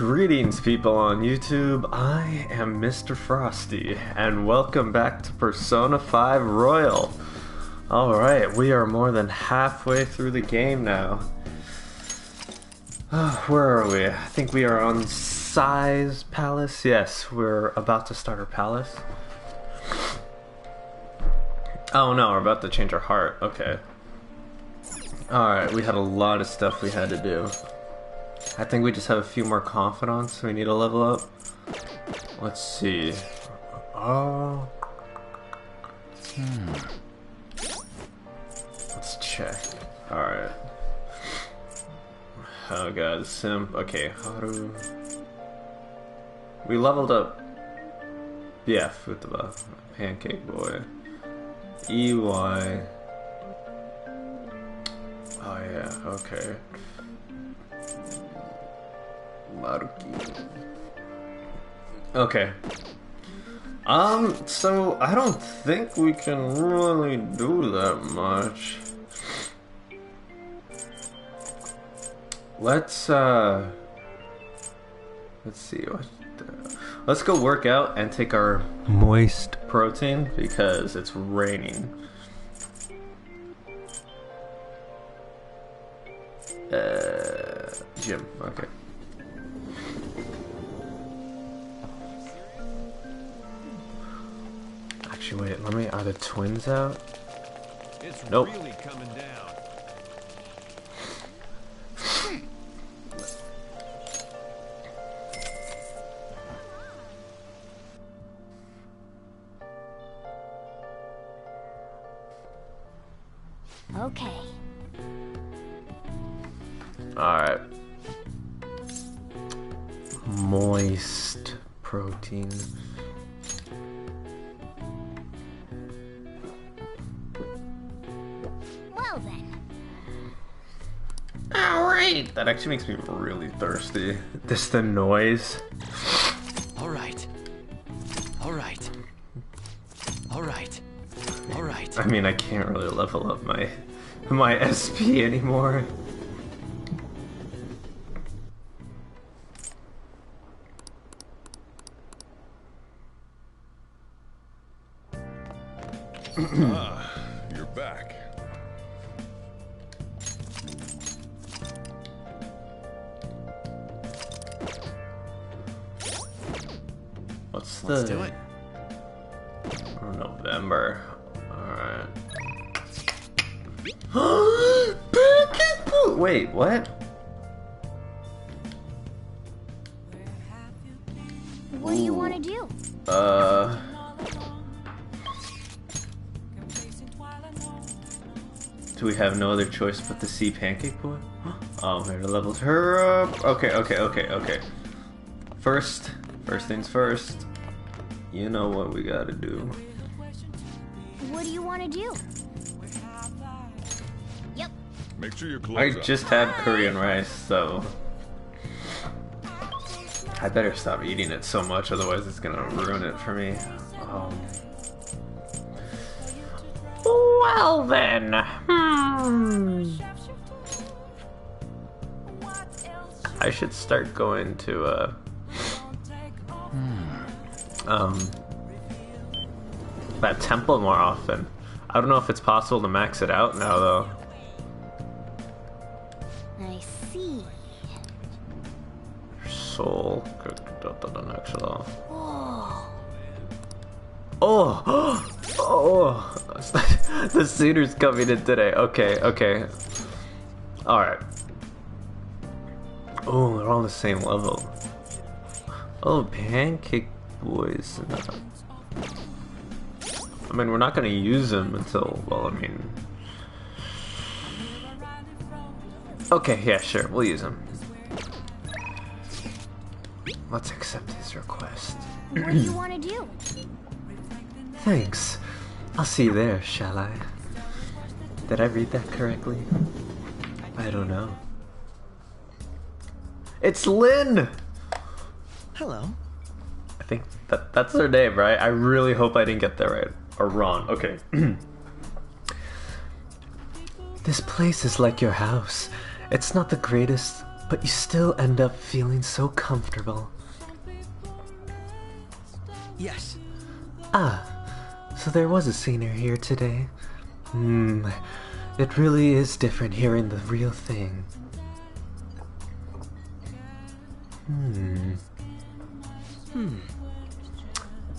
Greetings, people on YouTube. I am Mr. Frosty, and welcome back to Persona 5 Royal. Alright, we are more than halfway through the game now. Where are we? I think we are on Sai's Palace. Yes, we're about to start our palace. Oh no, we're about to change our heart. Okay. Alright, we had a lot of stuff we had to do. I think we just have a few more confidants we need to level up. Let's see. Oh. Let's check. Alright. Oh god, simp. Okay, Haru. We leveled up. Yeah, Futaba. Pancake Boy. EY. Oh yeah, okay. Maruki. Okay. So I don't think we can really do that much. Let's see let's go work out and take our moist protein because it's raining. Gym, okay. Actually, wait, let me, are the twins out? It's nope. Really coming down. Okay. Alright. Moist protein. Well then. Alright! That actually makes me really thirsty. Just the noise. Alright. Alright. Alright. Alright. I mean, I can't really level up my SP anymore. You're back. Let's do it. November. Alright. Wait, what? What do you want to do? Do we have no other choice but to see Pancake Boy? Oh, I leveled her up. Okay. First things first. You know what we gotta do. What do you want to do? Yep. Make sure your clothes I up. just had Korean rice, so I better stop eating it so much, otherwise it's gonna ruin it for me. Well then, I should start going to that temple more often. I don't know if it's possible to max it out now though. I see. Soul. Oh. Oh, the suitor's coming in today. Okay. Alright. Oh, they're all on the same level. Oh, Pancake Boys. I mean, we're not gonna use them until, well, I mean... Okay, yeah, sure, we'll use them. Let's accept his request. What do you want to do? Thanks. I'll see you there, shall I? Did I read that correctly? I don't know. It's Lynn! Hello. I think that's her name, right? I really hope I didn't get that right. Or wrong. Okay. This place is like your house. It's not the greatest but you still end up feeling so comfortable. Yes. Ah, so there was a senior here today. It really is different hearing the real thing.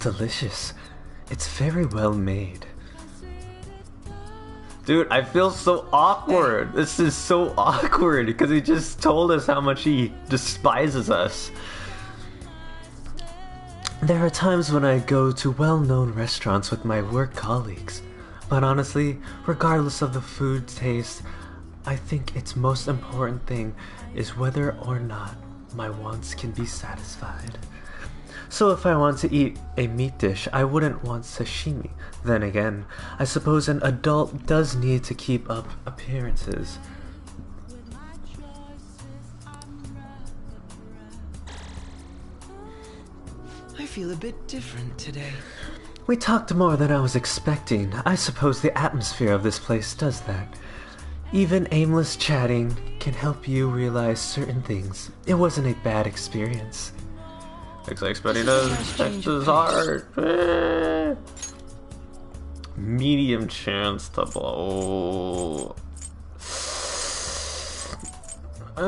Delicious. It's very well made. Dude, I feel so awkward. This is so awkward because he just told us how much he despises us. There are times when I go to well-known restaurants with my work colleagues, but honestly, regardless of the food taste, I think its most important thing is whether or not my wants can be satisfied. So if I want to eat a meat dish, I wouldn't want sashimi. Then again, I suppose an adult does need to keep up appearances. I feel a bit different today. We talked more than I was expecting. I suppose the atmosphere of this place does that. Even aimless chatting can help you realize certain things. It wasn't a bad experience. Looks like Spuddy does text his heart. Medium chance to blow. I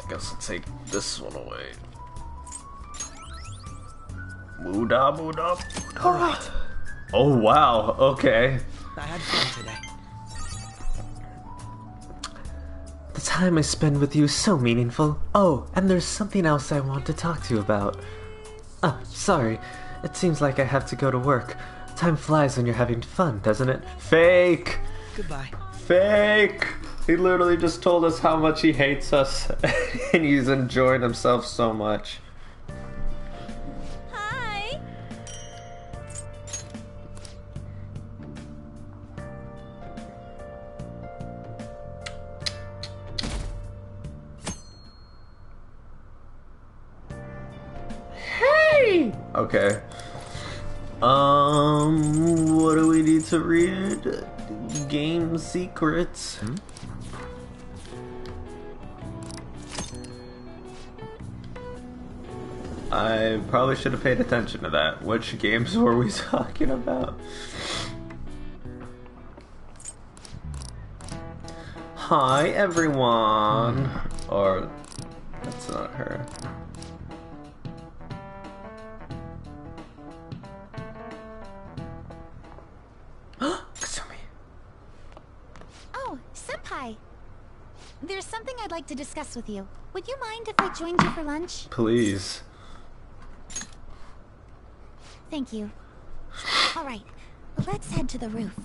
guess I'll take this one away. Mooda, mooda, mooda. Alright. Oh wow, okay. I had fun today. The time I spend with you is so meaningful. Oh, and there's something else I want to talk to you about. Ah, sorry. It seems like I have to go to work. Time flies when you're having fun, doesn't it? Fake! Goodbye. Fake! He literally just told us how much he hates us and he's enjoying himself so much. Hi. Hey! Okay. What do we need to read? Game secrets. I probably should have paid attention to that. Which games were we talking about? Hi, everyone. Or, that's not her. Kasumi. Oh, Senpai. There's something I'd like to discuss with you. Would you mind if I joined you for lunch? Please. Thank you. All right, let's head to the roof.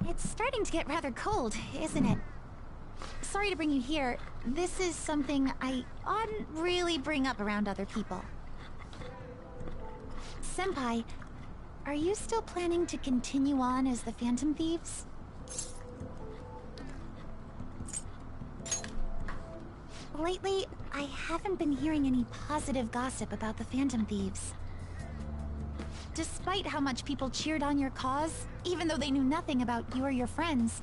It's starting to get rather cold, isn't it? Sorry to bring you here. This is something I oughtn't really bring up around other people. Senpai, are you still planning to continue on as the Phantom Thieves? Lately, I haven't been hearing any positive gossip about the Phantom Thieves. Despite how much people cheered on your cause, even though they knew nothing about you or your friends,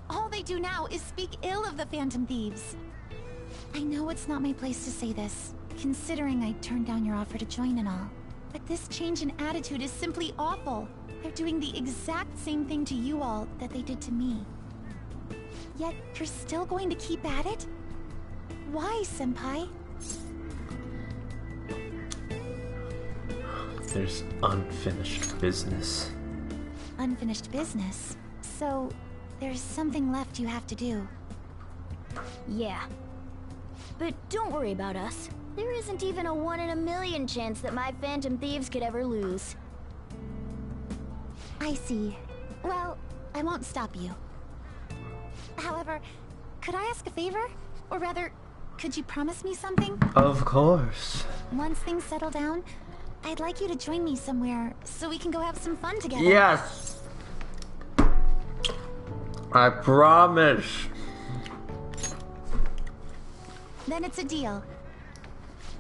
all they do now is speak ill of the Phantom Thieves. I know it's not my place to say this, considering I turned down your offer to join and all. But this change in attitude is simply awful. They're doing the exact same thing to you all that they did to me. Yet, you're still going to keep at it? Why, Senpai? There's unfinished business. Unfinished business? So, there's something left you have to do. Yeah. But don't worry about us. There isn't even a 1 in a million chance that my Phantom Thieves could ever lose. I see. Well, I won't stop you. However, could I ask a favor? Or rather, could you promise me something? Of course. Once things settle down, I'd like you to join me somewhere so we can go have some fun together. Yes! I promise. Then it's a deal.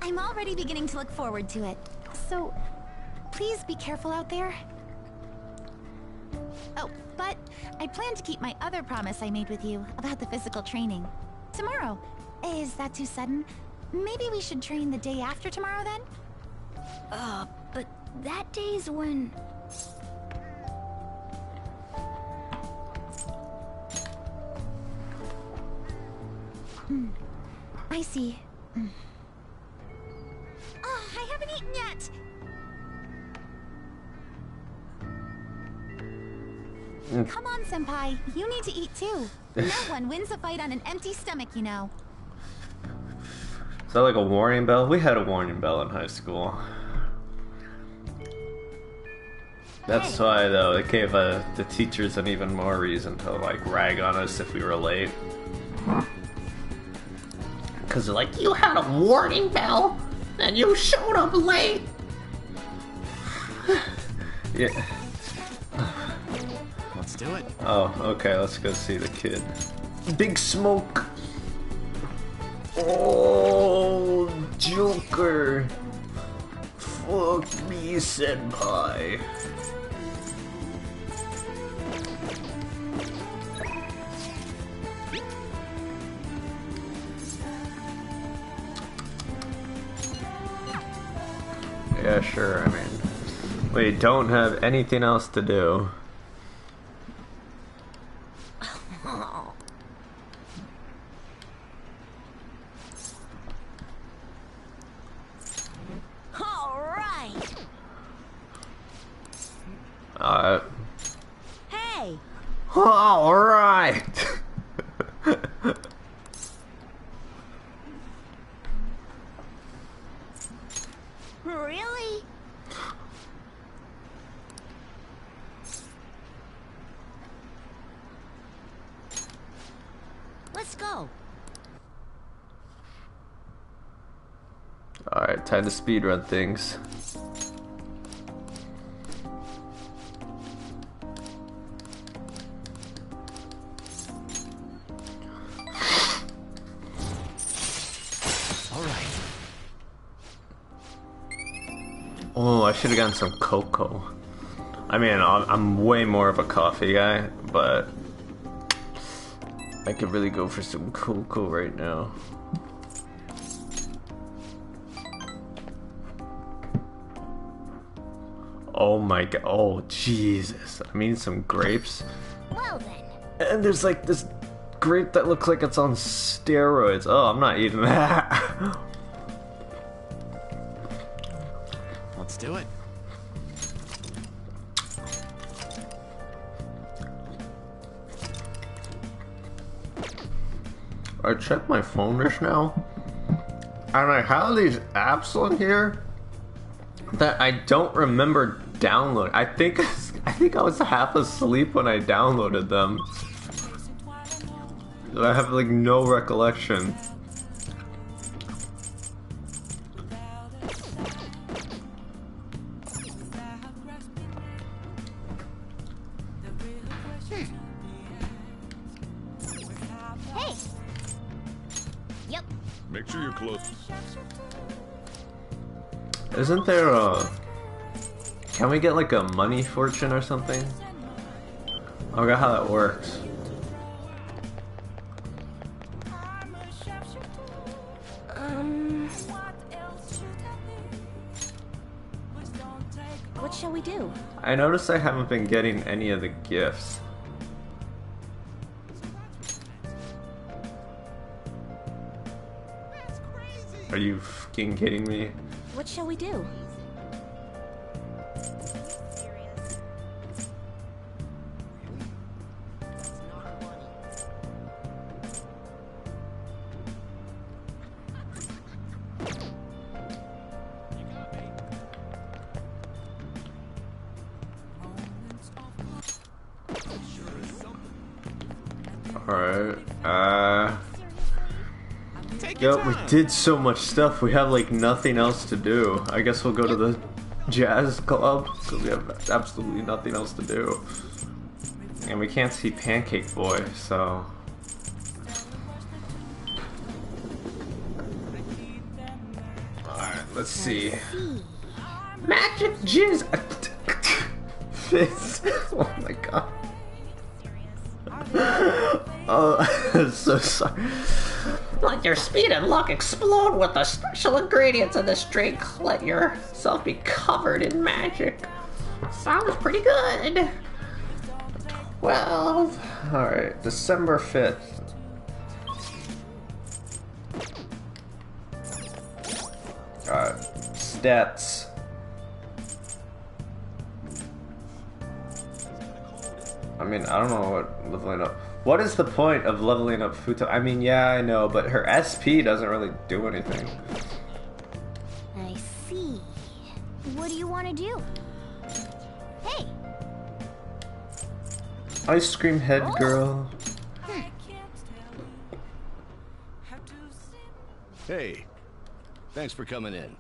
I'm already beginning to look forward to it. So, please be careful out there. Oh, but I plan to keep my other promise I made with you about the physical training. Tomorrow. Is that too sudden? Maybe we should train the day after tomorrow then? But that day's when... I see. Oh, I haven't eaten yet! Come on, Senpai. You need to eat too. No one wins a fight on an empty stomach, you know. Is that like a warning bell? We had a warning bell in high school. That's why, though, it gave the teachers an even more reason to, like, rag on us if we were late. Because they're like, you had a warning bell, and you showed up late! Yeah. Let's do it. Oh, okay, let's go see the kid. Big Smoke! Oh, Joker! Fuck me, senpai. Yeah, sure, I mean, we don't have anything else to do. Hey! Alright! Really? Let's go. Alright, time to speedrun things. Oh, I should have gotten some cocoa. I mean, I'm way more of a coffee guy, but I could really go for some cocoa right now. Oh my god, oh Jesus. I mean some grapes. Well then. And there's like this grape that looks like it's on steroids. Oh, I'm not eating that. Let's do it. I checked my phone just now, and I have these apps on here that I don't remember downloading. I think I was half asleep when I downloaded them. I have like no recollection. Hey! Yep. Make sure you're close. Isn't there a... Can we get like a money fortune or something? I forgot how that works. What shall we do? I noticed I haven't been getting any of the gifts. Are you fucking kidding me? What shall we do? Alright, yep, we did so much stuff, we have like nothing else to do. I guess we'll go to the jazz club, because we have absolutely nothing else to do. And we can't see Pancake Boy, so... Let's see. See. Magic jizz. Fizz. Oh my god. Oh, I'm so sorry. Let your speed and luck explode with the special ingredients in this drink. Let yourself be covered in magic. Sounds pretty good. 12. Alright, December 5th. Alright, stats. I mean, I don't know what leveling up. What is the point of leveling up Futo? I mean, yeah, I know, but her SP doesn't really do anything. I see. What do you want to do? Hey. Ice cream head girl. Hey, thanks for coming in.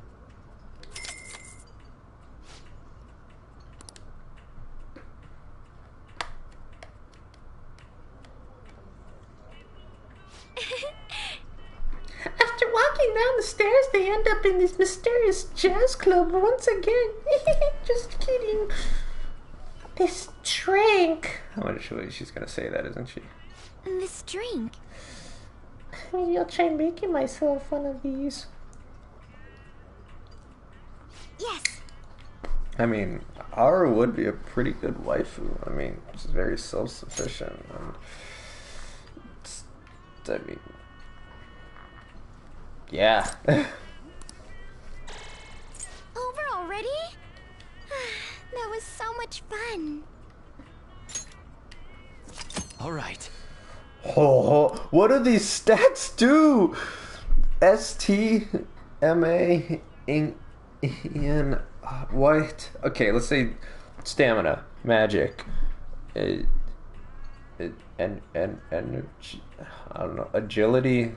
After walking down the stairs, they end up in this mysterious jazz club once again. Just kidding. This drink. How much she's gonna say that, isn't she? This drink. Maybe I'll try making myself one of these. Yes. I mean, Haru would be a pretty good waifu. I mean, she's very self-sufficient. And I mean, yeah. Over already? That was so much fun. All right. Oh, what do these stats do? STMA in what? Okay, let's say stamina, magic, and I don't know, agility,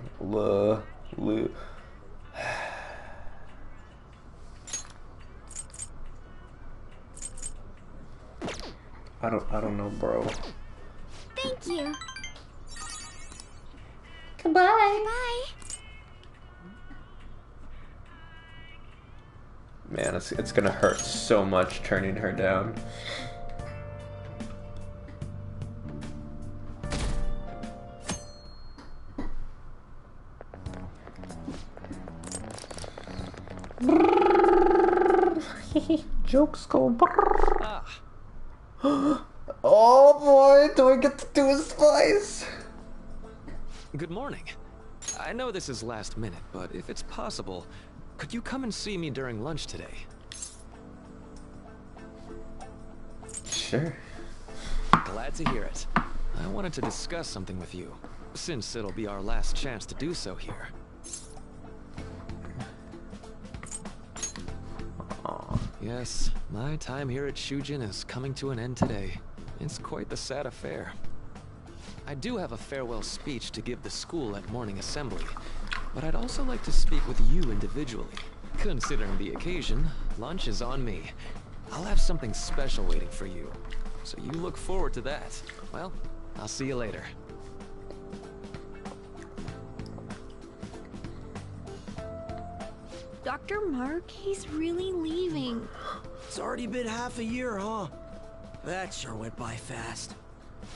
I don't know, bro. Thank you. Goodbye. Bye. Man, it's gonna hurt so much turning her down. Jokes go brrr. Oh boy, do I get to do a slice? Good morning. I know this is last minute, but if it's possible, could you come and see me during lunch today? Sure. Glad to hear it. I wanted to discuss something with you, since it'll be our last chance to do so here. Yes, my time here at Shujin is coming to an end today. It's quite the sad affair. I do have a farewell speech to give the school at morning assembly, but I'd also like to speak with you individually. Considering the occasion, lunch is on me. I'll have something special waiting for you, so you look forward to that. Well, I'll see you later. Dr. Mark, he's really leaving. It's already been half a year, huh? That sure went by fast.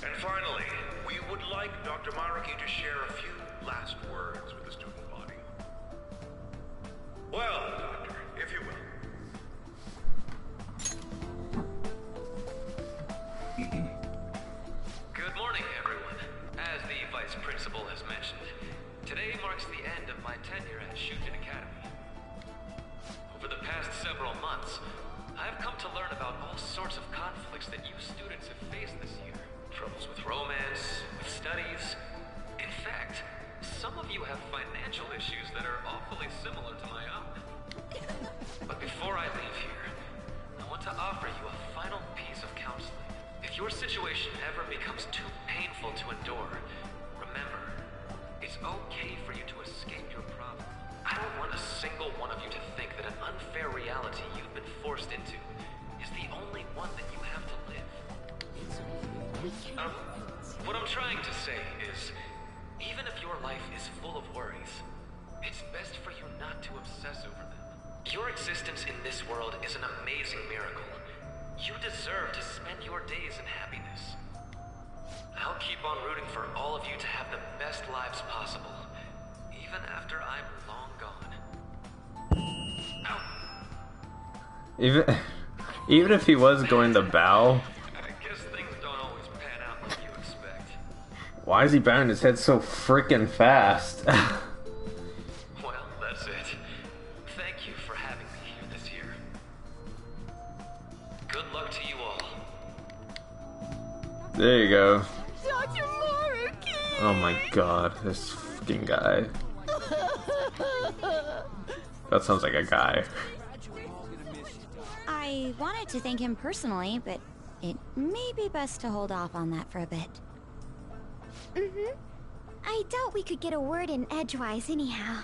And finally, we would like Dr. Maruki to share a few last words with the student body. Well, Doctor, if you will. Good morning, everyone. As the Vice Principal has mentioned, today marks the end of my tenure at Shujin Academy. Over the past several months, I've come to learn about all sorts of conflicts that you students have faced this year. Troubles with romance, with studies. In fact, some of you have financial issues that are awfully similar to my own. But before I leave here, I want to offer you a final piece of counseling. If your situation ever becomes too painful to endure, remember, it's okay for you to escape your problem. I don't want a single one of you to think that an unfair reality you've been forced into is the only one that you have to live. What I'm trying to say is, even if your life is full of worries, it's best for you not to obsess over them. Your existence in this world is an amazing miracle. You deserve to spend your days in happiness. I'll keep on rooting for all of you to have the best lives possible, even after I'm long gone. Ow. Even if he was going to bow, I guess things don't always pan out like you expect. why is he bowing his head so freaking fast? Well, that's it. Thank you for having me here this year. Good luck to you all. There you go. Dr. Maruki! Oh my god, this fucking guy. That sounds like a guy. I wanted to thank him personally, but it may be best to hold off on that for a bit. Mm-hmm. I doubt we could get a word in edgewise anyhow.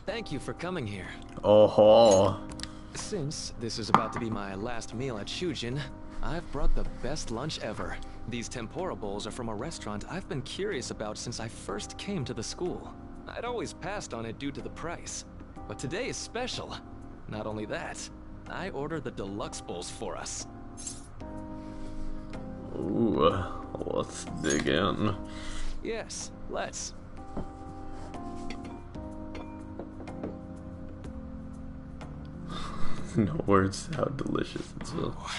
Thank you for coming here. Oh ho. Since this is about to be my last meal at Shujin, I've brought the best lunch ever. These tempura bowls are from a restaurant I've been curious about since I first came to the school. I'd always passed on it due to the price. But today is special. Not only that, I ordered the deluxe bowls for us. Ooh, let's dig in. Yes, let's. No words how delicious it smells.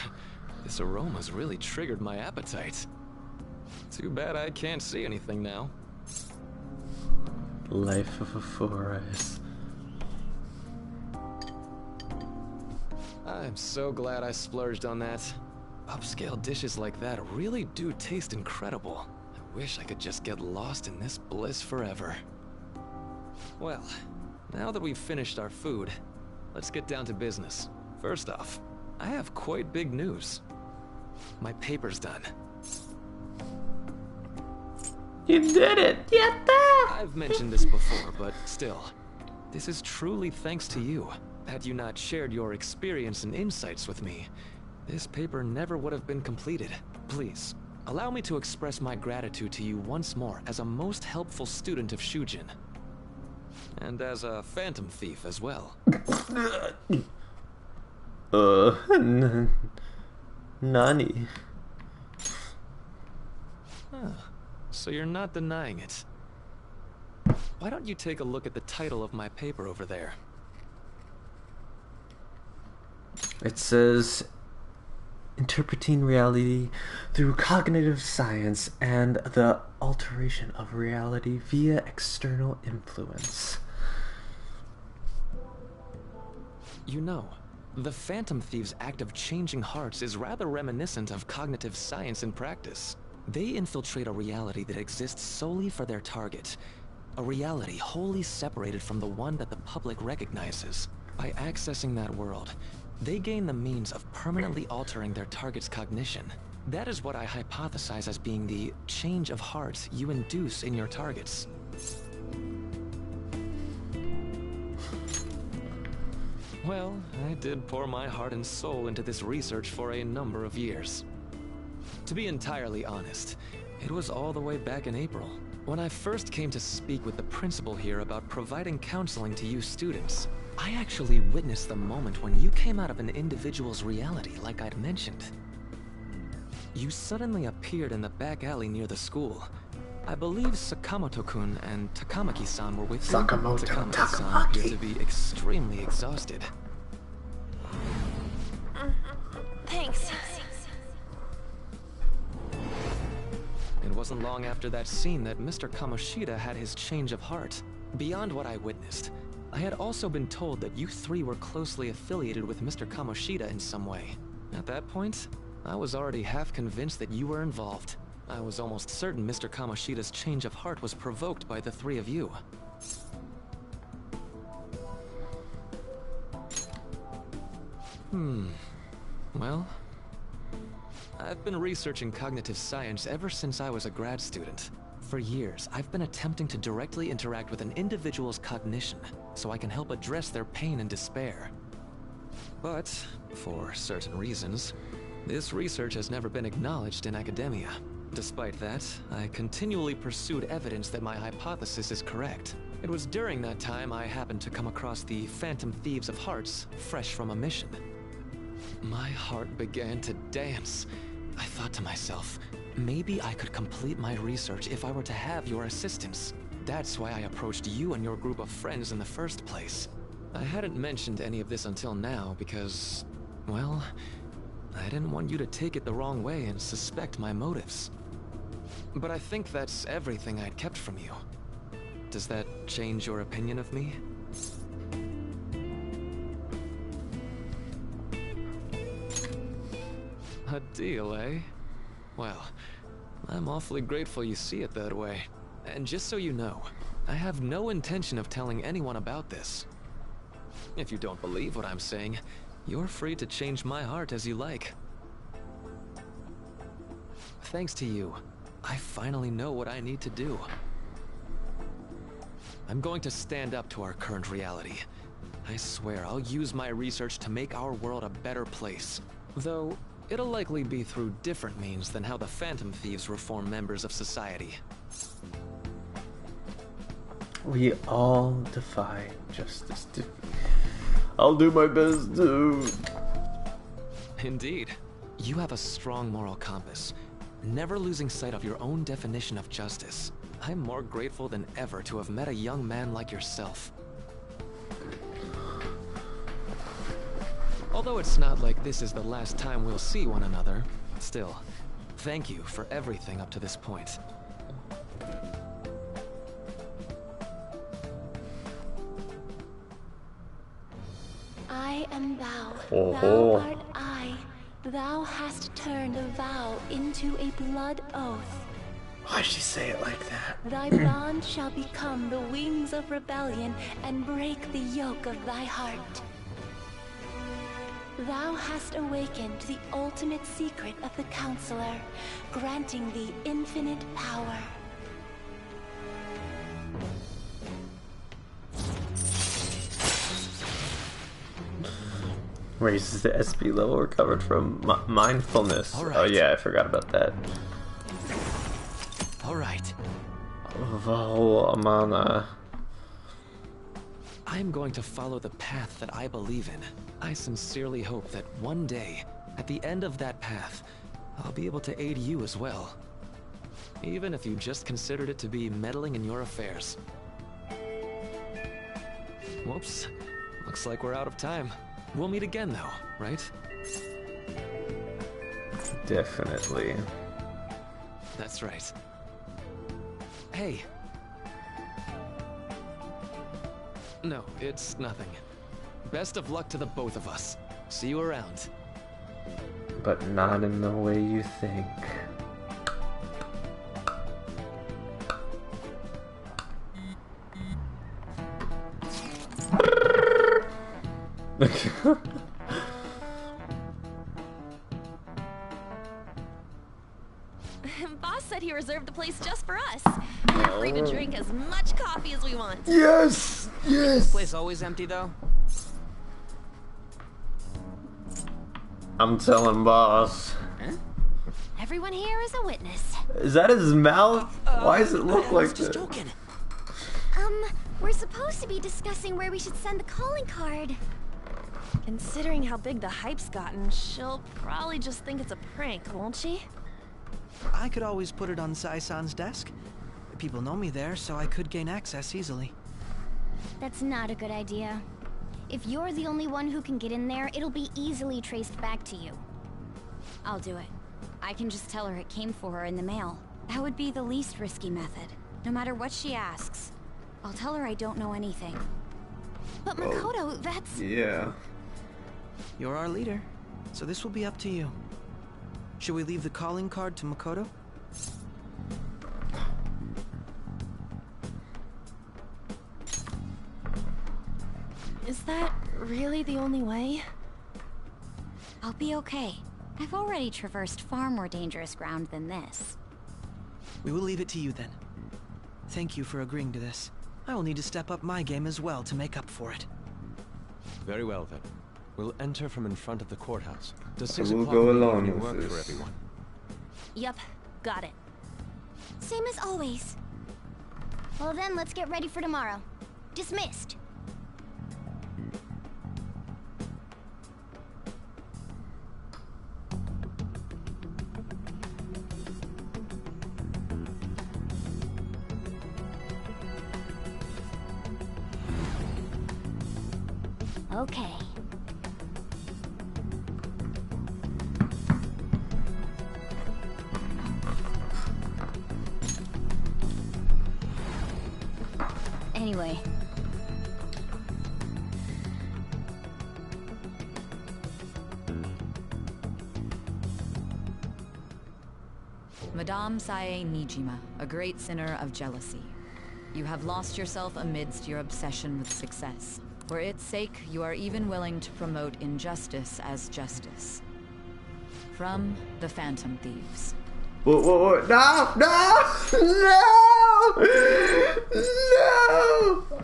This aroma's really triggered my appetite. Too bad I can't see anything now. Life of a forest. I'm so glad I splurged on that. Upscale dishes like that really do taste incredible. I wish I could just get lost in this bliss forever. Well, now that we've finished our food, let's get down to business. First off, I have quite big news. My paper's done. You did it! I've mentioned this before, but still, this is truly thanks to you. Had you not shared your experience and insights with me, this paper never would have been completed. Please, allow me to express my gratitude to you once more as a most helpful student of Shujin. And as a phantom thief as well. Nani? Huh. So you're not denying it. Why don't you take a look at the title of my paper over there? It says, Interpreting Reality Through Cognitive Science and the Alteration of Reality via External Influence. You know, the Phantom Thieves' act of changing hearts is rather reminiscent of cognitive science in practice. They infiltrate a reality that exists solely for their target. A reality wholly separated from the one that the public recognizes. By accessing that world, they gain the means of permanently altering their target's cognition. That is what I hypothesize as being the change of heart you induce in your targets. Well, I did pour my heart and soul into this research for a number of years. To be entirely honest, it was all the way back in April, when I first came to speak with the principal here about providing counseling to you students. I actually witnessed the moment when you came out of an individual's reality like I'd mentioned. You suddenly appeared in the back alley near the school. I believe Sakamoto-kun and Takamaki-san were with you. Takamaki-san appeared to be extremely exhausted. Thanks. It wasn't long after that scene that Mr. Kamoshida had his change of heart. Beyond what I witnessed, I had also been told that you three were closely affiliated with Mr. Kamoshida in some way. At that point, I was already half convinced that you were involved. I was almost certain Mr. Kamoshida's change of heart was provoked by the three of you. Well, I've been researching cognitive science ever since I was a grad student. For years, I've been attempting to directly interact with an individual's cognition, so I can help address their pain and despair. But, for certain reasons, this research has never been acknowledged in academia. Despite that, I continually pursued evidence that my hypothesis is correct. It was during that time I happened to come across the Phantom Thieves of Hearts, fresh from a mission. My heart began to dance. I thought to myself, maybe I could complete my research if I were to have your assistance. That's why I approached you and your group of friends in the first place. I hadn't mentioned any of this until now because, well, I didn't want you to take it the wrong way and suspect my motives. But I think that's everything I'd kept from you. Does that change your opinion of me? A deal, eh? Well, I'm awfully grateful you see it that way. And just so you know, I have no intention of telling anyone about this. If you don't believe what I'm saying, you're free to change my heart as you like. Thanks to you, I finally know what I need to do. I'm going to stand up to our current reality. I swear I'll use my research to make our world a better place. Though, it'll likely be through different means than how the Phantom Thieves reform members of society. We all defy justice. I'll do my best to... Indeed. You have a strong moral compass, never losing sight of your own definition of justice. I'm more grateful than ever to have met a young man like yourself. Although it's not like this is the last time we'll see one another, still, thank you for everything up to this point. I am thou, Oh. thou art I. Thou hast turned a vow into a blood oath. Why'd she say it like that? Thy bond shall become the wings of rebellion and break the yoke of thy heart. Thou hast awakened the ultimate secret of the Counselor, granting thee infinite power. Raises the SP level recovered from mindfulness. All right. Oh yeah, I forgot about that. All right. Amana. I'm going to follow the path that I believe in. I sincerely hope that one day, at the end of that path, I'll be able to aid you as well. Even if you just considered it to be meddling in your affairs. Whoops. Looks like we're out of time. We'll meet again though, right? Definitely. That's right. Hey. No, it's nothing. Best of luck to the both of us. See you around. But not in the way you think. Boss said he reserved the place just for us. We're free to drink as much coffee as we want. Yes! Yes! Place always empty though? I'm telling boss. Huh? Everyone here is a witness. Is that his mouth? Why does it look like just that? joking. We're supposed to be discussing where we should send the calling card. Considering how big the hype's gotten, she'll probably just think it's a prank, won't she? I could always put it on Sai-san's desk. People know me there, so I could gain access easily. That's not a good idea. If you're the only one who can get in there, it'll be easily traced back to you. I'll do it. I can just tell her it came for her in the mail. That would be the least risky method. No matter what she asks, I'll tell her I don't know anything. But Makoto, that's... Yeah. You're our leader, so this will be up to you. Should we leave the calling card to Makoto? Is that really the only way? I'll be okay. I've already traversed far more dangerous ground than this. We will leave it to you then. Thank you for agreeing to this. I will need to step up my game as well to make up for it. Very well then. We'll enter from in front of the courthouse. Does So 6 we'll o'clock go in the along evening with work this. for everyone? Yep. Got it. Same as always. Well then, let's get ready for tomorrow. Dismissed. Okay. Anyway. Madame Sae Nijima, a great sinner of jealousy. You have lost yourself amidst your obsession with success. For its sake, you are even willing to promote injustice as justice. From the Phantom Thieves. Whoa, no! No!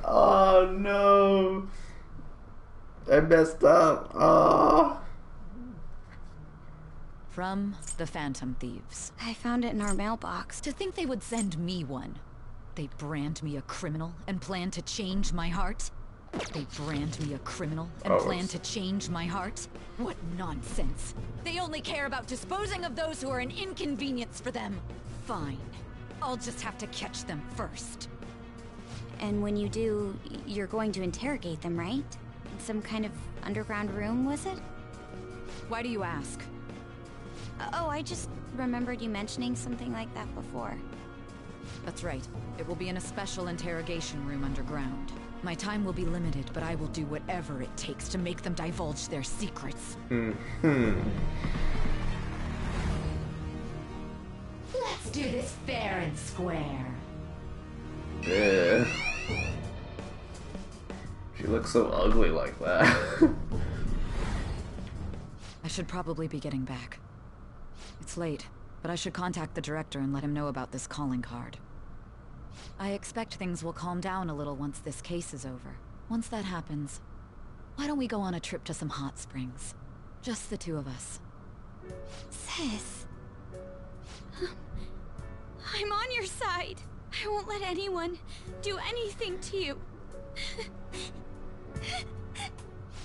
Oh no! I messed up. Oh. From the Phantom Thieves. I found it in our mailbox. To think they would send me one. They brand me a criminal and plan to change my heart? They brand me a criminal and plan to change my heart? What nonsense. They only care about disposing of those who are an inconvenience for them. Fine. I'll just have to catch them first. And when you do, you're going to interrogate them, right? In some kind of underground room, was it? Why do you ask? Oh, I just remembered you mentioning something like that before. That's right. It will be in a special interrogation room underground. My time will be limited, but I will do whatever it takes to make them divulge their secrets. Let's do this fair and square. Yeah. She looks so ugly like that. I should probably be getting back. It's late, but I should contact the director and let him know about this calling card. I expect things will calm down a little once this case is over. Once that happens, why don't we go on a trip to some hot springs? Just the two of us. Sis. I'm on your side. I won't let anyone do anything to you.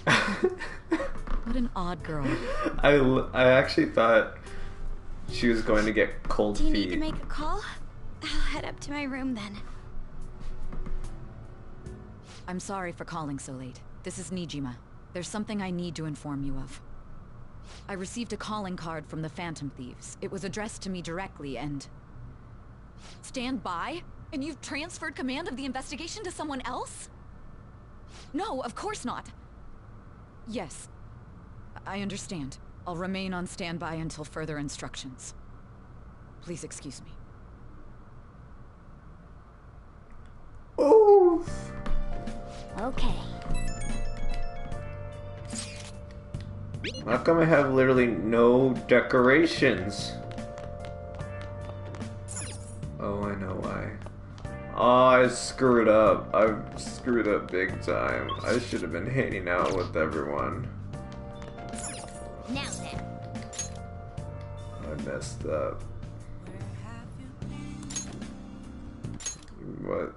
What an odd girl. I actually thought she was going to get cold feet. Do you need to make a call? I'll head up to my room then. I'm sorry for calling so late. This is Nijima. There's something I need to inform you of. I received a calling card from the Phantom Thieves. It was addressed to me directly and... Stand by? And you've transferred command of the investigation to someone else? No, of course not. Yes. I understand. I'll remain on standby until further instructions. Please excuse me. Oh. Okay. How come I have literally no decorations? Oh, I know why. Oh, I screwed up. I screwed up big time. I should have been hanging out with everyone. Now then. I messed up. What?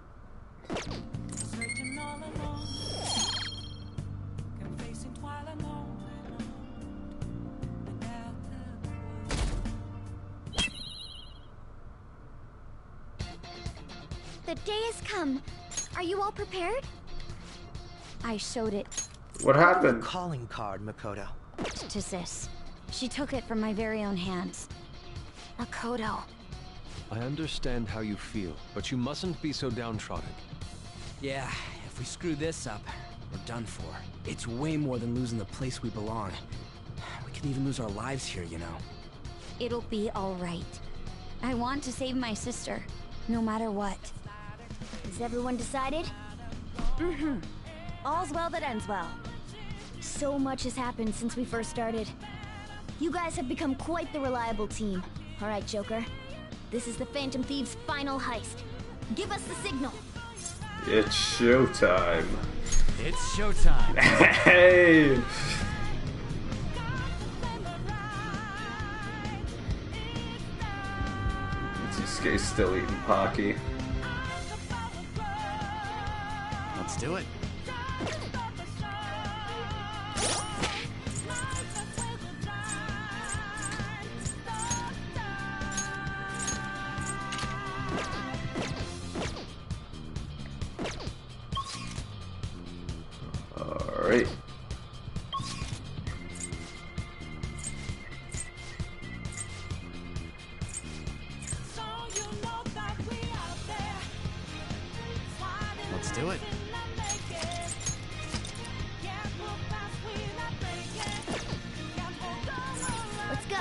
The day has come. Are you all prepared? I showed it. What happened? Calling card, Makoto. To Sis. She took it from my very own hands. Makoto. I understand how you feel, but you mustn't be so downtrodden. Yeah, if we screw this up, we're done for. It's way more than losing the place we belong. We could even lose our lives here, you know. It'll be all right. I want to save my sister, no matter what. Is everyone decided? Mm-hmm. All's well that ends well. So much has happened since we first started. You guys have become quite the reliable team. All right, Joker. This is the Phantom Thieves' final heist. Give us the signal. It's showtime. It's showtime. Hey! Yusuke's still eating Pocky. Let's do it. Alright. Let's do it. Let's go.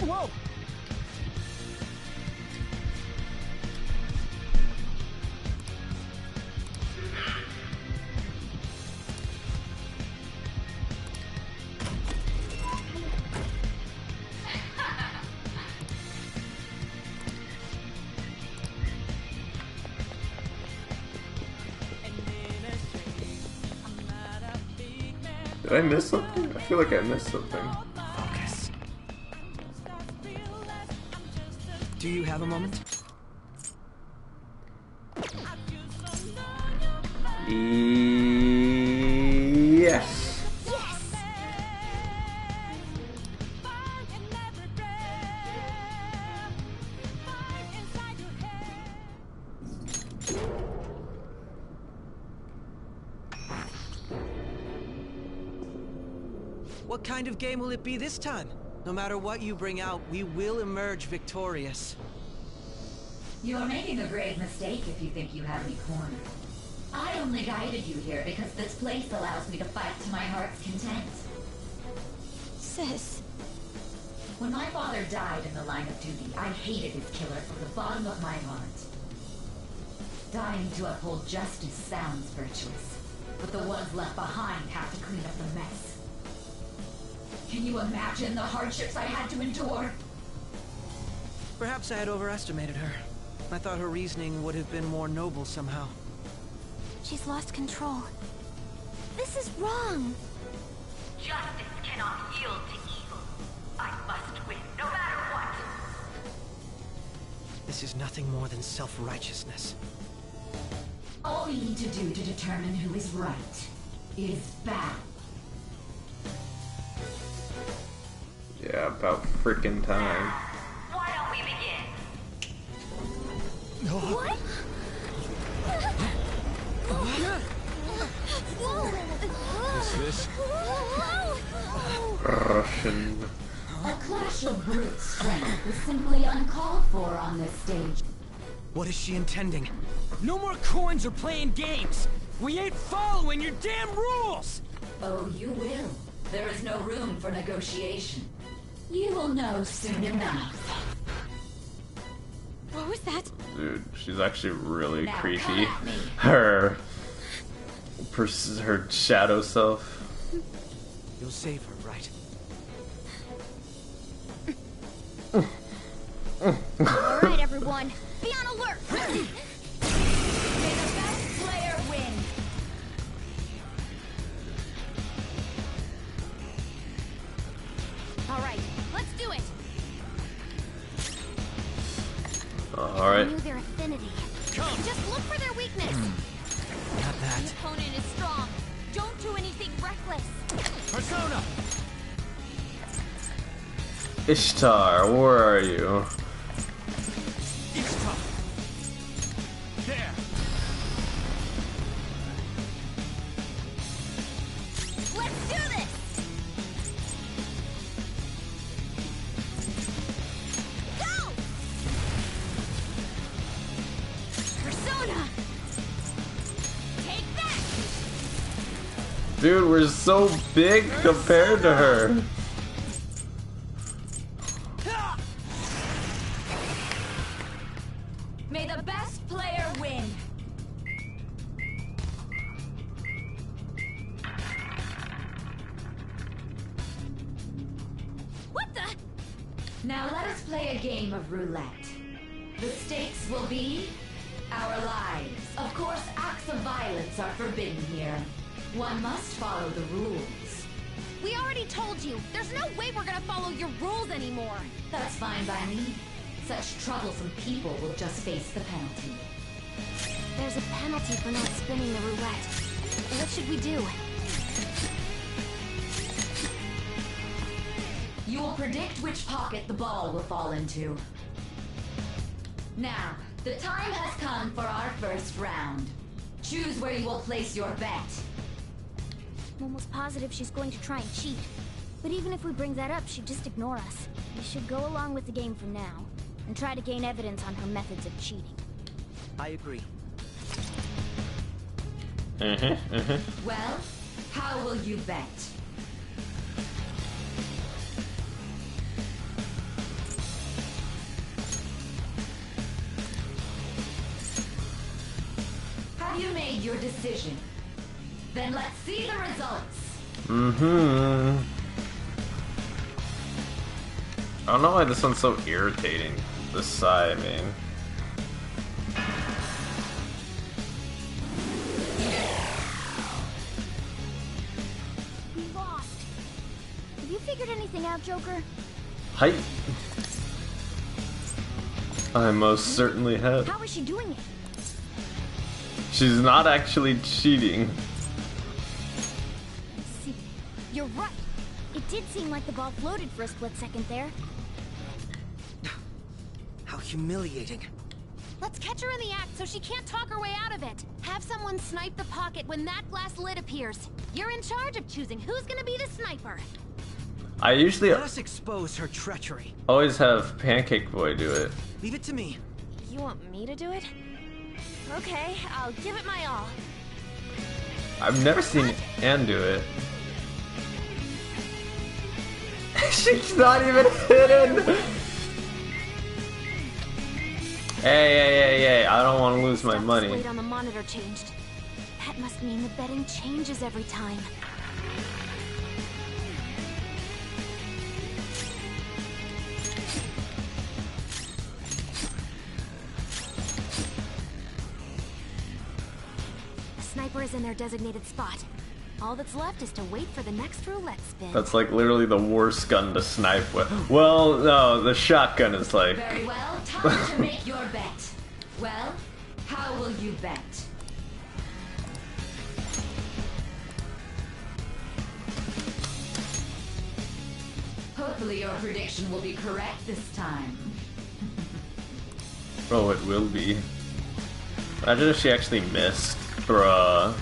Whoa! Did I miss something? I feel like I missed something. Focus. Do you have a moment? Yes. What kind of game will it be this time? No matter what you bring out, we will emerge victorious. You are making a grave mistake if you think you have me cornered. I only guided you here because this place allows me to fight to my heart's content. Sis. When my father died in the line of duty, I hated his killer from the bottom of my heart. Dying to uphold justice sounds virtuous, but the ones left behind have to clean up the mess. Can you imagine the hardships I had to endure? Perhaps I had overestimated her. I thought her reasoning would have been more noble somehow. She's lost control. This is wrong. Justice cannot yield to evil. I must win, no matter what. This is nothing more than self-righteousness. All we need to do to determine who is right is battle. Yeah, about freaking time. Why don't we begin? What? What's this? Russian. A clash of brute strength is simply uncalled for on this stage. What is she intending? No more coins or playing games! We ain't following your damn rules! Oh, you will. There is no room for negotiation. You will know soon enough. What was that? Dude, she's actually really Now creepy. come at me. Her shadow self. You'll save her, right? Alright, everyone. Be on alert! May the best player win. Alright, let's do it! I Alright. knew their affinity. Just look for their weakness! Not The that. opponent is strong. Don't do anything reckless. Persona! Ishtar, where are you? Ishtar! There! Let's do this! Go! Persona! Take that! Dude, we're so big compared to her. May the best player win. Now let us play a game of roulette. The stakes will be our lives. Of course, acts of violence are forbidden here. One must follow the rules. We already told you, there's no way we're gonna follow your rules anymore. That's fine by me. Such troublesome people will just face the penalty. There's a penalty for not spinning the roulette. What should we do? You will predict which pocket the ball will fall into. Now, the time has come for our first round. Choose where you will place your bet. I'm almost positive she's going to try and cheat. But even if we bring that up, she'd just ignore us. We should go along with the game for now, and try to gain evidence on her methods of cheating. I agree. Well, how will you bet? Have you made your decision? Then let's see the results. I don't know why this one's so irritating. This side, I mean. We lost. Have you figured anything out, Joker? Hi. I most certainly have. How is she doing it? She's not actually cheating. See, you're right. It did seem like the ball floated for a split second there. How humiliating. Let's catch her in the act so she can't talk her way out of it. Have someone snipe the pocket when that glass lid appears. You're in charge of choosing who's gonna be the sniper. I usually Let us expose her treachery. always have Pancake Boy do it. Leave it to me. You want me to do it? Okay, I'll give it my all. I've never seen Anne do it. She's not even hidden! Hey, I don't want to lose my money. Wait on the monitor changed. That must mean the betting changes every time. The sniper is in their designated spot. All that's left is to wait for the next roulette spin. That's like literally the worst gun to snipe with. Well, no, the shotgun is like... Very well, time to make your bet. Well, how will you bet? Hopefully your prediction will be correct this time. Oh, it will be. Imagine if she actually missed. Bruh.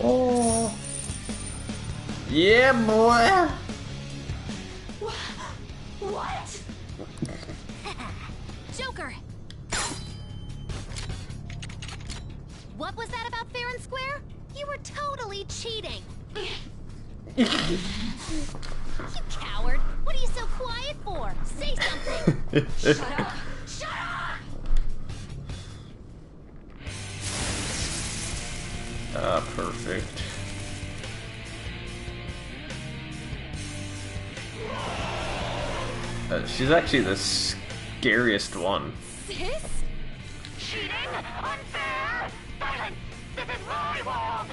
Oh. Yeah, boy. What? Joker! What was that about fair and square? You were totally cheating! You coward! What are you so quiet for? Say something! Shut up! Shut up! Ah, perfect. She's actually the scariest one. Sis? Cheating? Unfair? Silence! This is my world!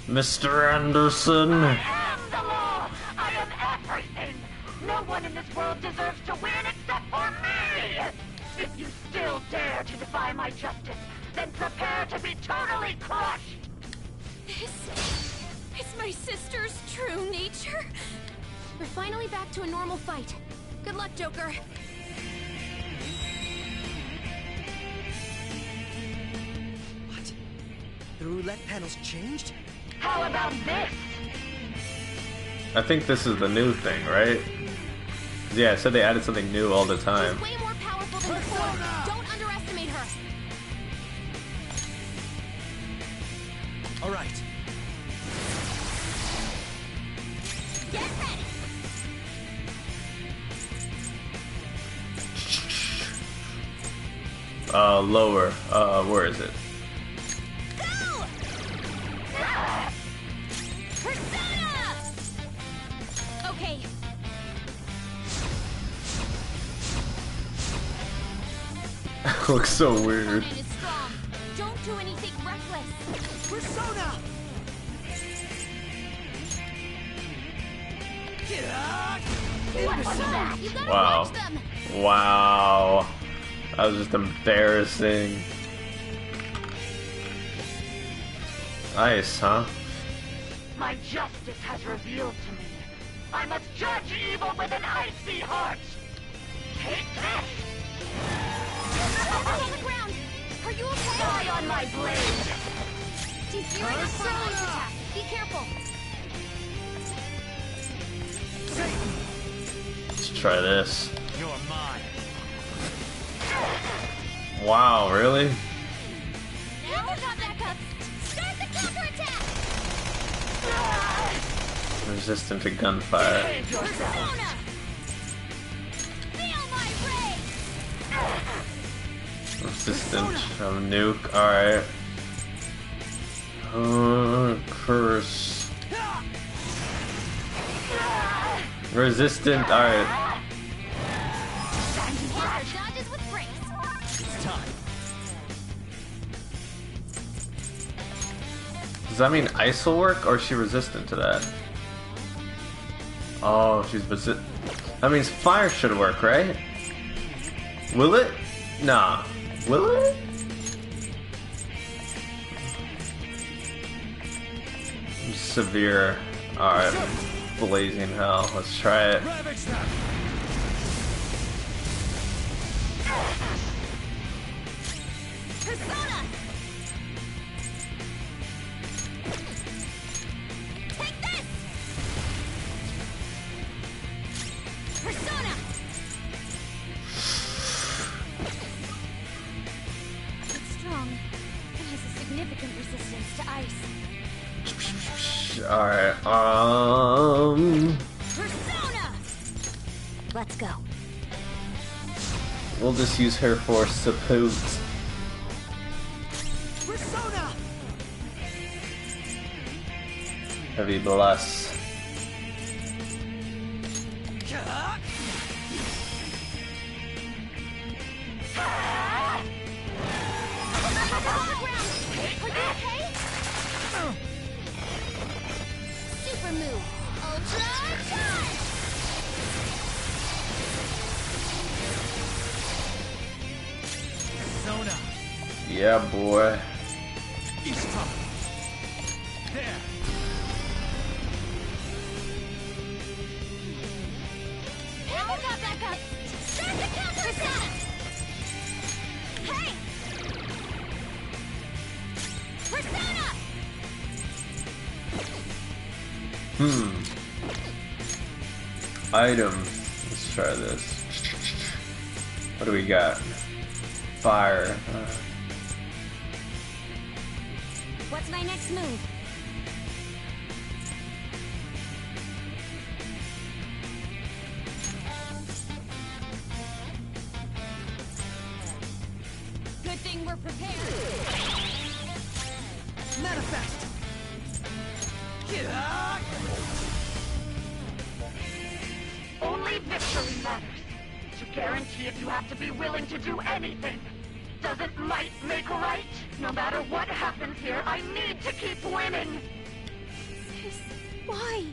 Mr. Anderson! I am the law! I am everything! No one in this world deserves to win except for me! If you still dare to defy my justice, then prepare to be totally crushed! This is my sister's true nature? We're finally back to a normal fight. Good luck, Joker. What? The roulette panel's changed? How about this? I think this is the new thing, right? Yeah, I said they added something new all the time. She's way more powerful than before. Don't underestimate her. All right. Get ready. Lower. Where is it? Go! Persona! Looks so weird. Is strong. Don't do anything reckless. Persona! You gotta Wow. watch them. Wow. That was just embarrassing. Ice, huh? My justice has revealed to me. I must judge evil with an icy heart. Take this! On the ground. Are you okay? Die on my blade! Defeating a front ice attack. Be careful. Let's try this. You're mine. Wow, really? Now we got back up. Start the counterattack. Resistant to gunfire. Persona. Feel my rage. Resistant to nuke. Alright. Curse. Resistant. Alright. Dodges with breaks. It's time. Does that mean ice will work, or is she resistant to that? Oh, she's resistant. That means fire should work, right? Will it? Nah. Will it? Severe. Alright. Blazing hell. Let's try it. Ravage them. Persona. Take this. Persona. It's strong. It has a significant resistance to ice. Alright, Persona. Let's go. we'll just use her for support. Persona! Heavy blast. Super move. Ultra charge. Persona. Yeah, boy. Each time. There. Hammer got back up. Start the counterattack. Hey. Persona. Item. Let's try this. What do we got? Fire. What's my next move? Good thing we're prepared. Manifest! Only victory matters. To guarantee it, you have to be willing to do anything. Doesn't might make right? No matter what happens here, I need to keep winning. Sis, why?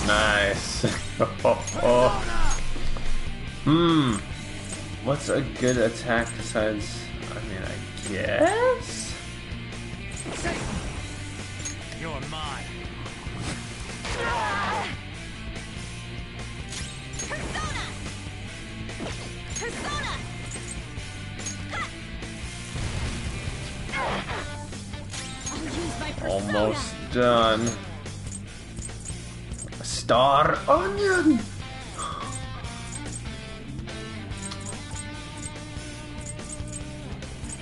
Nice. What's a good attack besides? I mean, I guess. You're mine. Persona! Persona! I'll use my persona. Almost done. Star Onion.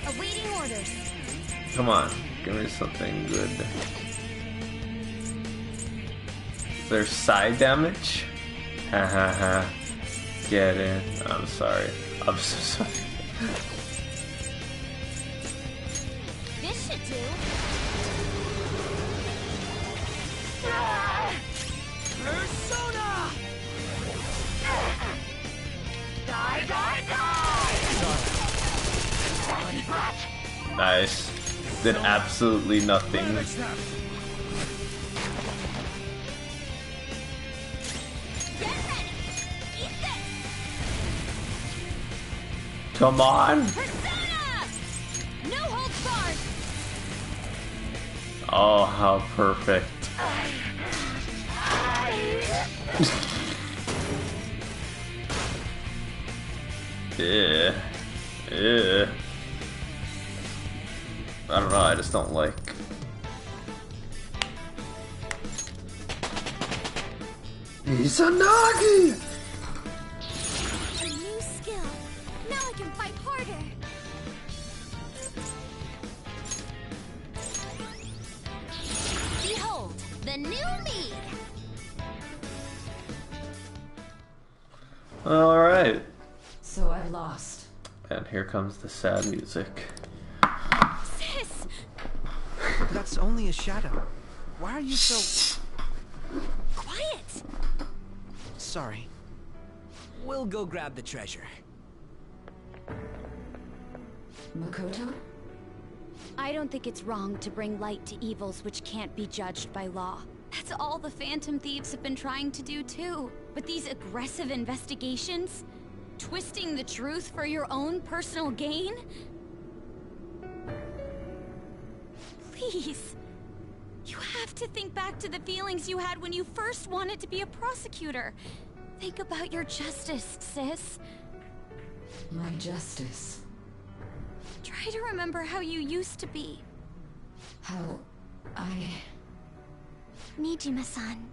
Awaiting orders. Come on, give me something good. Is there side damage? Ha ha ha. Get in. I'm sorry. I'm so sorry. This should do. Persona! Die, die, die! Nice. Did absolutely nothing. Come on! No holds barred. Oh, how perfect. Yeah. Yeah. I don't know, I just don't like. Izanagi! A new skill. Now I can fight harder. Behold, the new me. Alright. So I lost. And here comes the sad music. Sis! That's only a shadow. Why are you so... Quiet! Sorry. We'll go grab the treasure. Makoto? I don't think it's wrong to bring light to evils which can't be judged by law. That's all the Phantom Thieves have been trying to do too. But these aggressive investigations? Twisting the truth for your own personal gain? Please. You have to think back to the feelings you had when you first wanted to be a prosecutor. Think about your justice, sis. My justice. Try to remember how you used to be. How I... Nijima-san.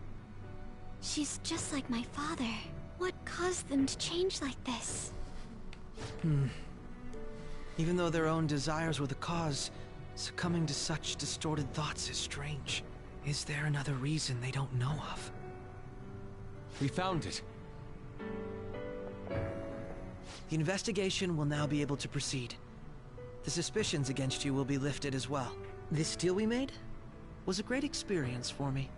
She's just like my father. What caused them to change like this? Even though their own desires were the cause, succumbing to such distorted thoughts is strange. Is there another reason they don't know of? We found it. The investigation will now be able to proceed. The suspicions against you will be lifted as well. This deal we made was a great experience for me.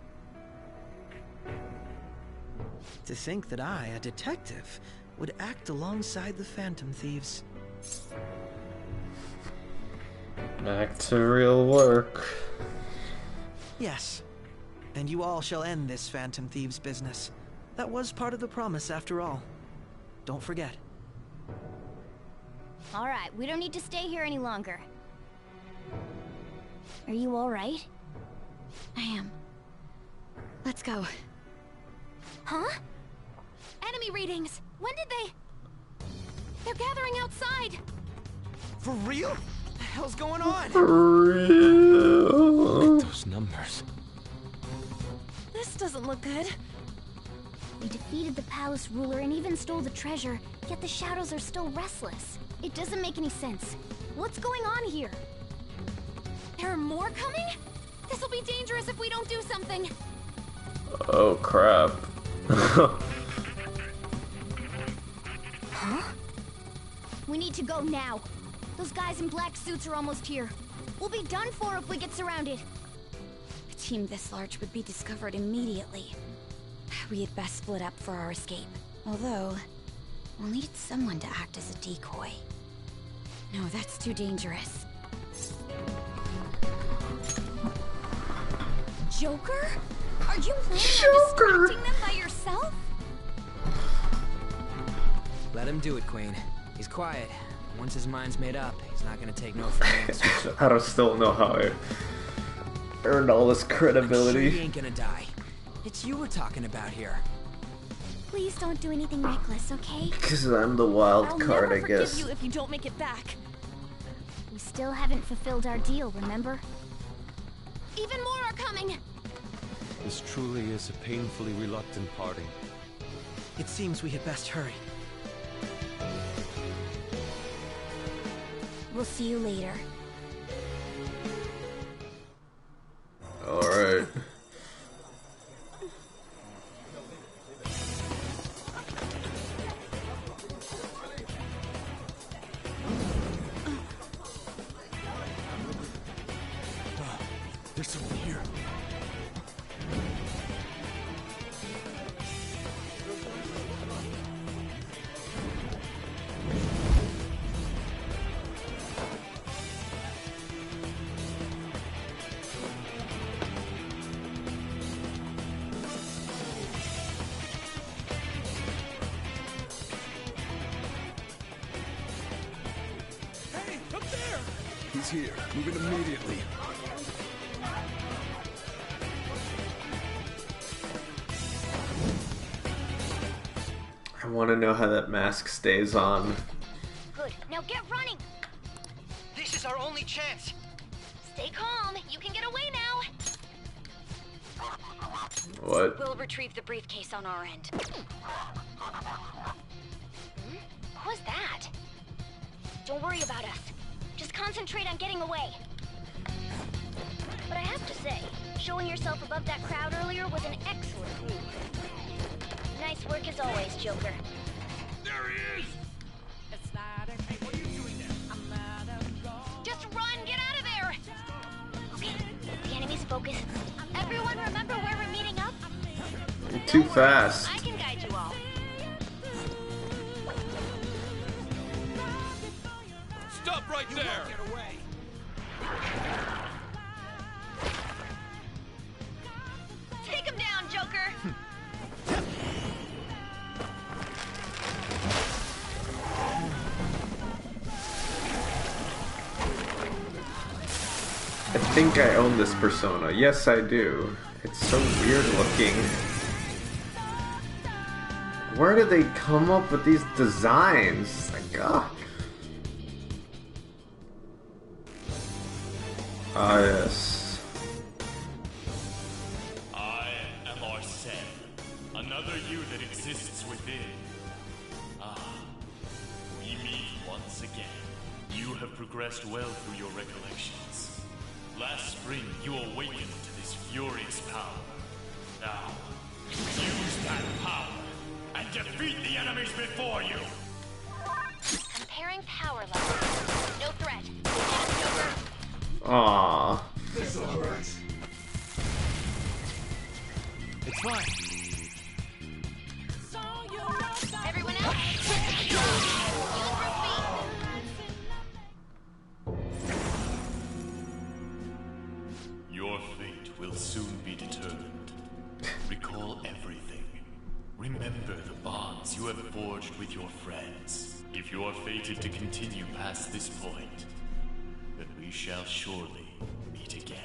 To think that I, a detective, would act alongside the Phantom Thieves. Back to real work. Yes. And you all shall end this Phantom Thieves business. That was part of the promise after all. Don't forget. Alright, we don't need to stay here any longer. Are you alright? I am. Let's go. Huh? Enemy readings! When did they... They're gathering outside! For real? What the hell's going on? Look at those numbers. This doesn't look good. We defeated the palace ruler and even stole the treasure, yet the shadows are still restless. It doesn't make any sense. What's going on here? There are more coming? This'll be dangerous if we don't do something. Oh crap. Huh? We need to go now. Those guys in black suits are almost here. We'll be done for if we get surrounded. A team this large would be discovered immediately. We had best split up for our escape. Although, we'll need someone to act as a decoy. No, that's too dangerous. Joker? Are you planning on distracting them by yourself? Let him do it, Queen. He's quiet. Once his mind's made up, he's not gonna take no for an answer. I don't still know how I earned all this I'm sure credibility. he ain't gonna die. It's you we're talking about here. Please don't do anything reckless, okay? Because I'm the wild I'll card, never I forgive guess. you if you don't make it back. We still haven't fulfilled our deal, remember? Even more are coming! This truly is a painfully reluctant parting. It seems we had best hurry. We'll see you later. Alright. There's someone here. He's here. Move it immediately. I want to know how that mask stays on. Good. Now get running. This is our only chance. Stay calm. You can get away now. What? We'll retrieve the briefcase on our end. What was that? Don't worry about us. Just concentrate on getting away. But I have to say, showing yourself above that crowd earlier was an excellent move. Nice work as always, Joker. There he is! Hey, what are you doing there? Just run! Get out of there! Okay, the enemy's focus. Everyone remember where we're meeting up? You're too fast. I can guide you all. Stop right there! Get away. Take him down, Joker! I think I own this persona. Yes, I do. It's so weird looking. Where did they come up with these designs? My God. Ah, yes. I am Arsene, another you that exists within. Ah, we meet once again. You have progressed well through your recollections. Last spring, you awakened to this furious power. Now, use that power and defeat the enemies before you! Comparing power levels. No threat. Get him, Joker. Aww. This'll hurt. It's fine. Everyone else, use Your fate will soon be determined. Recall everything. Remember the bonds you have forged with your friends. If you are fated to continue past this point, then we shall surely meet again.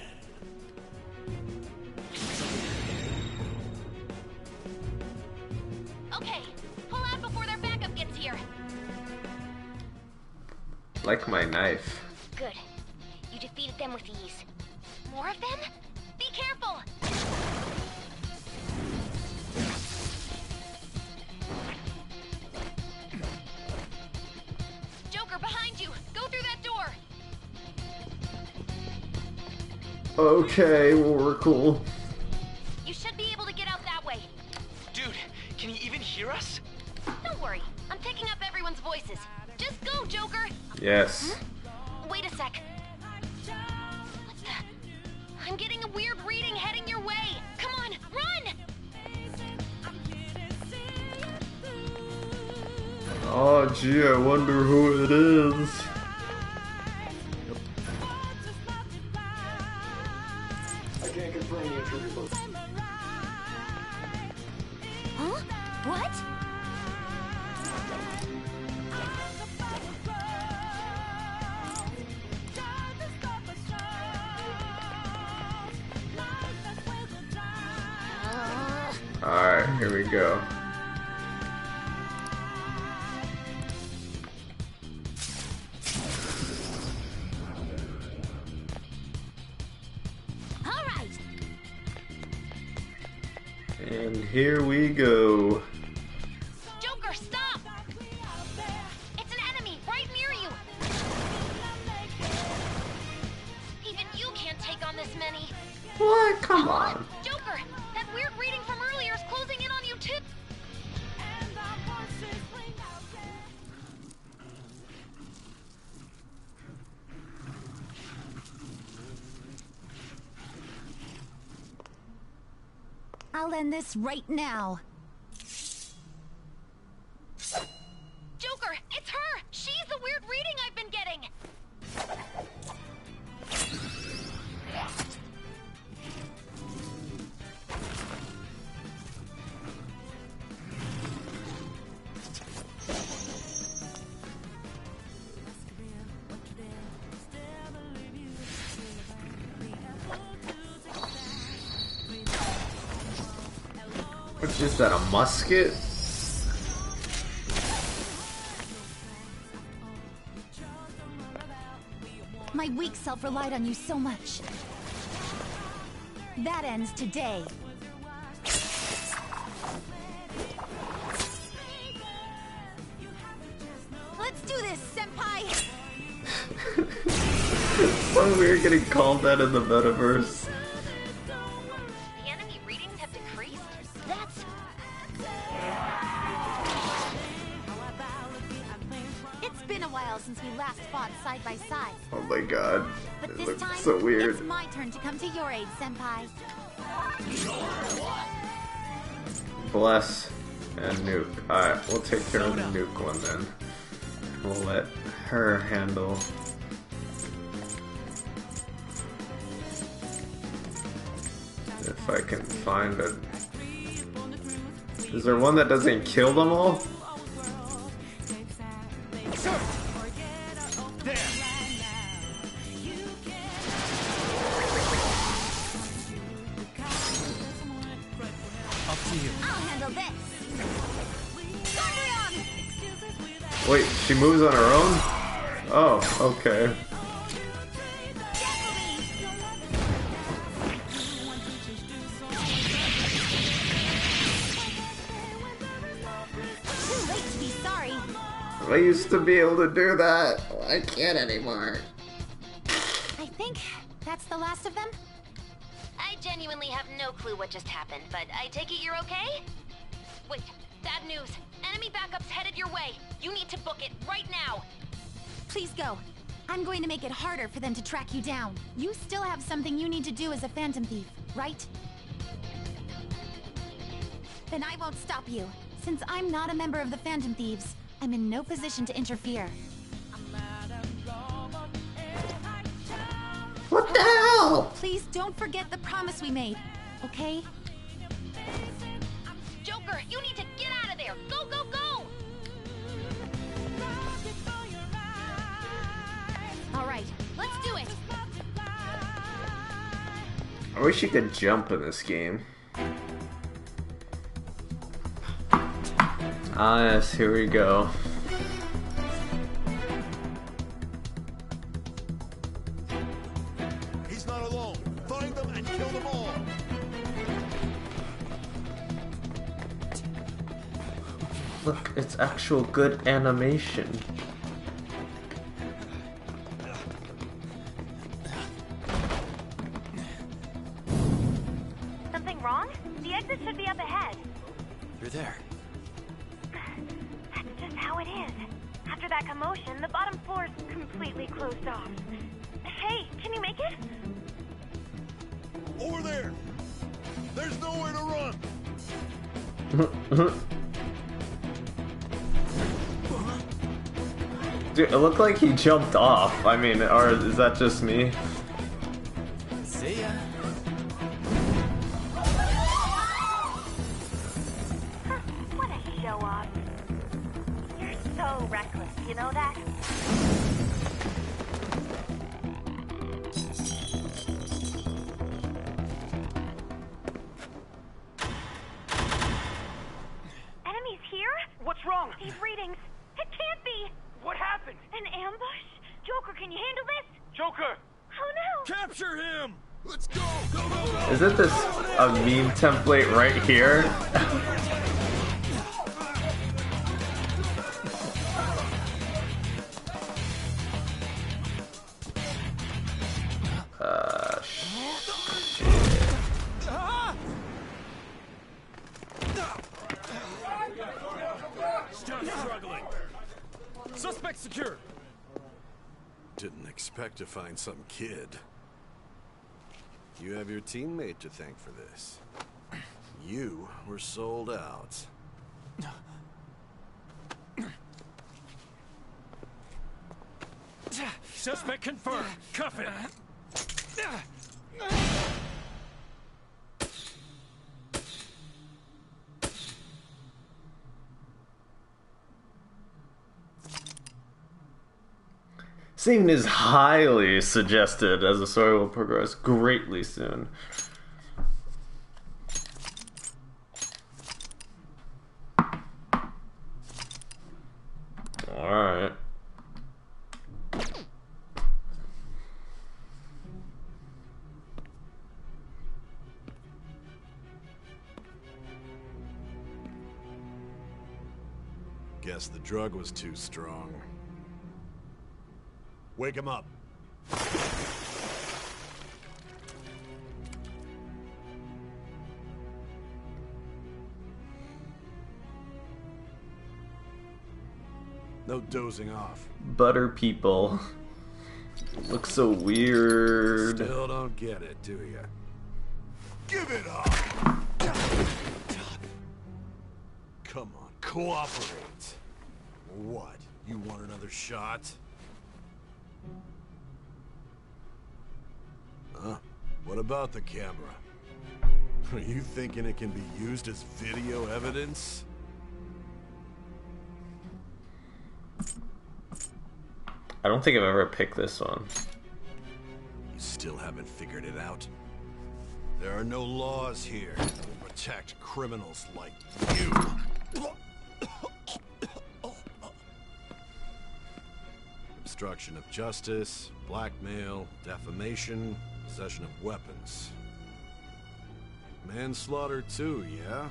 Okay, pull out before their backup gets here. Like my knife. Good. You defeated them with ease. More of them? Be careful! Joker, behind you! Go through that door! Okay, well, we're cool. You should be able to get out that way. Dude, can you even hear us? Don't worry, I'm picking up everyone's voices. Just go, Joker! Yes. Wait a sec. What the? I'm getting a weird reading heading your way. Come on, run! Oh, gee, I wonder who it is. I can't confirm the attribute. Huh? What? Alright, here we go. All right. And here we go. Joker, stop! It's an enemy right near you. Even you can't take on this many. What? Come on. Joker, that weird reading from earlier is closing in on you too. I'll end this right now. Joker, it's her! She's the weird reading I've been getting! Is that a musket? My weak self relied on you so much. That ends today. Let's do this, Senpai! It's so weird getting called that in the metaverse. The enemy readings have decreased? That's... It's been a while since we last fought side by side. Oh my god. But It this looks time, so weird. it's my turn to come to your aid, Senpai. Bless and Nuke. Alright, we'll take care of the Nuke one then. We'll let her handle. If I can find it. Is there one that doesn't kill them all? I'll handle this. Wait, she moves on her own? Oh, okay. Too late to be sorry. I used to be able to do that. I can't anymore. I think that's the last of them. I genuinely have no clue what just happened, but I take it you're okay? Wait, bad news. Enemy backup's headed your way. You need to book it right now. Please go. I'm going to make it harder for them to track you down. You still have something you need to do as a Phantom Thief, right? Then I won't stop you. Since I'm not a member of the Phantom Thieves, I'm in no position to interfere. What the hell? Please don't forget the promise we made, okay? Joker, you need to get out of there. Go, go, go! All right, let's do it. I wish you could jump in this game. Ah, yes, here we go. He's not alone. Find them and kill them all. Look, it's actual good animation. Something wrong? The exit should be up ahead. You're there. That's just how it is. After that commotion, the bottom floor's completely closed off. Hey, can you make it? Over there. There's nowhere to run. Dude, it looked like he jumped off. I mean, or is that just me? See ya. What a show off. You're so reckless, you know that? Enemies here? What's wrong? These readings. It can't be. What happened? An ambush? Joker, can you handle this? Joker! Oh no! Capture him! Let's go! Go, go, go! Isn't this a meme template right here? Stop struggling! Suspect secure! Didn't expect to find some kid. You have your teammate to thank for this. You were sold out. Suspect confirmed. Cuff it. Scene is highly suggested as the story will progress greatly soon. Guess the drug was too strong. Wake him up. No dozing off. Butter people. Looks so weird. Still don't get it, do ya? Give it up! Come on, cooperate. What? You want another shot? Huh? What about the camera? Are you thinking it can be used as video evidence? I don't think I've ever picked this one. You still haven't figured it out? There are no laws here that will protect criminals like you. Obstruction of justice, blackmail, defamation, possession of weapons. Manslaughter too, yeah?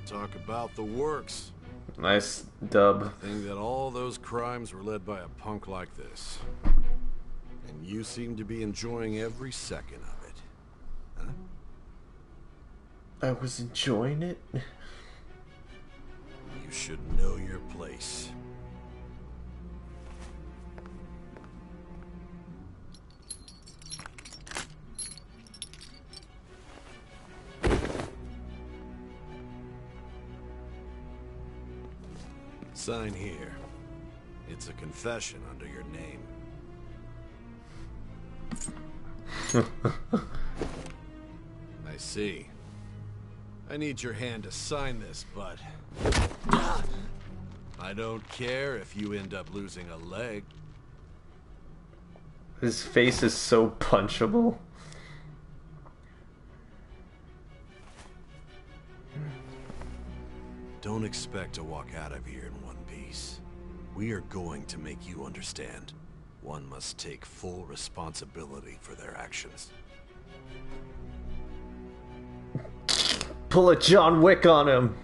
Talk about the works. Nice dub. Think that all those crimes were led by a punk like this. And you seem to be enjoying every second of it. Huh? I was enjoying it. You should know your place. Sign here. It's a confession under your name. I see. I need your hand to sign this, but I don't care if you end up losing a leg. His face is so punchable. Don't expect to walk out of here in one piece. We are going to make you understand. One must take full responsibility for their actions. Pull a John Wick on him.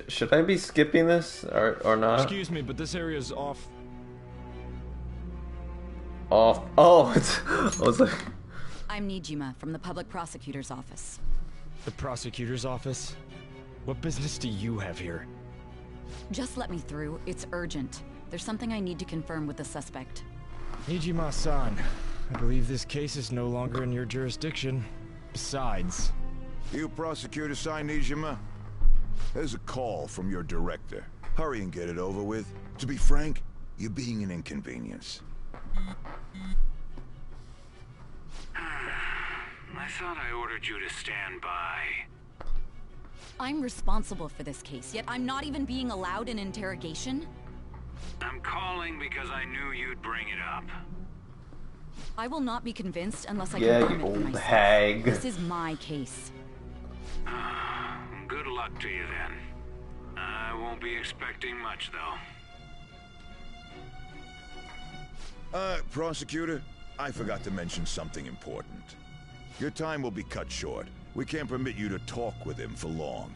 Should I be skipping this or not? Excuse me, but this area is off. Off. Oh, it's. I was like. I'm Nijima from the public prosecutor's office. The prosecutor's office? What business do you have here? Just let me through. It's urgent. There's something I need to confirm with the suspect. Nijima-san, I believe this case is no longer in your jurisdiction. Besides... You prosecutor signed Nijima? There's a call from your director. Hurry and get it over with. To be frank, you're being an inconvenience. I thought I ordered you to stand by. I'm responsible for this case, yet I'm not even being allowed an interrogation? I'm calling because I knew you'd bring it up. I will not be convinced unless I Yeah, confirm you it for old myself. hag. This is my case. Good luck to you then. I won't be expecting much, though. Prosecutor, I forgot to mention something important. Your time will be cut short. We can't permit you to talk with him for long.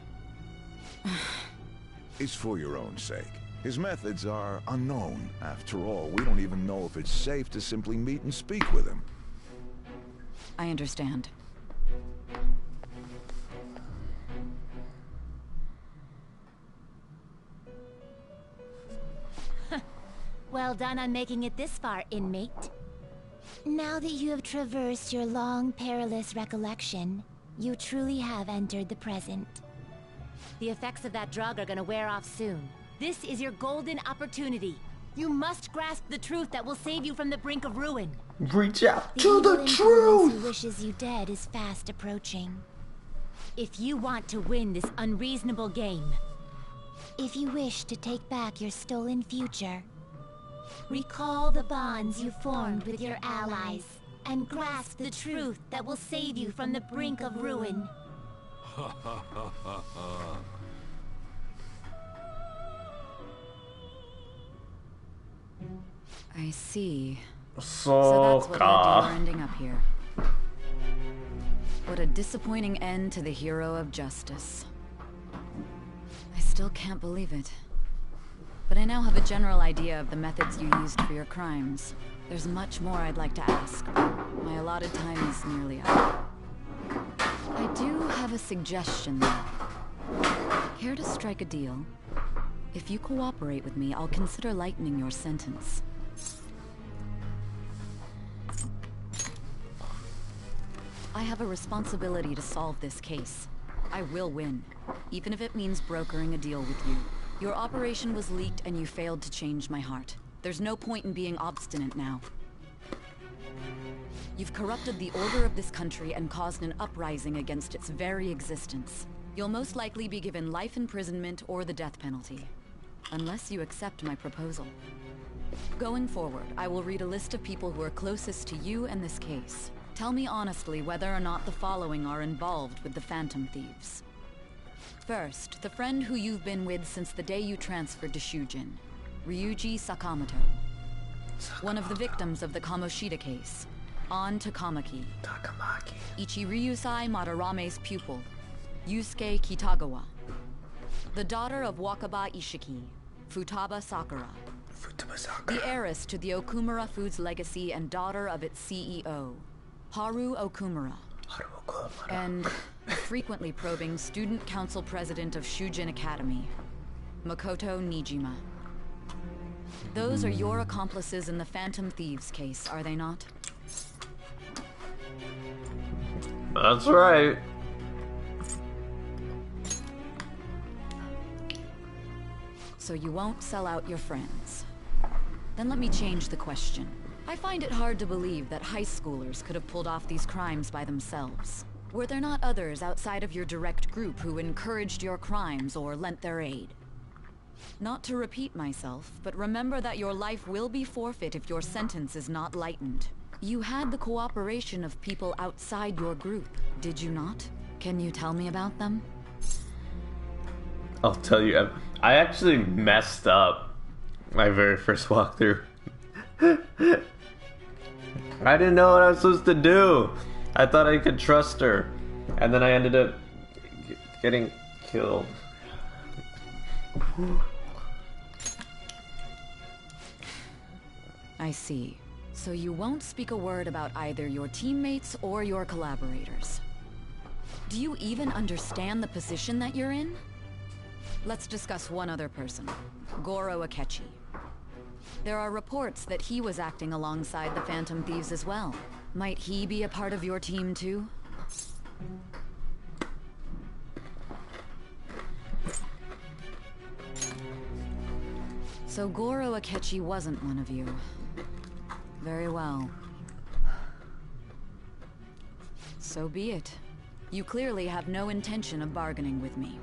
It's for your own sake. His methods are unknown. After all, we don't even know if it's safe to simply meet and speak with him. I understand. Well done on making it this far, inmate. Now that you have traversed your long, perilous recollection, you truly have entered the present. The effects of that drug are gonna wear off soon. This is your golden opportunity. You must grasp the truth that will save you from the brink of ruin. Reach out The to evil the influence truth! who wishes you dead is fast approaching. If you want to win this unreasonable game, if you wish to take back your stolen future, recall the bonds you formed with your allies and grasp the truth that will save you from the brink of ruin. I see. So that's what led to your ending up here. What a disappointing end to the hero of justice. I still can't believe it. But I now have a general idea of the methods you used for your crimes. There's much more I'd like to ask, but my allotted time is nearly up. I do have a suggestion, though. Care to strike a deal? If you cooperate with me, I'll consider lightening your sentence. I have a responsibility to solve this case. I will win, even if it means brokering a deal with you. Your operation was leaked and you failed to change my heart. There's no point in being obstinate now. You've corrupted the order of this country and caused an uprising against its very existence. You'll most likely be given life imprisonment or the death penalty, unless you accept my proposal. Going forward, I will read a list of people who are closest to you and this case. Tell me honestly whether or not the following are involved with the Phantom Thieves. First, the friend who you've been with since the day you transferred to Shujin, Ryuji Sakamoto. One of the victims of the Kamoshida case, An Takamaki. Ichiryusai Madarame's pupil, Yusuke Kitagawa. The daughter of Wakaba Ishiki, Futaba Sakura. The heiress to the Okumura Foods legacy and daughter of its CEO, Haru Okumura. And a frequently probing student council president of Shujin Academy, Makoto Nijima. Those are your accomplices in the Phantom Thieves case, are they not? That's right. So you won't sell out your friends. Then let me change the question. I find it hard to believe that high schoolers could have pulled off these crimes by themselves. Were there not others outside of your direct group who encouraged your crimes or lent their aid? Not to repeat myself, but remember that your life will be forfeit if your sentence is not lightened. You had the cooperation of people outside your group, did you not? Can you tell me about them? I'll tell you, I actually messed up my very first walkthrough. I didn't know what I was supposed to do. I thought I could trust her, and then I ended up getting killed. I see. So you won't speak a word about either your teammates or your collaborators. Do you even understand the position that you're in? Let's discuss one other person, Goro Akechi. There are reports that he was acting alongside the Phantom Thieves as well. Might he be a part of your team too? So Goro Akechi wasn't one of you. Very well. So be it. You clearly have no intention of bargaining with me.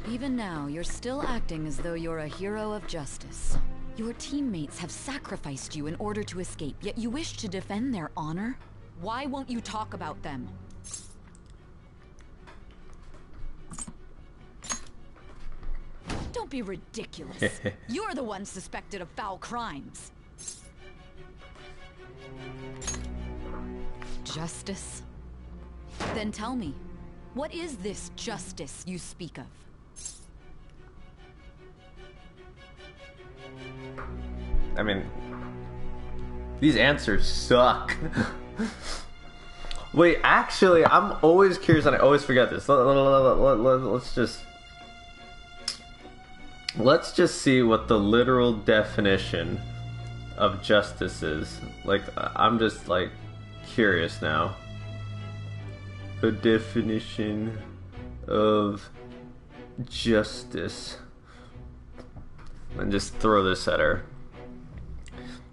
Even now, you're still acting as though you're a hero of justice. Your teammates have sacrificed you in order to escape, yet you wish to defend their honor? Why won't you talk about them? Don't be ridiculous. You're the one suspected of foul crimes. Justice? Then tell me, what is this justice you speak of? I mean, these answers suck. Wait, actually, I'm always curious and I always forget this. Let's just see what the literal definition of justice is. Like, I'm just like curious now. The definition of justice. And just throw this at her.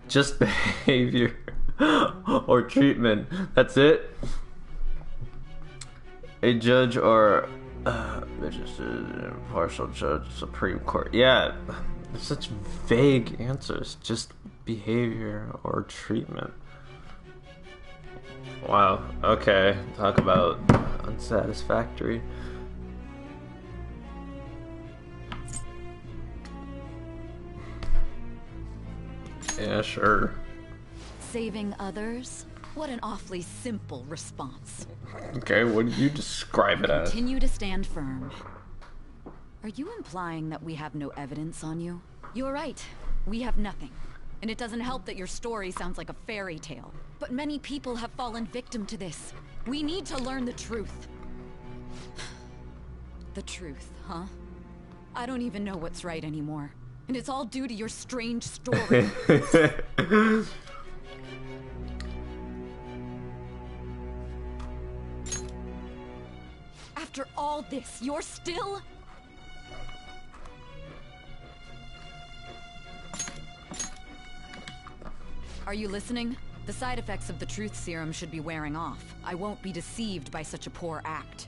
Just behavior or treatment. That's it. A judge or Impartial judge, Supreme Court. Yeah, such vague answers. Just behavior or treatment. Wow. Okay. Talk about unsatisfactory. Yeah, sure. Saving others? What an awfully simple response. Okay, what do you describe it as? Continue to stand firm. Are you implying that we have no evidence on you? You're right. We have nothing. And it doesn't help that your story sounds like a fairy tale. But many people have fallen victim to this. We need to learn the truth. The truth, huh? I don't even know what's right anymore. And it's all due to your strange story. After all this, you're still... Are you listening? The side effects of the truth serum should be wearing off. I won't be deceived by such a poor act.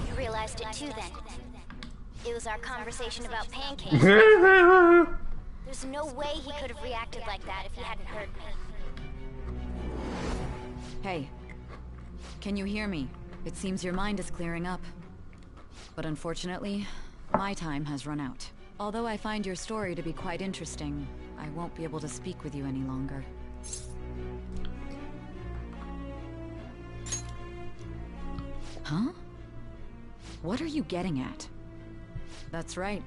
You realized it too then. It was our conversation about pancakes. There's no way he could have reacted like that if he hadn't heard me. Hey. Can you hear me? It seems your mind is clearing up. But unfortunately, my time has run out. Although I find your story to be quite interesting, I won't be able to speak with you any longer. Huh? What are you getting at? That's right.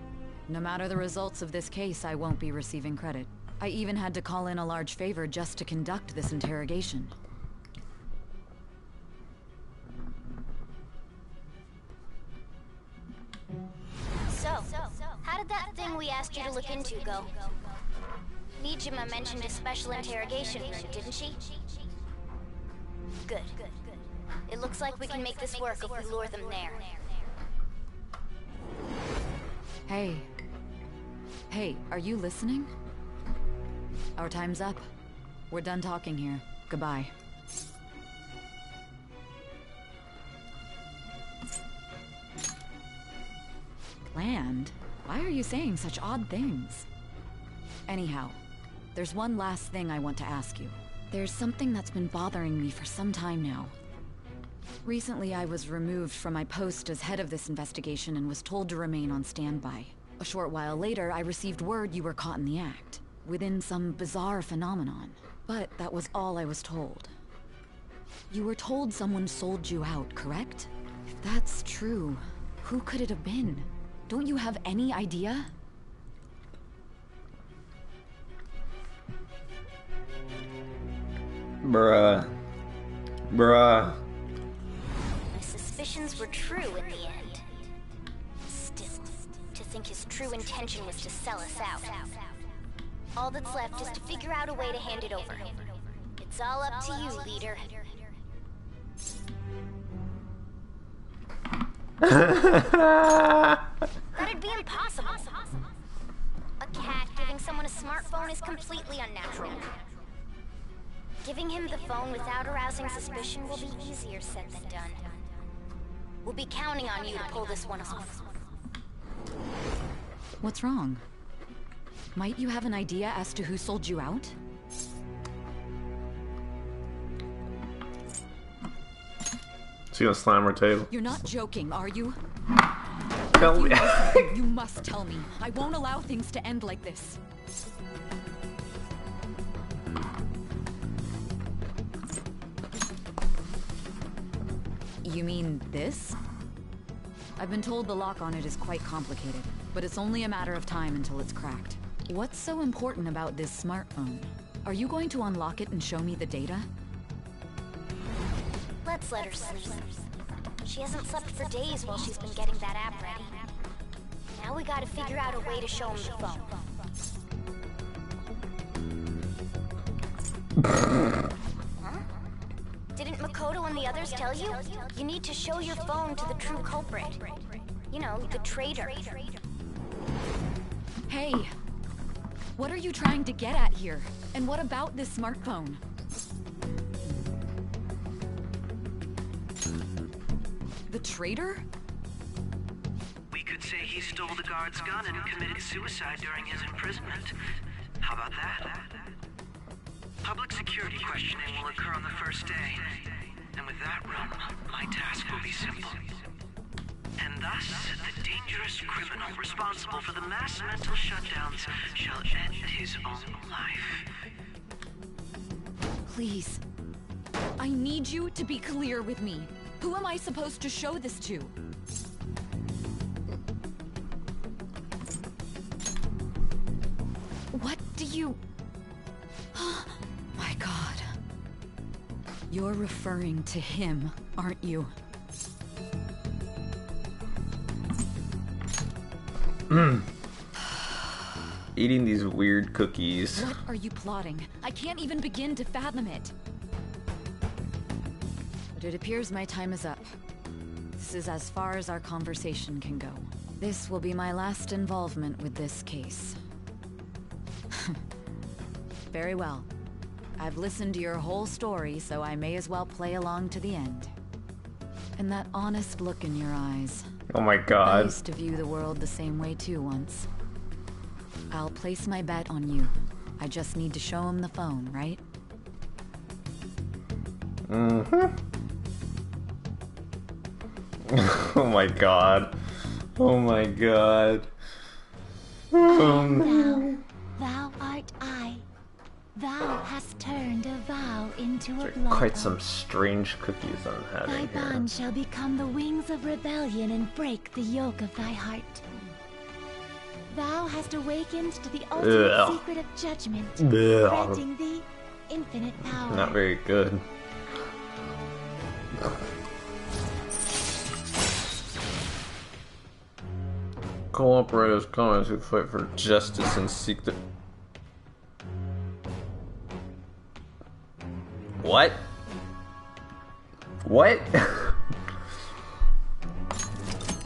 No matter the results of this case, I won't be receiving credit. I even had to call in a large favor just to conduct this interrogation. So, how did that thing we asked you to look into go? Nijima mentioned a special interrogation room, didn't she? Good. It looks like we can make this work if we lure them there. Hey. Hey, are you listening? Our time's up. We're done talking here. Goodbye. Planned? Why are you saying such odd things? Anyhow, there's one last thing I want to ask you. There's something that's been bothering me for some time now. Recently, I was removed from my post as head of this investigation and was told to remain on standby. A short while later, I received word you were caught in the act, within some bizarre phenomenon. But that was all I was told. You were told someone sold you out, correct? If that's true, who could it have been? Don't you have any idea? Bruh. My suspicions were true in the end. Still, to think his true intention was to sell us out. All that's left is to figure out a way to hand it over. It's all up to you, leader. That'd be impossible. A cat giving someone a smartphone is completely unnatural. Giving him the phone without arousing suspicion will be easier said than done. We'll be counting on you to pull this one off. What's wrong? Might you have an idea as to who sold you out? She's gonna slam her table. You're not joking, are you? Tell me. You must tell me. I won't allow things to end like this. You mean this? I've been told the lock on it is quite complicated, but it's only a matter of time until it's cracked. What's so important about this smartphone? Are you going to unlock it and show me the data? Let's let her sleep. She hasn't slept for days while she's been getting that app ready. Now we gotta figure out a way to show him the phone. Huh? Didn't Makoto and the others tell you? You need to show your phone to the true culprit. You know, the traitor. Hey! What are you trying to get at here? And what about this smartphone? The traitor? We could say he stole the guard's gun and committed suicide during his imprisonment. How about that? Public security questioning will occur on the first day. And with that realm, my task will be simple. And thus, the dangerous criminal responsible for the mass mental shutdowns shall end his own life. Please. I need you to be clear with me. Who am I supposed to show this to? What do you... My God. You're referring to him, aren't you? Eating these weird cookies. What are you plotting? I can't even begin to fathom it. But it appears my time is up. This is as far as our conversation can go. This will be my last involvement with this case. Very well. I've listened to your whole story, so I may as well play along to the end. And that honest look in your eyes. Oh my I God. used to view the world the same way too once. I'll place my bet on you. I just need to show him the phone, right? Oh my God. Oh my God. Thou art I. Thou hast turned a vow into a blood. Quite some strange cookies I'm Thy having here. bond shall become the wings of rebellion and break the yoke of thy heart. Thou hast awakened to the ultimate Ugh. secret of judgment, Ugh. granting thee infinite power. Not very good. Cooperators comrades who fight for justice and seek the... What? What?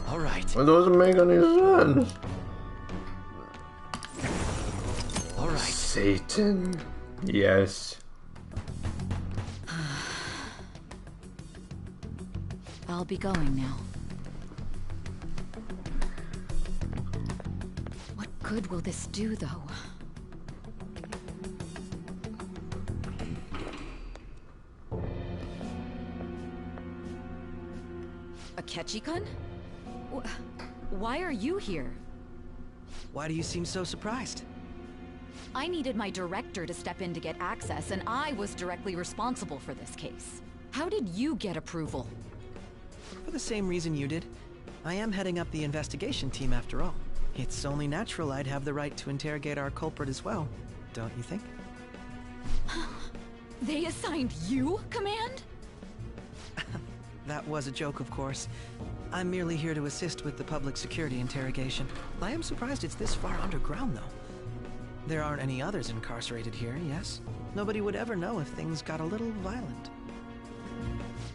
All right. It doesn't make any sense. All right. Satan. Yes. I'll be going now. What good will this do, though? Akechi-kun? Why are you here? Why do you seem so surprised? I needed my director to step in to get access, and I was directly responsible for this case. How did you get approval? For the same reason you did. I am heading up the investigation team after all. It's only natural I'd have the right to interrogate our culprit as well, don't you think? They assigned you command? That was a joke, of course. I'm merely here to assist with the public security interrogation. I am surprised it's this far underground, though. There aren't any others incarcerated here, yes? Nobody would ever know if things got a little violent.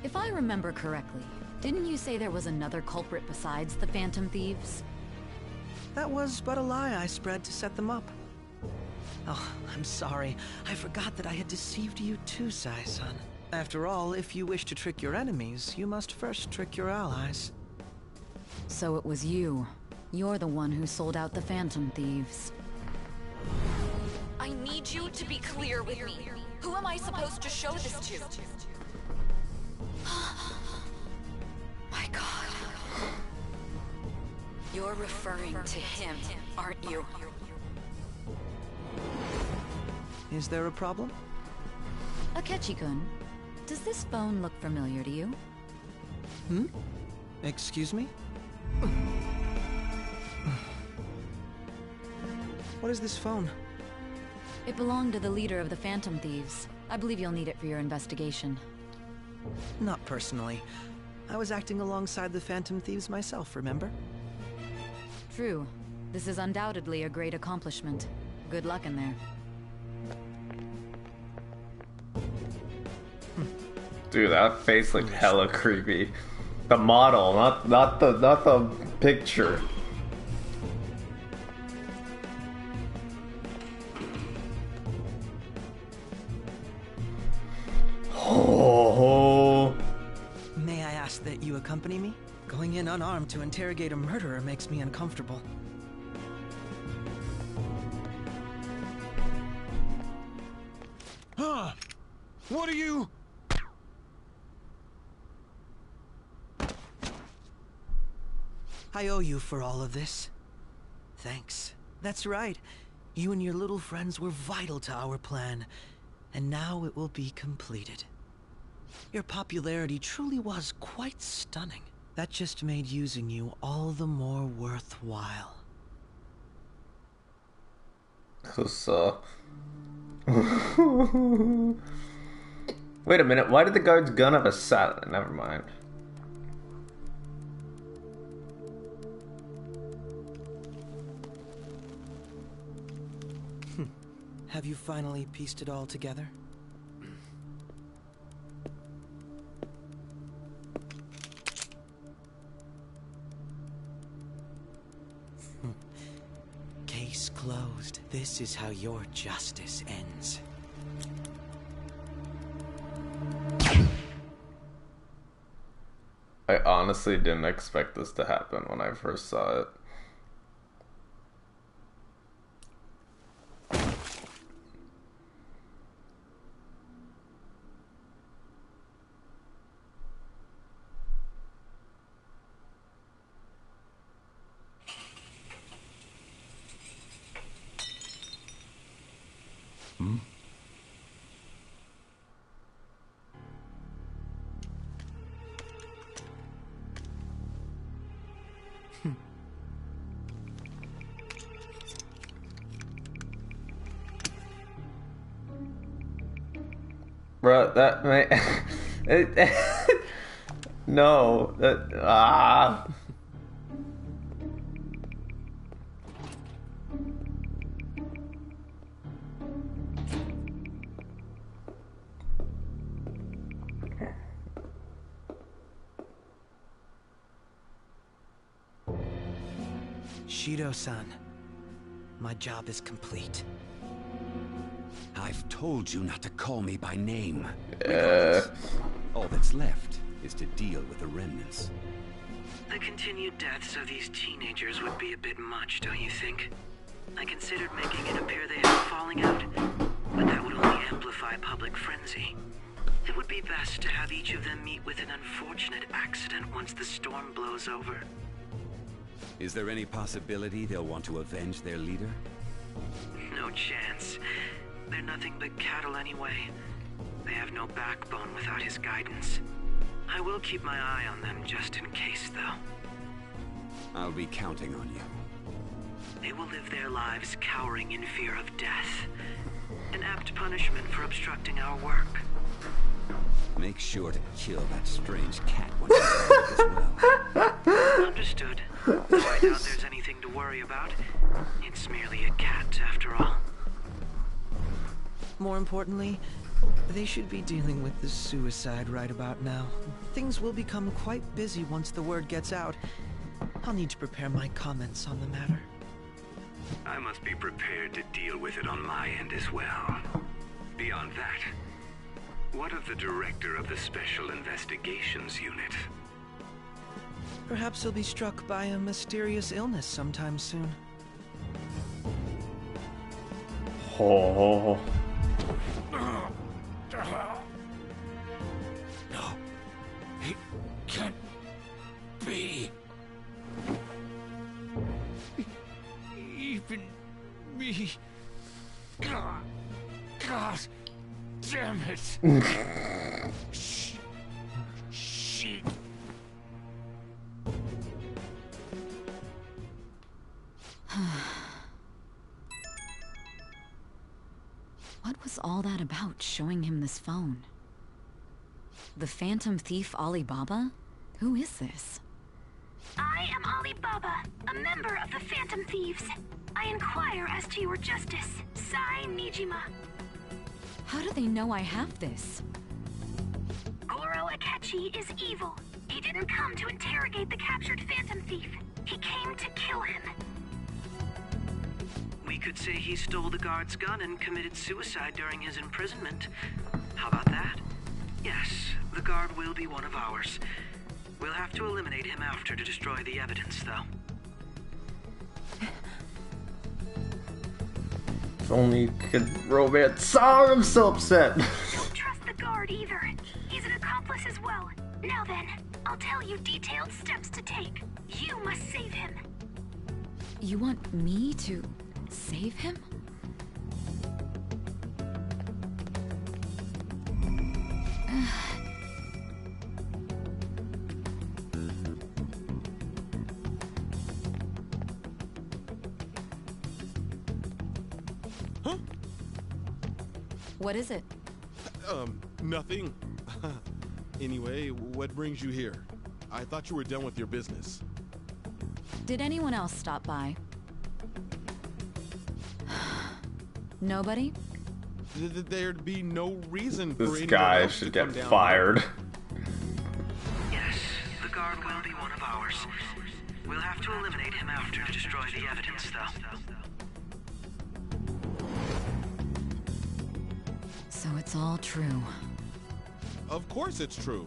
If I remember correctly, didn't you say there was another culprit besides the Phantom Thieves? That was but a lie I spread to set them up. Oh, I'm sorry. I forgot that I had deceived you too, Sai-san. After all, if you wish to trick your enemies, you must first trick your allies. So it was you. You're the one who sold out the Phantom Thieves. I need you to be clear with me. Who am I supposed to show this to? My God. You're referring to him, aren't you? Is there a problem? Akechi-kun, does this phone look familiar to you? Hmm? Excuse me? What is this phone? It belonged to the leader of the Phantom Thieves. I believe you'll need it for your investigation. Not personally. I was acting alongside the Phantom Thieves myself, remember? True. This is undoubtedly a great accomplishment. Good luck in there. Dude, that face looked hella creepy. The model, not the picture. unarmed to interrogate a murderer makes me uncomfortable. Huh? What are you... I owe you for all of this. Thanks. That's right. You and your little friends were vital to our plan, and now it will be completed. Your popularity truly was quite stunning. That just made using you all the more worthwhile. So. Wait a minute, why did the guard's gun have a satellite? Never mind. Have you finally pieced it all together? Case closed. This is how your justice ends. I honestly didn't expect this to happen when I first saw it. Bro, that may no, that Shido-san, my job is complete. I've told you not to call me by name. All that's left is to deal with the remnants. The continued deaths of these teenagers would be a bit much, don't you think? I considered making it appear they had a falling out, but that would only amplify public frenzy. It would be best to have each of them meet with an unfortunate accident once the storm blows over. Is there any possibility they'll want to avenge their leader? No chance. They're nothing but cattle anyway. They have no backbone without his guidance. I will keep my eye on them just in case, though. I'll be counting on you. They will live their lives cowering in fear of death. An apt punishment for obstructing our work. Make sure to kill that strange cat once you find it as well. Understood. Though I doubt there's anything to worry about. It's merely a cat, after all. More importantly, they should be dealing with the suicide right about now. Things will become quite busy once the word gets out. I'll need to prepare my comments on the matter. I must be prepared to deal with it on my end as well. Beyond that, what of the director of the Special Investigations Unit? Perhaps he'll be struck by a mysterious illness sometime soon. Oh. No, it can't be. Even me. God damn it. Shit. What was all that about, showing him this phone? The Phantom Thief Alibaba? Who is this? I am Alibaba, a member of the Phantom Thieves. I inquire as to your justice, Sai Nijima. How do they know I have this? Goro Akechi is evil. He didn't come to interrogate the captured Phantom Thief. He came to kill him. We could say he stole the guard's gun and committed suicide during his imprisonment. How about that? Yes, the guard will be one of ours. We'll have to eliminate him after to destroy the evidence, though. If only you could romance. Oh, I'm so upset. Don't trust the guard either. He's an accomplice as well. Now then, I'll tell you detailed steps to take. You must save him. You want me to save him? Huh? What is it? Nothing. Anyway, what brings you here? I thought you were done with your business. Did anyone else stop by? Nobody? There'd be no reason for This anyone guy else should to get come down. fired. Yes, the guard will be one of ours. We'll have to eliminate him after to destroy the evidence, though. So it's all true. Of course it's true.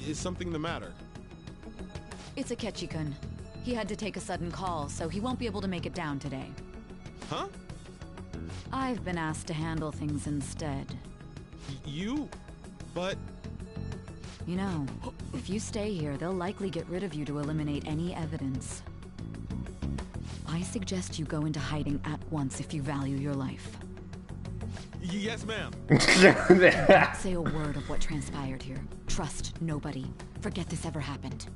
Is something the matter? It's Akechi-kun. He had to take a sudden call, so he won't be able to make it down today. Huh? I've been asked to handle things instead. You? But... You know, if you stay here, they'll likely get rid of you to eliminate any evidence. I suggest you go into hiding at once if you value your life. Yes, ma'am. Don't say a word of what transpired here. Trust nobody. Forget this ever happened.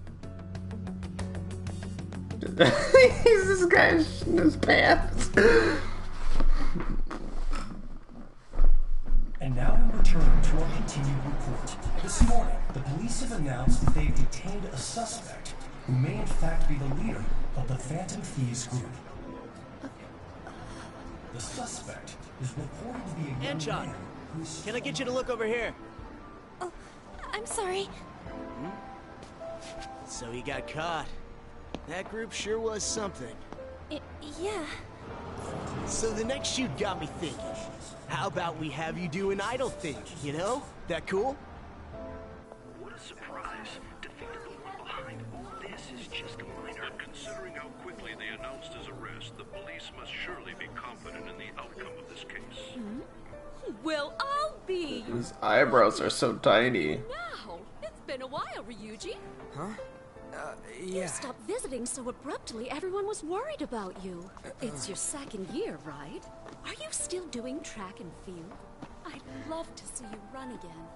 This guy's in his pants. And now we return to our continued report. This morning, the police have announced that they've detained a suspect who may in fact be the leader of the Phantom Thieves group. The suspect is reported to be a young Anchon, man who's... can I get you to look over here? Oh, I'm sorry. So he got caught. That group sure was something. Yeah. So the next shoot got me thinking. How about we have you do an idol thing, you know? That cool? What a surprise. Defeating the one behind all this is just a minor. And considering how quickly they announced his arrest, the police must surely be confident in the outcome of this case. Well, I'll be. His eyebrows are so tiny. Now, it's been a while, Ryuji. Huh? You stopped visiting so abruptly, everyone was worried about you. It's your second year, right? Are you still doing track and field? I'd love to see you run again.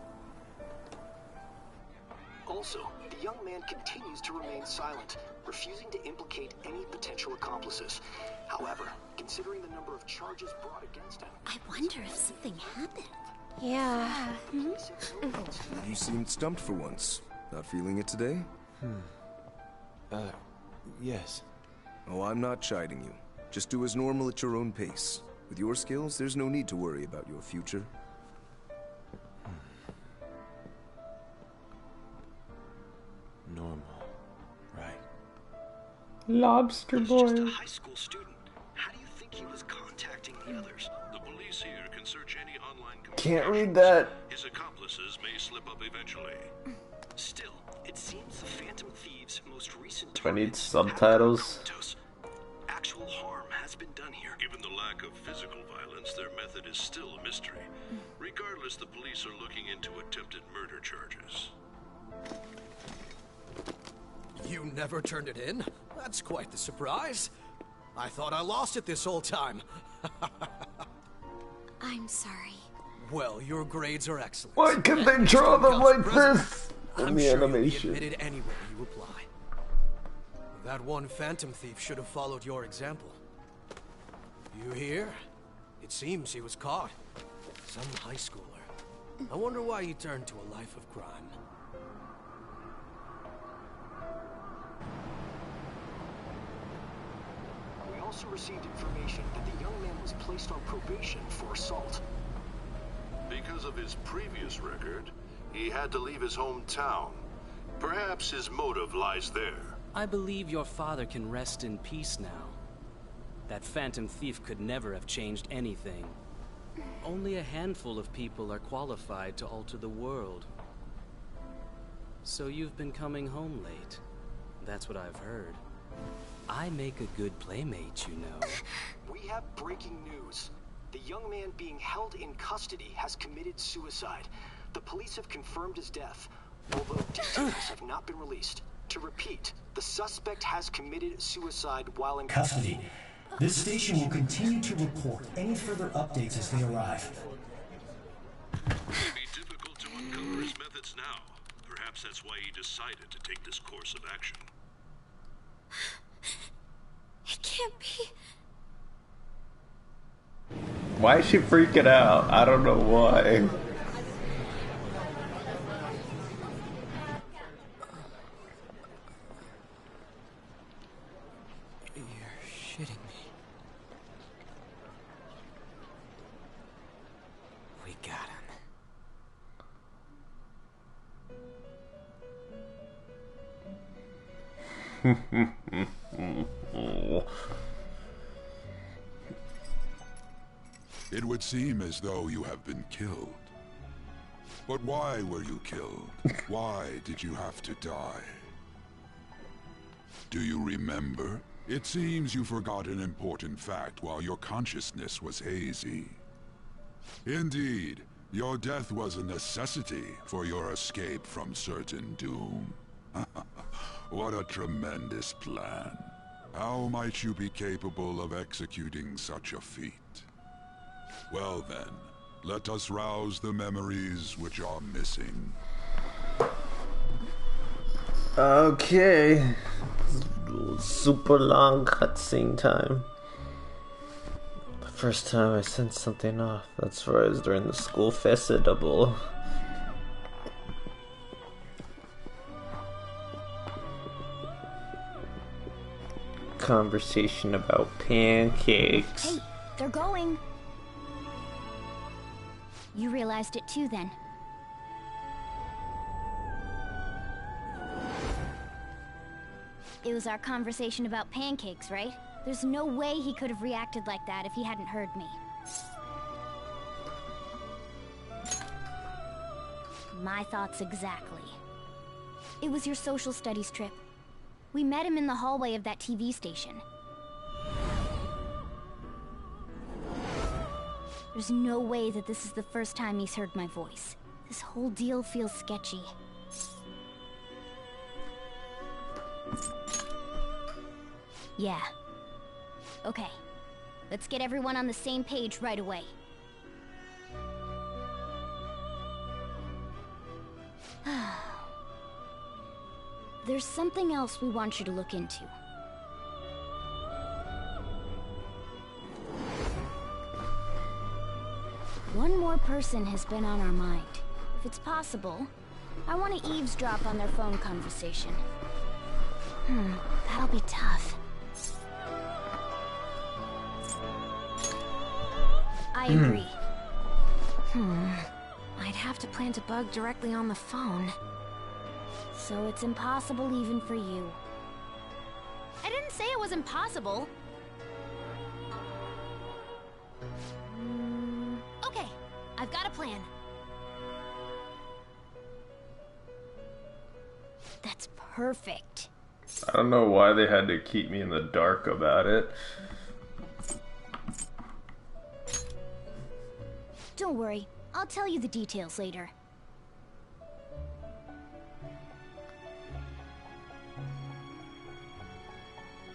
Also, the young man continues to remain silent, refusing to implicate any potential accomplices. However, considering the number of charges brought against him... I wonder if something happened. Yeah. You seemed stumped for once. Not feeling it today? Yes. Oh, I'm not chiding you. Just do as normal at your own pace. With your skills, there's no need to worry about your future. Normal. Right. Lobster He's boy. just a high school student. How do you think he was contacting the others? The police here can search any online Can't read that. His accomplices may slip up eventually. Still, it seems the Phantom Thieves' most recent Do I need targets subtitles? actual harm has been done here. Given the lack of physical violence, their method is still a mystery. Regardless, the police are looking into attempted murder charges. You never turned it in? That's quite the surprise. I thought I lost it this whole time. I'm sorry. Well, your grades are excellent. Why can they draw them like this in I'm the sure animation? you'll be admitted anywhere you apply. That one Phantom Thief should have followed your example. You hear? It seems he was caught. Some high schooler. I wonder why he turned to a life of crime. We also received information that the young man was placed on probation for assault. Because of his previous record, he had to leave his hometown. Perhaps his motive lies there. I believe your father can rest in peace now. That Phantom Thief could never have changed anything. Only a handful of people are qualified to alter the world. So you've been coming home late. That's what I've heard. I make a good playmate, you know. We have breaking news. The young man being held in custody has committed suicide. The police have confirmed his death, although details have not been released. To repeat, the suspect has committed suicide while in custody. This station will continue to report any further updates as they arrive. It would be difficult to uncover his methods now. Perhaps that's why he decided to take this course of action. It can't be. Why is she freaking out? I don't know why. You're shitting me. We got him. It would seem as though you have been killed. But why were you killed? Why did you have to die? Do you remember? It seems you forgot an important fact while your consciousness was hazy. Indeed, your death was a necessity for your escape from certain doom. What a tremendous plan. How might you be capable of executing such a feat? Well then, let us rouse the memories which are missing. Okay. Super long cutscene time. The first time I sensed something off, that's where I was during the school festival. Conversation about pancakes. Hey, they're going. You realized it too then. It was our conversation about pancakes, right? There's no way he could have reacted like that if he hadn't heard me. My thoughts exactly. It was your social studies trip. We met him in the hallway of that TV station. There's no way that this is the first time he's heard my voice. This whole deal feels sketchy. Yeah. Okay. Let's get everyone on the same page right away. There's something else we want you to look into. One more person has been on our mind. If it's possible, I want to eavesdrop on their phone conversation. That'll be tough. I agree. I'd have to plant a bug directly on the phone. So it's impossible even for you. I didn't say it was impossible. Okay, I've got a plan. That's perfect. I don't know why they had to keep me in the dark about it. Don't worry, I'll tell you the details later.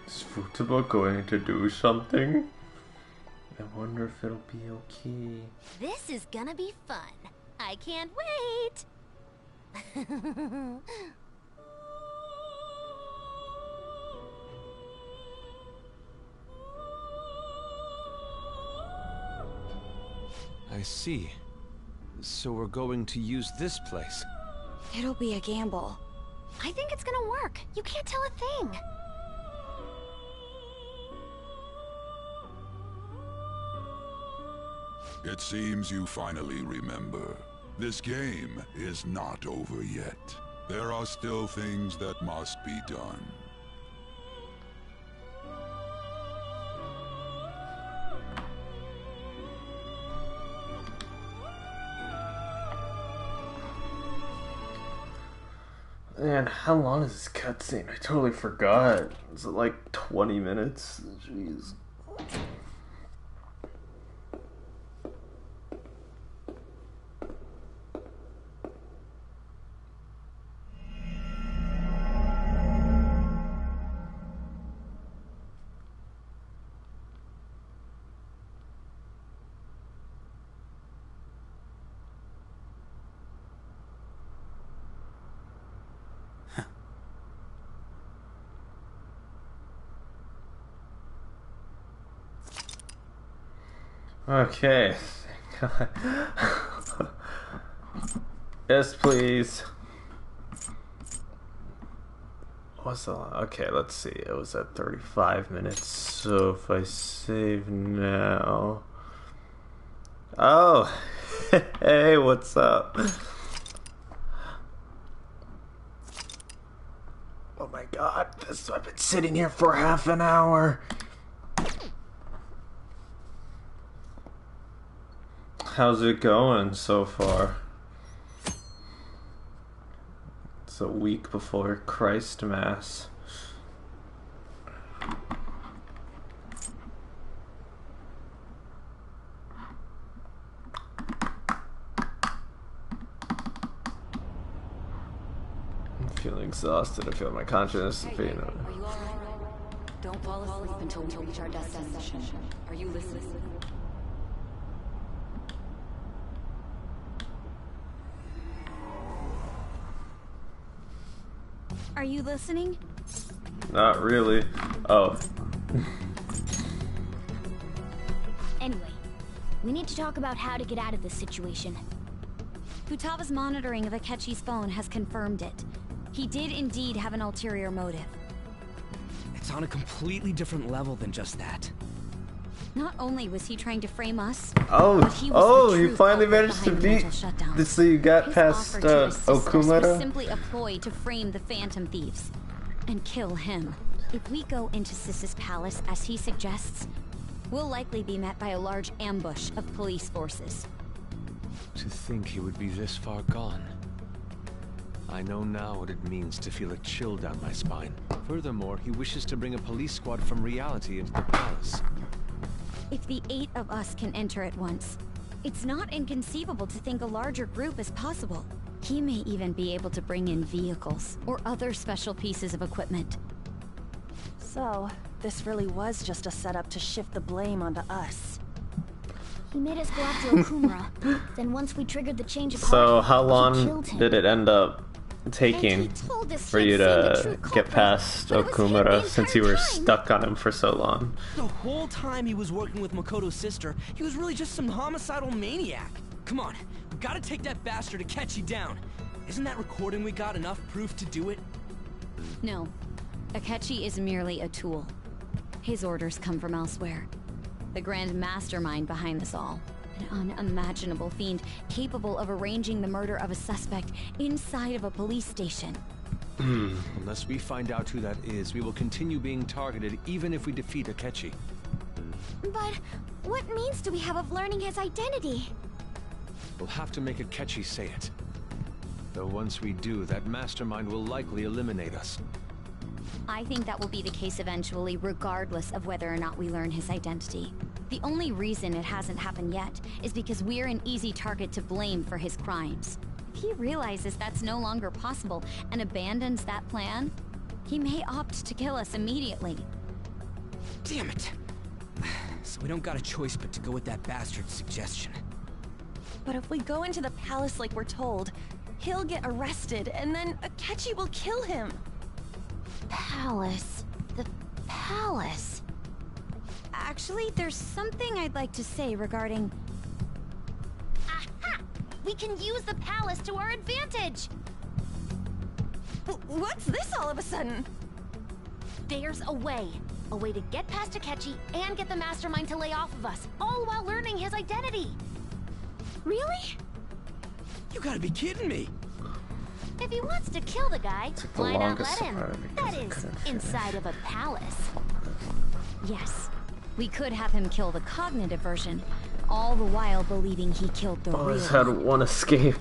Is Futaba going to do something? I wonder if it'll be okay. This is gonna be fun. I can't wait. I see. So we're going to use this place. It'll be a gamble. I think it's gonna work. You can't tell a thing. It seems you finally remember. This game is not over yet. There are still things that must be done. Man, how long is this cutscene? I totally forgot. Is it like 20 minutes? Jeez. Okay. Yes, please. What's the... Okay, let's see. It was at 35 minutes. So if I save now... Oh! Hey, what's up? Oh my god, I've been sitting here for half an hour. How's it going so far? It's a week before Christ Mass. I'm feeling exhausted. I feel my consciousness is being... Are you alright? Don't fall asleep until we reach our destination. Are you listening? Are you listening? Not really. Oh. Anyway, we need to talk about how to get out of this situation. Futaga's monitoring of Akechi's phone has confirmed it. He did indeed have an ulterior motive. It's on a completely different level than just that. Not only was he trying to frame us, you finally managed to beat this, so you got past Okumura? Was simply a ploy to frame the Phantom Thieves and kill him. If we go into Sis's palace as he suggests, we'll likely be met by a large ambush of police forces. To think he would be this far gone. I know now what it means to feel a chill down my spine. Furthermore, he wishes to bring a police squad from reality into the palace. If the 8 of us can enter at once, it's not inconceivable to think a larger group is possible. He may even be able to bring in vehicles or other special pieces of equipment. So, this really was just a setup to shift the blame onto us. He made us go after Okumura. Then once we triggered the change of heart, so how long did it end up taking for you to get past Okumura, since you were stuck on him for so long? The whole time he was working with Makoto's sister, he was really just some homicidal maniac. Come on, we gotta take that bastard Akechi down. Isn't that recording we got enough proof to do it? No. Akechi is merely a tool. His orders come from elsewhere. The grand mastermind behind this all. An unimaginable fiend capable of arranging the murder of a suspect inside of a police station. Unless we find out who that is, we will continue being targeted even if we defeat Akechi. But what means do we have of learning his identity? We'll have to make Akechi say it. Though once we do, that mastermind will likely eliminate us. I think that will be the case eventually, regardless of whether or not we learn his identity. The only reason it hasn't happened yet is because we're an easy target to blame for his crimes. If he realizes that's no longer possible and abandons that plan, he may opt to kill us immediately. Damn it! So we don't got a choice but to go with that bastard's suggestion. But if we go into the palace like we're told, he'll get arrested and then Akechi will kill him. Palace. The palace. Actually, there's something I'd like to say regarding... Aha! We can use the palace to our advantage! What's this all of a sudden? There's a way. A way to get past Akechi and get the mastermind to lay off of us, all while learning his identity. Really? You gotta be kidding me! If he wants to kill the guy, why not let him? That is, inside of a palace. Yes. We could have him kill the cognitive version, all the while believing he killed the real Always had one. one escape.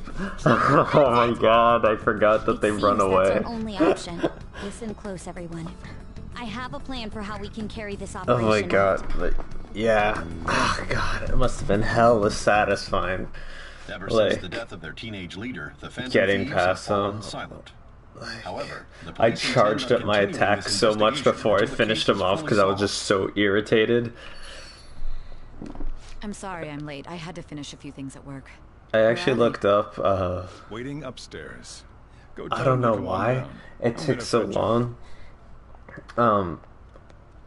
Oh my god, I forgot that they run away. That's our only option. Listen close, everyone. I have a plan for how we can carry this operation Oh my out. god, but yeah. Oh god, it must have been hella satisfying. Ever Like, since the death of their teenage leader, the Phantom getting Thieves past have fallen them. silent. However, the I police charged intend up on my continuing attack this so much investigation before I until the finished case him is off fully because I was solved. just so irritated. I'm sorry I'm late. I had to finish a few things at work. I actually looked up, Waiting upstairs. Go I tell don't them to know come on why down. it I'm took gonna so fetch 'em. long.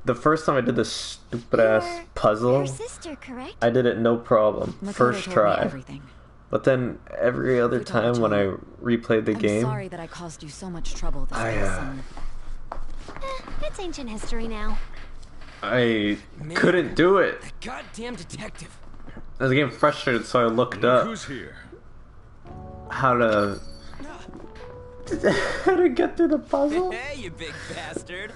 The first time I did this stupid ass puzzle, Her sister, correct? I did it no problem, Makoto first told me try. everything. But then every other time when I replayed the I'm game, sorry that I caused you so much trouble this I, past summer. It's ancient history now. I couldn't do it. Goddamn detective. I was getting frustrated, so I looked up Who's here? how to get through the puzzle, Hey, you big bastard.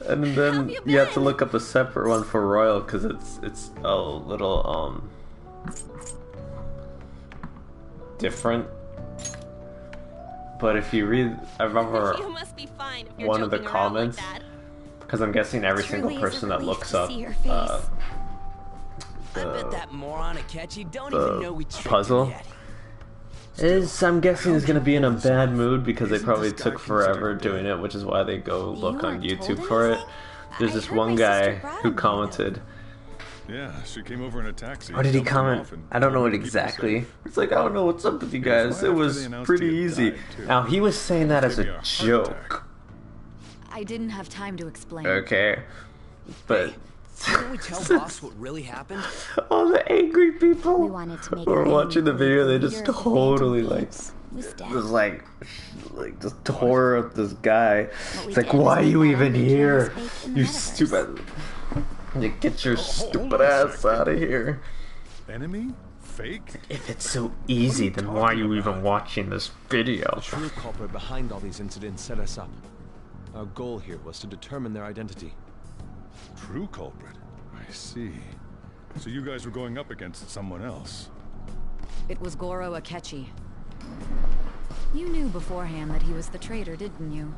and then you have to look up a separate one for Royal because it's a little different. But if you read, I remember You must be fine if you're one of the joking around like comments, that. because I'm guessing every Truly single is a person that relief looks to up see your face. I bet that moron Akechi don't even the know we tricked him puzzle yet. is, I'm guessing, is gonna be in a bad mood because they probably took forever doing it, which is why they go look on YouTube for it. There's this one guy who commented. Yeah, she came over in a taxi. Or did he dumped him comment? off and I don't know told what him to keep him exactly. safe. It's like, I don't know what's up with you guys. It was pretty easy. Now, he was saying that as a joke. I didn't have time to explain. Okay. But Can we tell boss what really happened? all the angry people wanted to make who are it watching the video, they just leader of the totally Phantom like, Thieves was dead. just like just tore up this guy. we It's like, did why are is you we even thought our here? future was fake in the You metaverse. stupid. You get your stupid ass out of here. Enemy? Fake? If it's so easy, then why are you even watching this video? The true culprit behind all these incidents set us up. Our goal here was to determine their identity. True culprit? I see. So you guys were going up against someone else. It was Goro Akechi. You knew beforehand that he was the traitor, didn't you?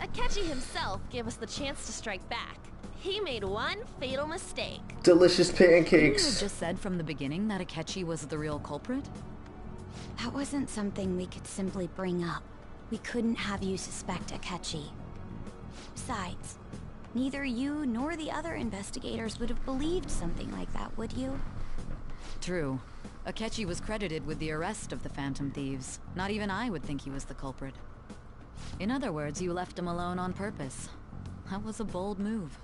Akechi himself gave us the chance to strike back. He made one fatal mistake. Delicious You had pancakes. just said from the beginning that Akechi was the real culprit? That wasn't something we could simply bring up. We couldn't have you suspect Akechi. Besides, neither you nor the other investigators would have believed something like that, would you? True. Akechi was credited with the arrest of the Phantom Thieves. Not even I would think he was the culprit. In other words, you left him alone on purpose. That was a bold move.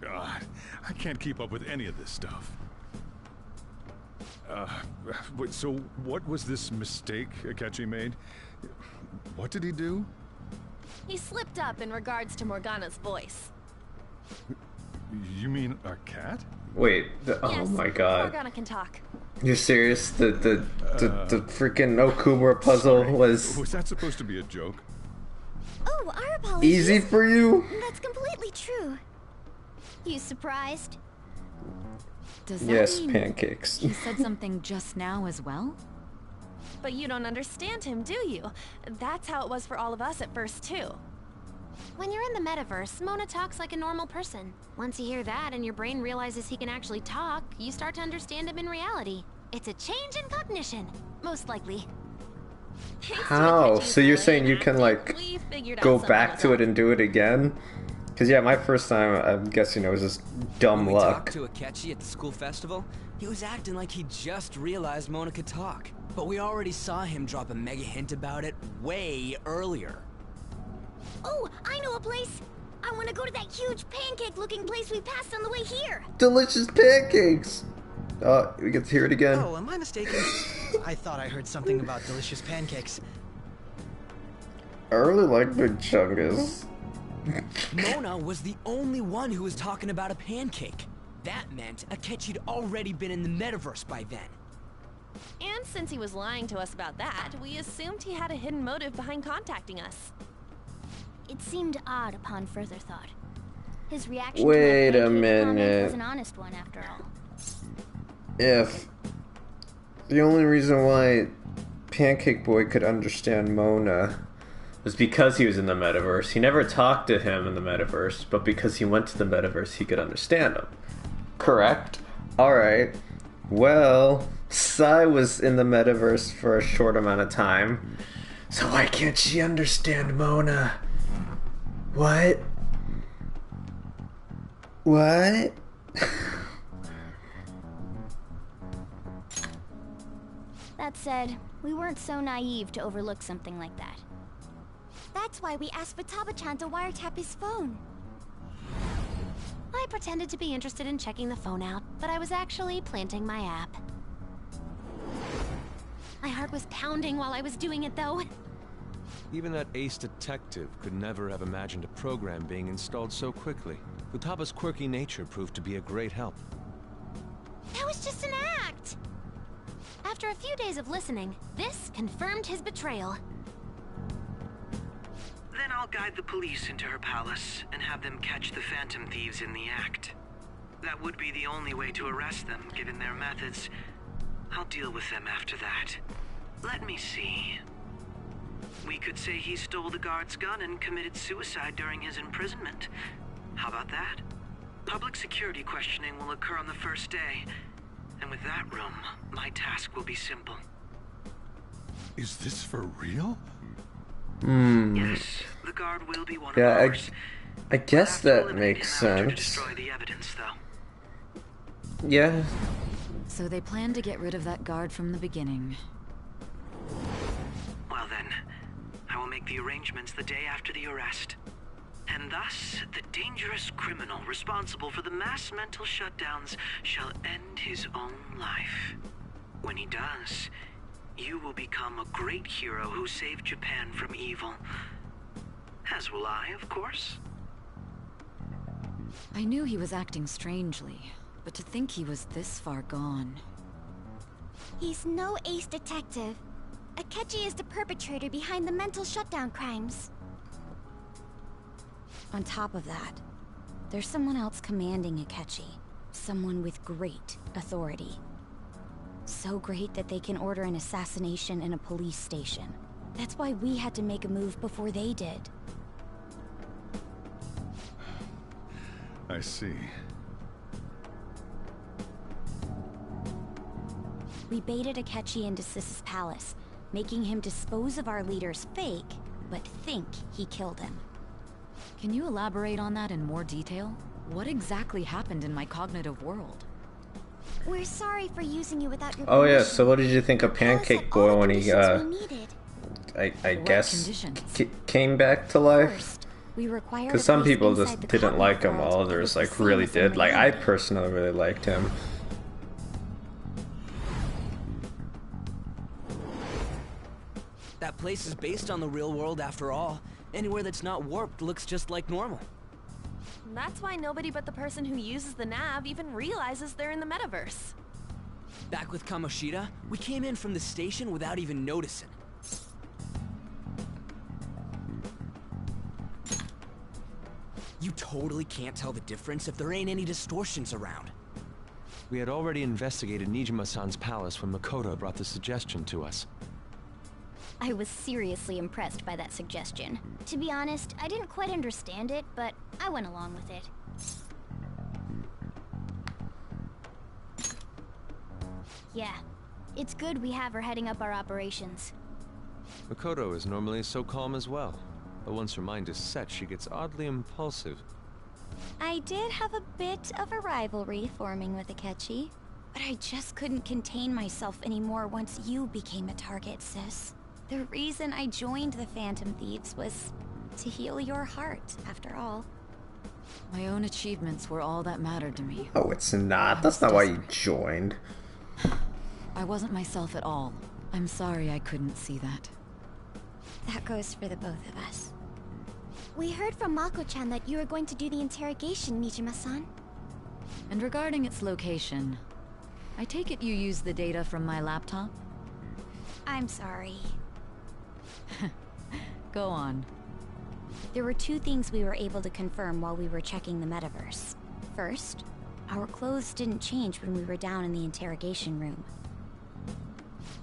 God, I can't keep up with any of this stuff. Wait, so what was this mistake Akechi made? What did he do? He slipped up in regards to Morgana's voice. You mean our cat? Wait, oh Yes, my god. Morgana can talk. You're serious? The freaking Okumura puzzle was Was that supposed to be a joke? Oh, our apologies. easy for you? That's completely true. You surprised? Does that Yes, mean pancakes. he said something just now as well? But you don't understand him, do you? That's how it was for all of us at first, too. When you're in the metaverse, Mona talks like a normal person. Once you hear that and your brain realizes he can actually talk, you start to understand him in reality. It's a change in cognition, most likely. How? So you're saying you can like go back to it and do it again? Because yeah, my first time, I'm guessing it was just dumb When we luck. talked to Akechi at the school festival, he was acting like he just realized Mona could talk. But we already saw him drop a mega hint about it way earlier. Oh, I know a place! I want to go to that huge pancake-looking place we passed on the way here! Delicious pancakes! We get to hear it again. Oh, am I mistaken? I thought I heard something about delicious pancakes. I really like Big Chungus. Mona was the only one who was talking about a pancake. That meant Akechi'd already been in the metaverse by then. And since he was lying to us about that, we assumed he had a hidden motive behind contacting us. It seemed odd upon further thought. His reaction Wait to a my pancake comment minute. was an honest one, after all. If the only reason why Pancake Boy could understand Mona was because he was in the metaverse, he never talked to him in the metaverse, but because he went to the metaverse, he could understand him. Correct? Alright. Well, Sai was in the metaverse for a short amount of time, so why can't she understand Mona? What? What? That said, we weren't so naive to overlook something like that. That's why we asked Futaba-chan to wiretap his phone. I pretended to be interested in checking the phone out, but I was actually planting my app. My heart was pounding while I was doing it, though. Even that ace detective could never have imagined a program being installed so quickly. Futaba's quirky nature proved to be a great help. That was just an act! After a few days of listening, this confirmed his betrayal. Then I'll guide the police into her palace and have them catch the Phantom Thieves in the act. That would be the only way to arrest them, given their methods. I'll deal with them after that. Let me see. We could say he stole the guard's gun and committed suicide during his imprisonment. How about that? Public security questioning will occur on the first day. And with that room, my task will be simple. Is this for real? Yes, the guard will be one of Yeah, ours. I guess that makes sense. Destroy the evidence, though. Yeah. So they planned to get rid of that guard from the beginning. Well then, I will make the arrangements the day after the arrest. And thus, the dangerous criminal responsible for the mass mental shutdowns shall end his own life. When he does, you will become a great hero who saved Japan from evil. As will I, of course. I knew he was acting strangely, but to think he was this far gone. He's no ace detective. Akechi is the perpetrator behind the mental shutdown crimes. On top of that, there's someone else commanding Akechi. Someone with great authority. So great that they can order an assassination in a police station. That's why we had to make a move before they did. I see. We baited Akechi into Sis's palace, making him dispose of our leader's fake, but think he killed him. Can you elaborate on that in more detail? What exactly happened in my cognitive world? We're sorry for using you without your Oh yeah, permission. so what did you think of Pancake Boy when he, We needed. I guess, came back to life? We required Because a some place people inside just the didn't like him, cognitive while world others with like the really same as did. Like I Marina. personally really liked him. That place is based on the real world after all. Anywhere that's not warped looks just like normal. That's why nobody but the person who uses the nav even realizes they're in the metaverse. Back with Kamoshida, we came in from the station without even noticing. You totally can't tell the difference if there ain't any distortions around. We had already investigated Nijima-san's palace when Makoto brought the suggestion to us. I was seriously impressed by that suggestion. To be honest, I didn't quite understand it, but I went along with it. Yeah, it's good we have her heading up our operations. Makoto is normally so calm as well, but once her mind is set, she gets oddly impulsive. I did have a bit of a rivalry forming with Akechi, but I just couldn't contain myself anymore once you became a target, sis. The reason I joined the Phantom Thieves was to heal your heart, after all. My own achievements were all that mattered to me. Oh, it's not. That's not why you joined. I wasn't myself at all. I'm sorry I couldn't see that. That goes for the both of us. We heard from Mako-chan that you were going to do the interrogation, Nijima-san. And regarding its location, I take it you used the data from my laptop? I'm sorry. Go on. There were two things we were able to confirm while we were checking the metaverse. First, our clothes didn't change when we were down in the interrogation room.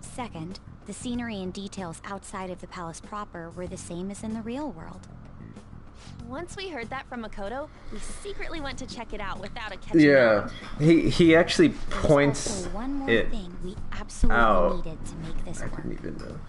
Second, the scenery and details outside of the palace proper were the same as in the real world. Once we heard that from Makoto, we secretly went to check it out without a catching Yeah, on. he actually points One more it thing we absolutely out. needed to make this I work. didn't even know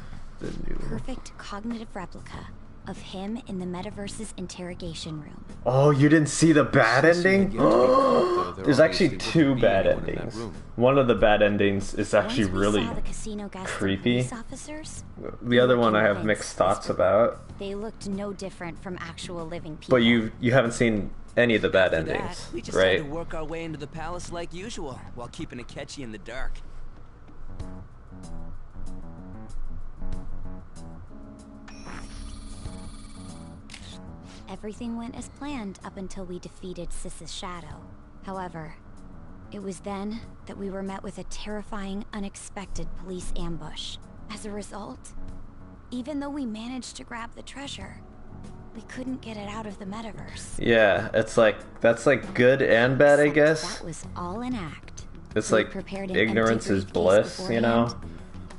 the new. Perfect cognitive replica of him in the metaverse's interrogation room. Oh, you didn't see the bad ending? though, there There's actually obviously two wouldn't be bad anyone in that endings. room. One of the bad endings is actually Once we really saw the casino guest and creepy. police officers, The other one I have mixed thoughts about. they looked no different from actual living people. But you haven't seen any of the bad After endings, that, we just right? had to work our way into the palace like usual, while keeping Akechi in the dark. Everything went as planned up until we defeated Sis's shadow. However, it was then that we were met with a terrifying, unexpected police ambush. As a result, even though we managed to grab the treasure, we couldn't get it out of the metaverse. Yeah, it's like, that's like good and bad, I guess. That was all an act. It's We like prepared an ignorance empty is briefcase bliss, you know? beforehand.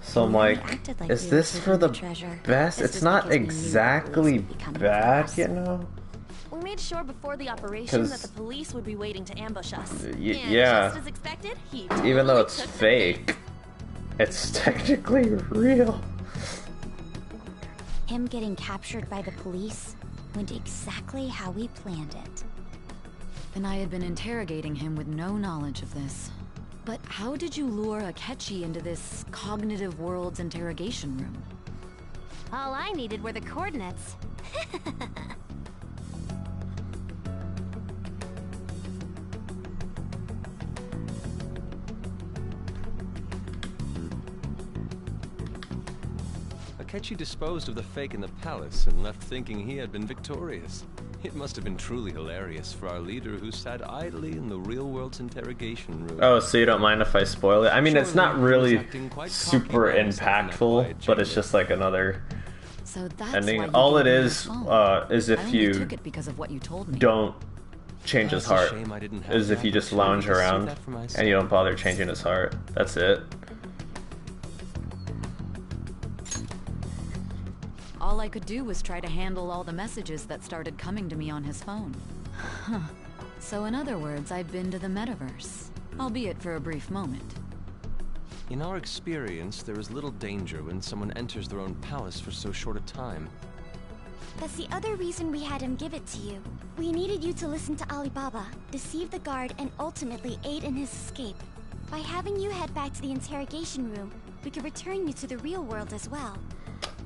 So I'm We like, acted like is we were this for hiding the the treasure. best? This It's was not because we knew the exactly police would be coming bad, for you us. know? We made sure before the operation that 'Cause- the police would be waiting to ambush us. And yeah. just as expected, he Even though totally it's took the fake, it's technically real. Him getting captured by the police went exactly how we planned it. And I had been interrogating him with no knowledge of this. But how did you lure Akechi into this cognitive world's interrogation room? All I needed were the coordinates. Akechi disposed of the fake in the palace and left thinking he had been victorious. It must have been truly hilarious for our leader who sat idly in the real world's interrogation room. Oh, so you don't mind if I spoil it? I mean, it's not Surely he was really acting quite super cocky about himself in that impactful, quiet but it's chamber. just like another So that's ending. why you All it gave me your is phone. is I if only you took it because of what you told me. don't change his That's a heart, shame I didn't have is if the you just opportunity lounge to see around that for myself. and you don't bother changing his heart. That's it. All I could do was try to handle all the messages that started coming to me on his phone. Huh. So in other words, I've been to the metaverse, albeit for a brief moment. In our experience, there is little danger when someone enters their own palace for so short a time. That's the other reason we had him give it to you. We needed you to listen to Alibaba, deceive the guard, and ultimately aid in his escape. By having you head back to the interrogation room, we could return you to the real world as well.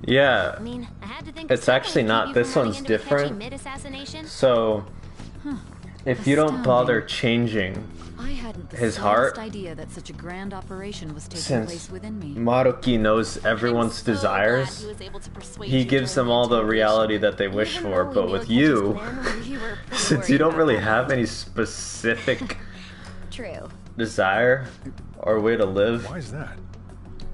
Yeah. I mean, I had to think It's of something actually to not. keep you This from running one's into Akechi different. mid-assassination. So, if you don't bother changing I hadn't the his slightest heart, idea that such a grand operation was taking since place within me. Maruki knows everyone's desires, he was able to persuade he you gives during them all the reality that they wish for, but with you, since you don't really have any specific True. desire or way to live, Why is that?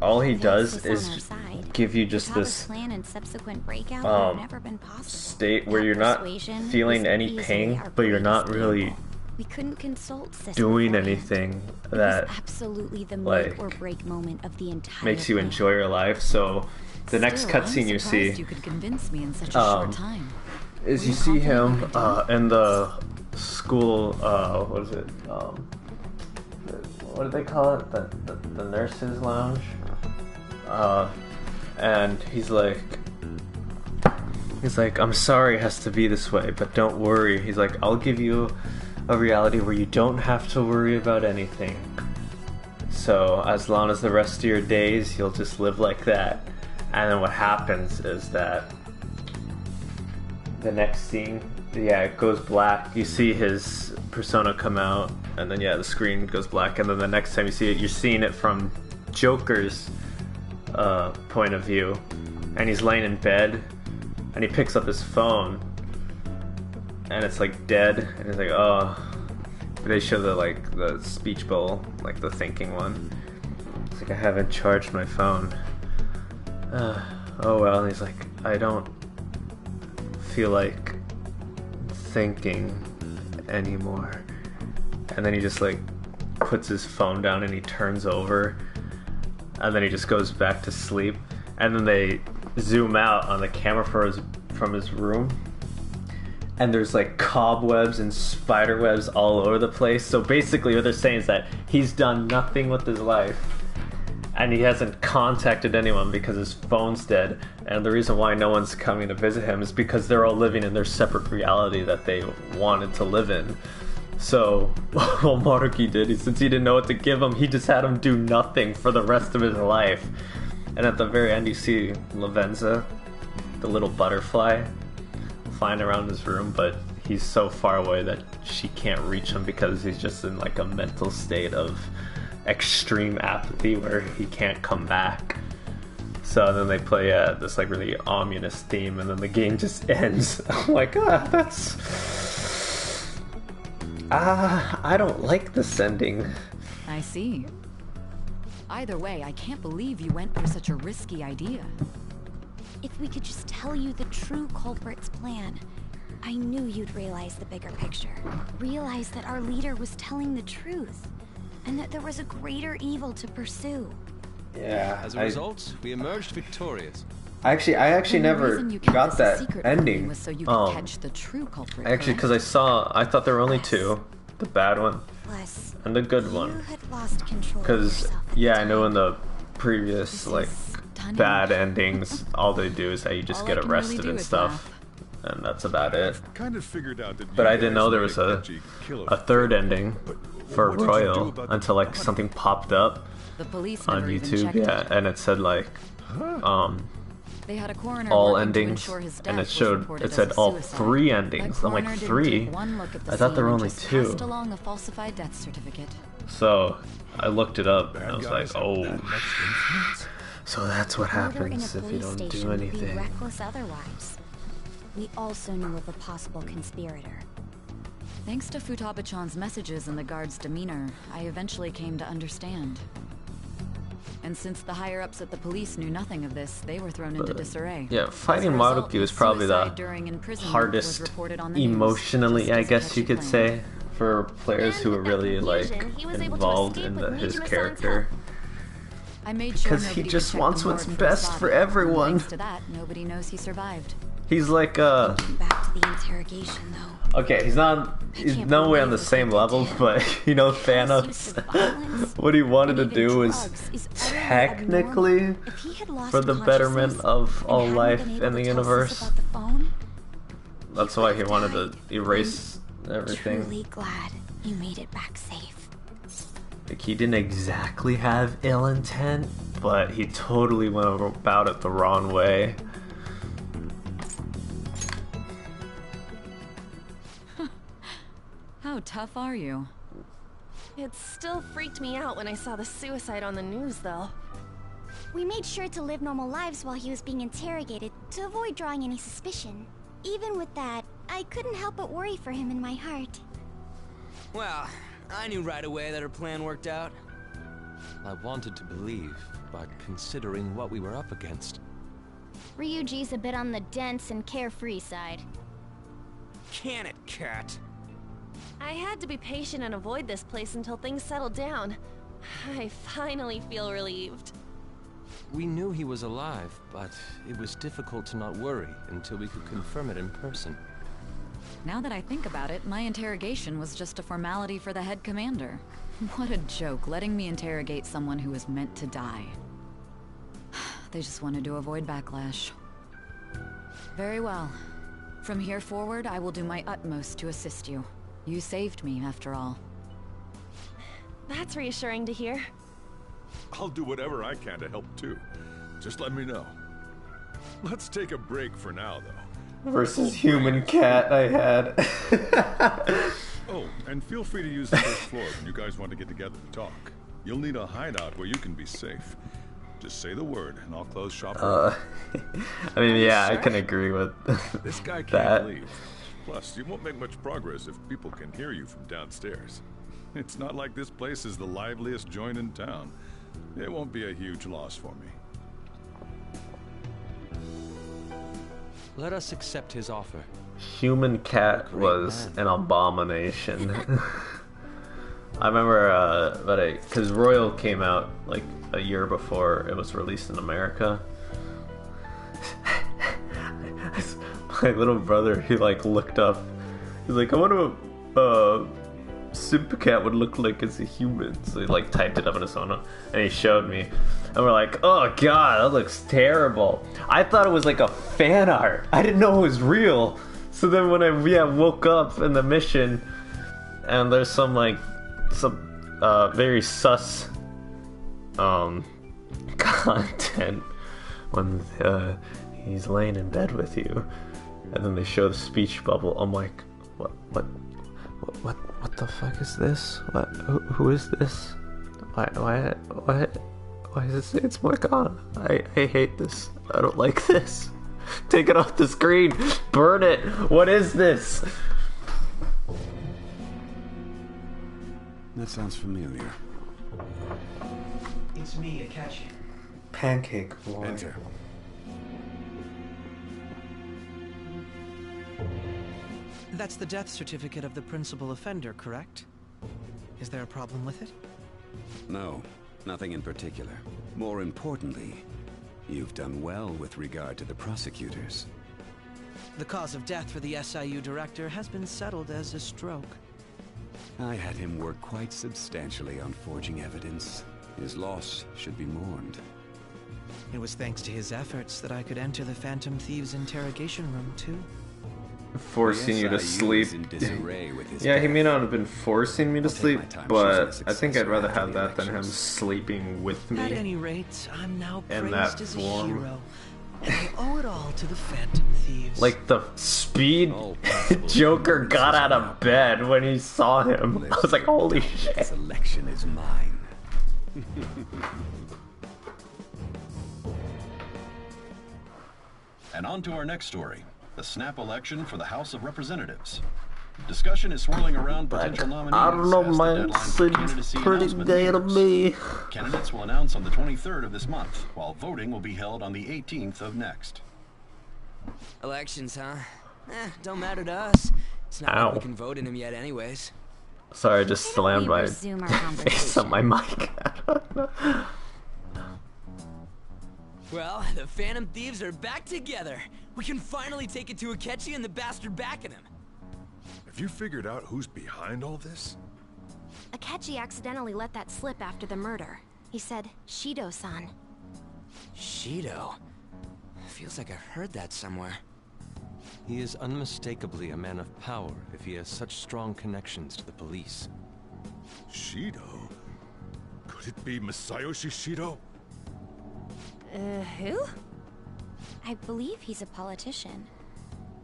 all he With does Sis on our is side, give you just Kataba's this plan and subsequent breakout would have never been possible. state where That you're not persuasion feeling was any easily pain, our but you're not greatest really gamble. We couldn't consult Sis doing beforehand. anything It that was absolutely the like, make or break moment of the entire makes you plan. enjoy your life. So the next Still, I'm cutscene you see surprised you could convince me in such a short time. is Were you you see him confident you in the school. What is it? What do they call it? The nurses' lounge. And he's like, I'm sorry it has to be this way, but don't worry. He's like, I'll give you a reality where you don't have to worry about anything. So as long as the rest of your days, you'll just live like that. And then what happens is that the next scene, it goes black. You see his persona come out, and then the screen goes black. And then the next time you see it, you're seeing it from Joker's point of view, and he's laying in bed, and he picks up his phone, and it's like dead, and he's like, oh. They show the speech bowl, like the thinking one. It's like, I haven't charged my phone. Oh well. And he's like, I don't feel like thinking anymore. And then he just like puts his phone down and he turns over, and then he just goes back to sleep. And then they zoom out on the camera from his room, and there's like cobwebs and spider webs all over the place. So basically what they're saying is that he's done nothing with his life, and he hasn't contacted anyone because his phone's dead. And the reason why no one's coming to visit him is because they're all living in their separate reality that they wanted to live in. So what Maruki did is, since he didn't know what to give him, he just had him do nothing for the rest of his life. And at the very end you see Lavenza, the little butterfly, flying around his room, but he's so far away that she can't reach him because he's just in like a mental state of extreme apathy where he can't come back. So then they play this like really ominous theme, and then the game just ends. I'm like, I don't like this ending. I see. Either way, I can't believe you went for such a risky idea. If we could just tell you the true culprit's plan, I knew you'd realize the bigger picture. Realize that our leader was telling the truth, and that there was a greater evil to pursue. Yeah. As a result, we emerged victorious. I actually never got that ending. Was so you could catch the true culprit. Actually, because I thought there were only two, the bad one and the good one. Because yeah, I know in the previous like bad endings, all they do is that you just get arrested and stuff, and that's about it. Kind of figured out that. But I didn't know there was a third ending for Royal until like something popped up the police on YouTube, yeah, and it said like they had a coroner all endings, and it said all 3 endings. I'm like, 3? I thought there were only 2. Along a falsified death certificate. So I looked it up, and I was like, oh. So that's what happens if you don't do anything. Reckless otherwise. We also knew of a possible conspirator. Thanks to Futaba-chan's messages and the guard's demeanor, I eventually came to understand. And since the higher-ups at the police knew nothing of this, they were thrown into disarray. Yeah, fighting Maruki was probably the hardest emotionally, I guess you could say, for players who were really like involved in his character. Because he just wants what's best for everyone. Thanks to that, nobody knows he survived. He's like back to the interrogation though. Okay, he's no way on the same level, but you know Thanos, what he wanted to do was technically for the betterment of all life in the universe. That's why he wanted to erase everything. Truly glad you made it back safe. Like, he didn't exactly have ill intent, but he totally went about it the wrong way. How tough are you? It still freaked me out when I saw the suicide on the news, though. We made sure to live normal lives while he was being interrogated to avoid drawing any suspicion. Even with that, I couldn't help but worry for him in my heart. Well, I knew right away that her plan worked out. I wanted to believe, but considering what we were up against... Ryuji's a bit on the dense and carefree side. Can it, Cat? I had to be patient and avoid this place until things settled down. I finally feel relieved. We knew he was alive, but it was difficult to not worry until we could confirm it in person. Now that I think about it, my interrogation was just a formality for the head commander. What a joke, letting me interrogate someone who was meant to die. They just wanted to avoid backlash. Very well. From here forward, I will do my utmost to assist you. You saved me, after all. That's reassuring to hear. I'll do whatever I can to help too. Just let me know. Let's take a break for now, though. Versus human cat I had. Oh, and feel free to use the first floor when you guys want to get together to talk. You'll need a hideout where you can be safe. Just say the word, and I'll close shop. I mean, yeah, I can agree with this guy can't that. leave. Plus, you won't make much progress if people can hear you from downstairs. It's not like this place is the liveliest joint in town. It won't be a huge loss for me. Let us accept his offer. Human Cat was an abomination. I remember, because Royal came out like a year before it was released in America. My little brother, he like looked up. He's like, I wonder what Simp Cat would look like as a human. So he like typed it up on his phone and he showed me. And we're like, oh god, that looks terrible. I thought it was like a fan art. I didn't know it was real. So then when I woke up in the mission and there's some very sus content when he's laying in bed with you and then they show the speech bubble. I'm like, what the fuck is this? Who is this? Why is this? It's Morgana. I hate this. I don't like this. Take it off the screen. Burn it. What is this? That sounds familiar. It's me, Akechi. Pancake boy. Enter. That's the death certificate of the principal offender, correct? Is there a problem with it? No, nothing in particular. More importantly, you've done well with regard to the prosecutors. The cause of death for the SIU director has been settled as a stroke. I had him work quite substantially on forging evidence. His loss should be mourned. It was thanks to his efforts that I could enter the Phantom Thieves' interrogation room, too. Forcing you to sleep. Yeah, he may not have been forcing me to sleep, but I think I'd rather have that than him sleeping with me. At any rate, I'm now in praised that as form. a hero, and I owe it all to the Phantom Thieves. Like the speed Joker got out of bed when he saw him. I was like, holy shit. Selection is mine. And on to our next story. The snap election for the House of Representatives. Discussion is swirling around potential nominees. I don't know, as the man. deadline for candidacy Seems pretty announcement gay to nears. me. Candidates will announce on the 23rd of this month, while voting will be held on the 18th of next. Elections, huh? Don't matter to us. It's not like we can vote in them yet anyways. Sorry, I just slammed my face on my mic. Well, the Phantom Thieves are back together. We can finally take it to Akechi and the bastard backing him. Have you figured out who's behind all this? Akechi accidentally let that slip after the murder. He said, Shido-san. Shido? Feels like I heard that somewhere. He is unmistakably a man of power if he has such strong connections to the police. Shido? Could it be Masayoshi Shido? Who? I believe he's a politician.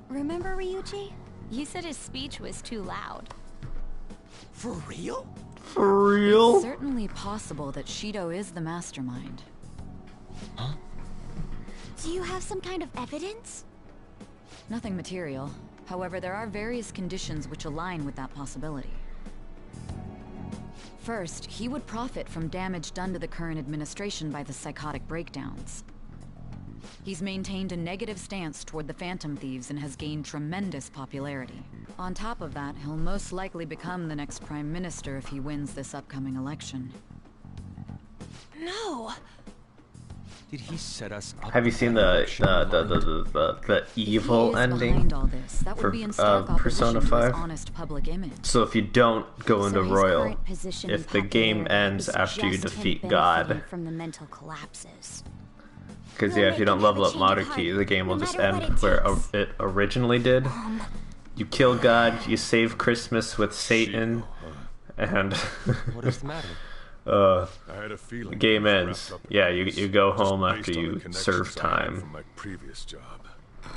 Remember, Ryuji? You said his speech was too loud. For real? For real? It's certainly possible that Shido is the mastermind. Huh? Do you have some kind of evidence? Nothing material. However, there are various conditions which align with that possibility. First, he would profit from damage done to the current administration by the psychotic breakdowns. He's maintained a negative stance toward the Phantom Thieves and has gained tremendous popularity. On top of that, he'll most likely become the next Prime Minister if he wins this upcoming election. No! Did he set us up? Have you seen the evil ending for Persona 5? Honest public image. So if you don't go into his Royal, current position if and the game popularity ends would after you suggest him defeat benefiting God, from the mental collapses. because yeah, if you don't level up Maruki, the game will just end where it originally did. You kill God, you save Christmas with Satan, and What is the matter? I had a feeling the game it was ends. wrapped up Yeah, you go just home after based on the you connections serve I had time. from my previous job. I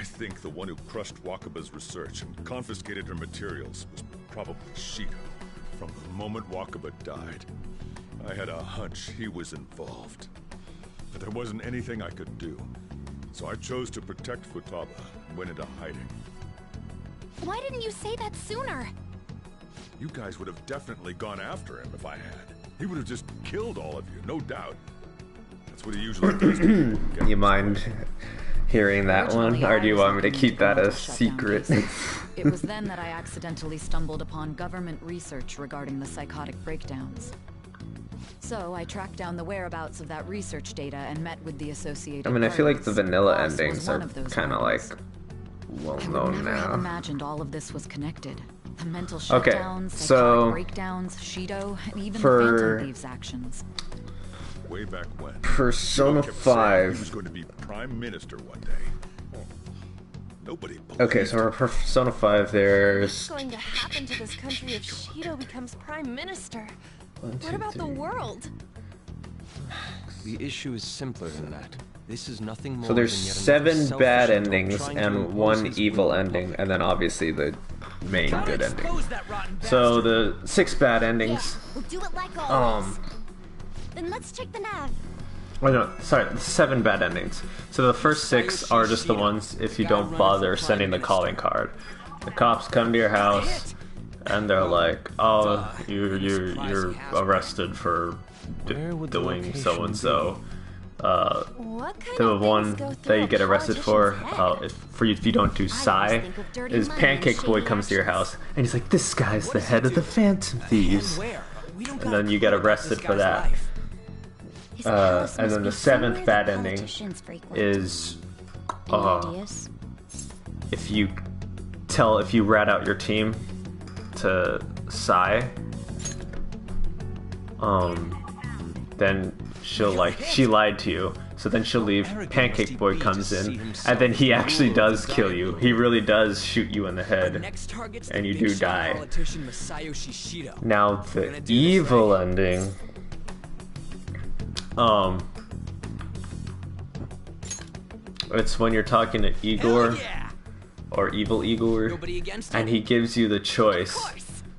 think the one who crushed Wakaba's research and confiscated her materials was probably Shido. From the moment Wakaba died, I had a hunch he was involved. But there wasn't anything I could do. So I chose to protect Futaba and went into hiding. Why didn't you say that sooner? You guys would have definitely gone after him if I had. He would have just killed all of you, no doubt. That's what he usually does to people who get You mind? hearing that one, Originally, or do you I was want me to looking keep into that a parental shutdown secret? cases. It was then that I accidentally stumbled upon government research regarding the psychotic breakdowns. So I tracked down the whereabouts of that research data and met with the Associated I mean, I feel like the Parties. vanilla Boss was endings one are of those kind of like parties. well I would known never have now. imagined all of this was connected. The mental Okay, shutdowns, so psychotic breakdowns, Shido, and even the Phantom Thieves' actions. Way back when. Persona Shido kept saying 5. He was going to be prime minister one day. Nobody believed Okay, so for Persona 5, there's What's going to happen to this country if Shido becomes prime minister? One, What two, about the three. world? The issue is simpler than that. This is nothing more So there's than yet another 7 bad selfish adult endings trying to and impose 1 his evil will on ending, and then obviously the main good ending. that rotten So the 6 bad endings. We'll do it like always. Um, Then let's check the nav. oh no, sorry, the 7 bad endings. So the first 6 are just the ones if you don't bother sending the calling card. The cops come to your house and they're like, "Oh, you're arrested for doing so and so." What kind The of one things go that through you a get arrested for, if you don't do Psy, think of dirty is money Pancake and Boy shady comes to your house and he's like, "This guy's the head of the Phantom Thieves," and then you get arrested for that. And then the 7th bad ending is if you rat out your team to Psy, then she lied to you, so then she'll leave. Pancake Boy comes in, and then he actually does kill you. He really does shoot you in the head, and you do die. Now the evil ending, it's when you're talking to Igor, or Evil Igor, and he gives you the choice.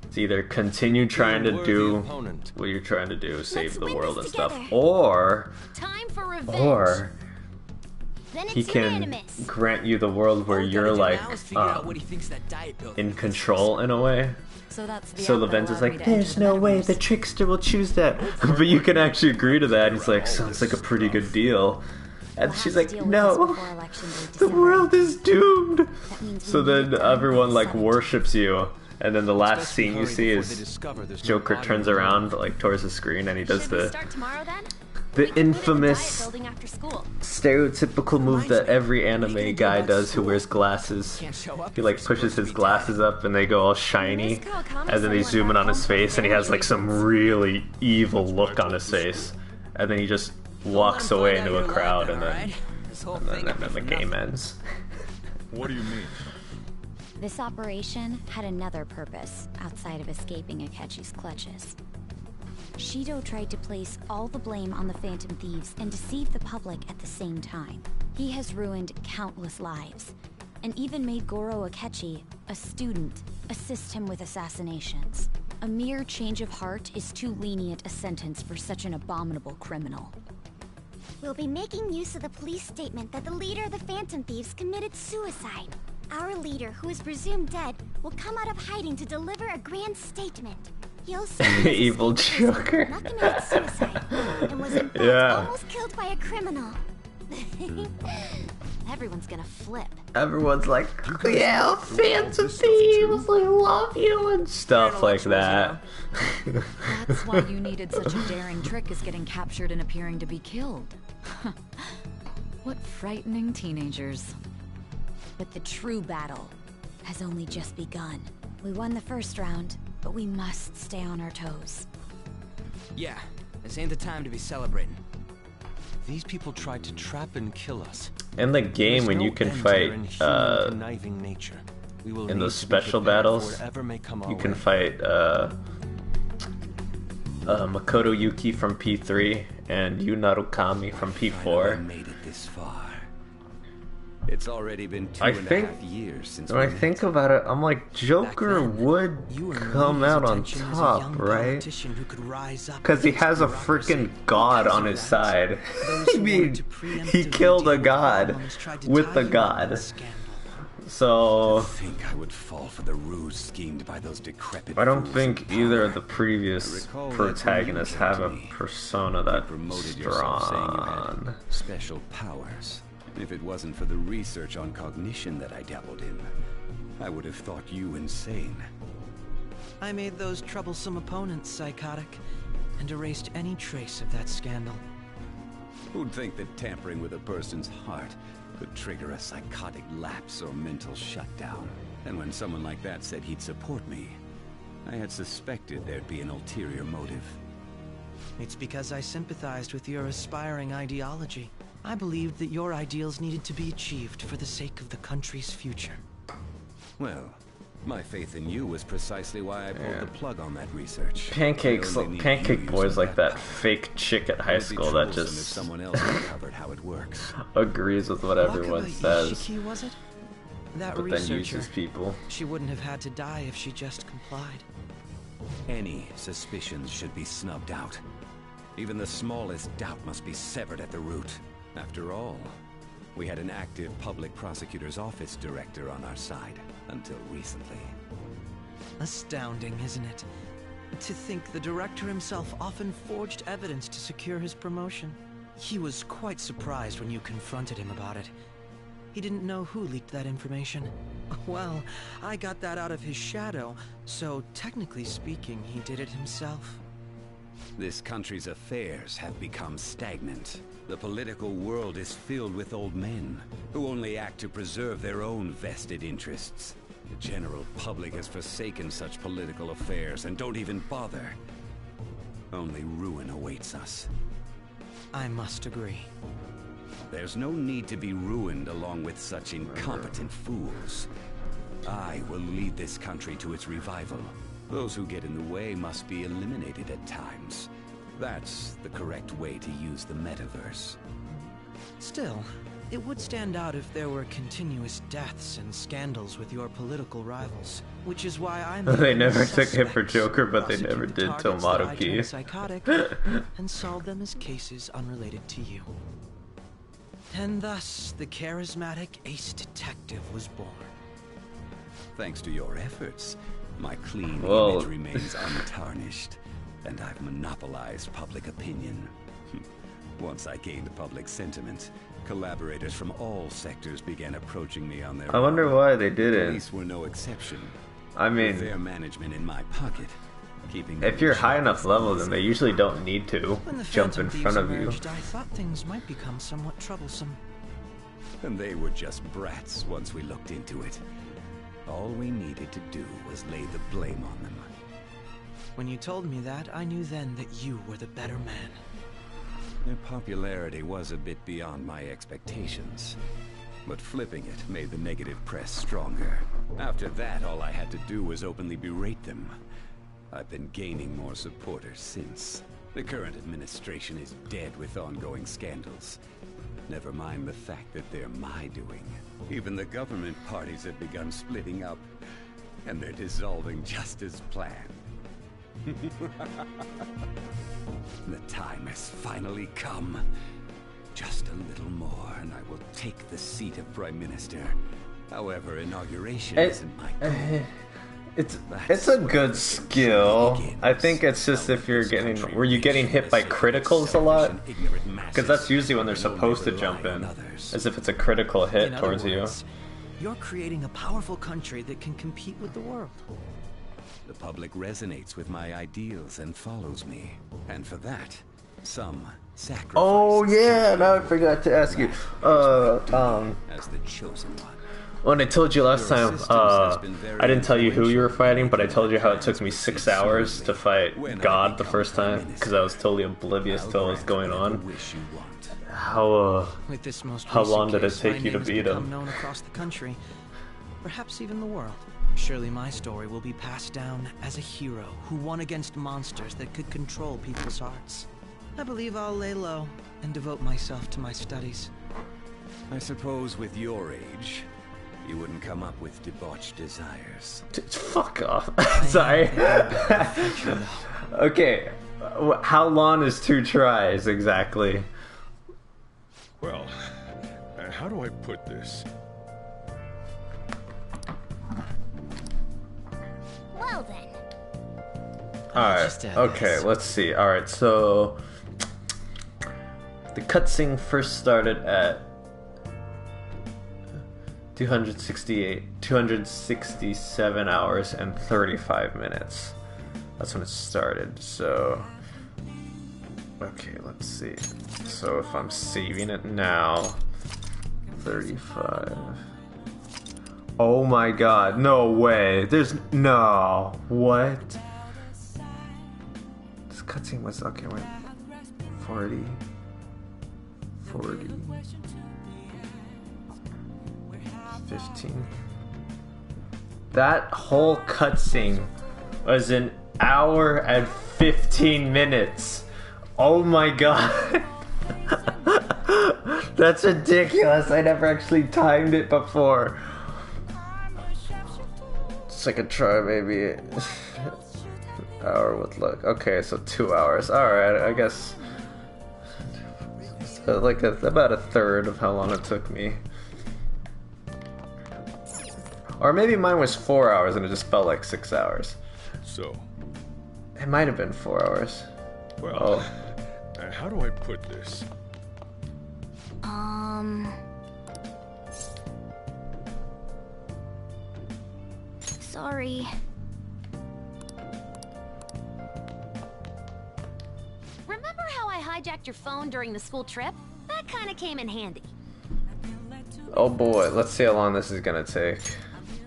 It's either continue trying to do what you're trying to do, save the world and stuff, or he can grant you the world where you're like in control in a way. So Lavenza's like, "There's no way the trickster will choose that," but you can actually agree to that. And he's like, "Sounds like a pretty good deal." And she's like, "No, the world is doomed." So then everyone like worships you, and then the last scene you see is Joker turns around like towards the screen, and he does the infamous stereotypical move that every anime guy does who wears glasses. He like pushes his glasses up and they go all shiny, and then they zoom in on his face and he has like some really evil look on his face, and then he just walks away into a crowd, and then the game ends. What do you mean? This operation had another purpose outside of escaping Akechi's clutches. Shido tried to place all the blame on the Phantom Thieves and deceive the public at the same time. He has ruined countless lives, and even made Goro Akechi, a student, assist him with assassinations. A mere change of heart is too lenient a sentence for such an abominable criminal. We'll be making use of the police statement that the leader of the Phantom Thieves committed suicide. Our leader, who is presumed dead, will come out of hiding to deliver a grand statement. He'll say Evil Joker. not committed suicide and was in fact almost killed by a criminal. Everyone's gonna flip. Everyone's like, "Yeah, Phantom Thieves, I love you," and stuff like that. That's why you needed such a daring trick as getting captured and appearing to be killed. What frightening teenagers. But the true battle has only just begun. We won the first round, but we must stay on our toes. Yeah, this ain't the time to be celebrating. These people tried to trap and kill us. In the game, when you can fight in those special battles, you can fight Makoto Yuki from P3 and Yu Narukami from P4. Made it this far. It's already been 2.5 years since when I think about it, I'm like, Joker would come out on top, right? Because he has a freaking god on his side. I mean, he killed a god with the god. So I think I would fall for the ruse schemed by those decrepit I don't fools think in either power. of the previous protagonists have a persona that promoted yourself saying you strong. had special powers. If it wasn't for the research on cognition that I dabbled in, I would have thought you insane. I made those troublesome opponents psychotic, and erased any trace of that scandal. Who'd think that tampering with a person's heart could trigger a psychotic lapse or mental shutdown? And when someone like that said he'd support me, I had suspected there'd be an ulterior motive. It's because I sympathized with your aspiring ideology. I believed that your ideals needed to be achieved for the sake of the country's future. Well, my faith in you was precisely why I pulled the plug on that research. Pancake Boy's like that fake chick at high school that just someone else uncovered how it works. agrees with what everyone says, Ishiki, was it? That but then uses people. She wouldn't have had to die if she just complied. Any suspicions should be snubbed out. Even the smallest doubt must be severed at the root. After all, we had an active public prosecutor's office director on our side, until recently. Astounding, isn't it? To think the director himself often forged evidence to secure his promotion. He was quite surprised when you confronted him about it. He didn't know who leaked that information. Well, I got that out of his shadow, so technically speaking, he did it himself. This country's affairs have become stagnant. The political world is filled with old men who only act to preserve their own vested interests. The general public has forsaken such political affairs and don't even bother. Only ruin awaits us. I must agree. There's no need to be ruined along with such incompetent fools. I will lead this country to its revival. Those who get in the way must be eliminated at times. That's the correct way to use the metaverse. Still, it would stand out if there were continuous deaths and scandals with your political rivals, which is why I'm They never took him for Joker, but they never did Tomato-ki. Psychotic and solve them as cases unrelated to you. And thus, the charismatic ace detective was born. Thanks to your efforts, my clean image remains untarnished, and I've monopolized public opinion. Once I gained public sentiment, collaborators from all sectors began approaching me on their I wonder why they didn't. Police were no exception. I mean, with their management in my pocket, keeping if you're high enough level, then they usually don't need to jump in front of you. I thought things might become somewhat troublesome. And they were just brats once we looked into it. All we needed to do was lay the blame on them. When you told me that, I knew then that you were the better man. Their popularity was a bit beyond my expectations. But flipping it made the negative press stronger. After that, all I had to do was openly berate them. I've been gaining more supporters since. The current administration is dead with ongoing scandals. Never mind the fact that they're my doing. Even the government parties have begun splitting up, and they're dissolving just as planned. The time has finally come. Just a little more, and I will take the seat of Prime Minister. However, inauguration isn't my goal. It's a good skill. I think it's just if you're getting, were you getting hit by criticals a lot? Because that's usually when they're supposed to jump in, as if it's a critical hit towards you. You're creating a powerful country that can compete with the world. The public resonates with my ideals and follows me, and for that, some sacrifice. Oh yeah, now I forgot to ask you. As the chosen one. When I told you last time, I didn't tell you who you were fighting, but I told you how it took me 6 hours to fight God the first time, because I was totally oblivious to what was going on. How long did it take you to beat him? Known across the country, perhaps even the world. Surely my story will be passed down as a hero who won against monsters that could control people's hearts. I believe I'll lay low and devote myself to my studies. I suppose with your age, you wouldn't come up with debauched desires. Fuck off. Sorry. Okay, how long is 2 tries exactly? Well, how do I put this? Well then. Alright, okay, let's see. Alright, so the cutscene first started at 267 hours and 35 minutes. That's when it started, so... Okay, let's see. So if I'm saving it now... 35... Oh my god, no way. There's... No. What? This cutscene was... Okay, wait. 40... 15. That whole cutscene was an hour and 15 minutes. Oh my god. That's ridiculous. I never actually timed it before. Second try, maybe. Hour with luck. Okay, so 2 hours. Alright, I guess. So like about a third of how long it took me. Or maybe mine was 4 hours and it just felt like 6 hours. So? It might have been 4 hours. Well, how do I put this? Sorry. Remember how I hijacked your phone during the school trip? That kind of came in handy. Oh boy, let's see how long this is gonna take.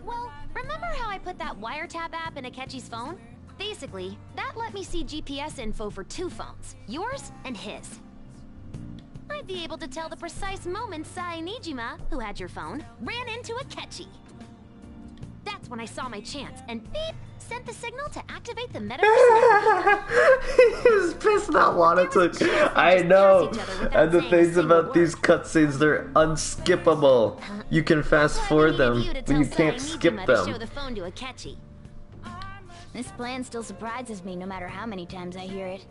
Well, remember how I put that wiretap app in Akechi's phone? Basically, that let me see GPS info for 2 phones, yours and his. I'd be able to tell the precise moment Sai Nijima, who had your phone, ran into Akechi. That's when I saw my chance, and beep, sent the signal to activate the metaverse. He was pissed how long it took. I know. And the things about these cutscenes, they're unskippable. You can fast forward them, but you can't skip them. Show the phone to Akechi. This plan still surprises me no matter how many times I hear it.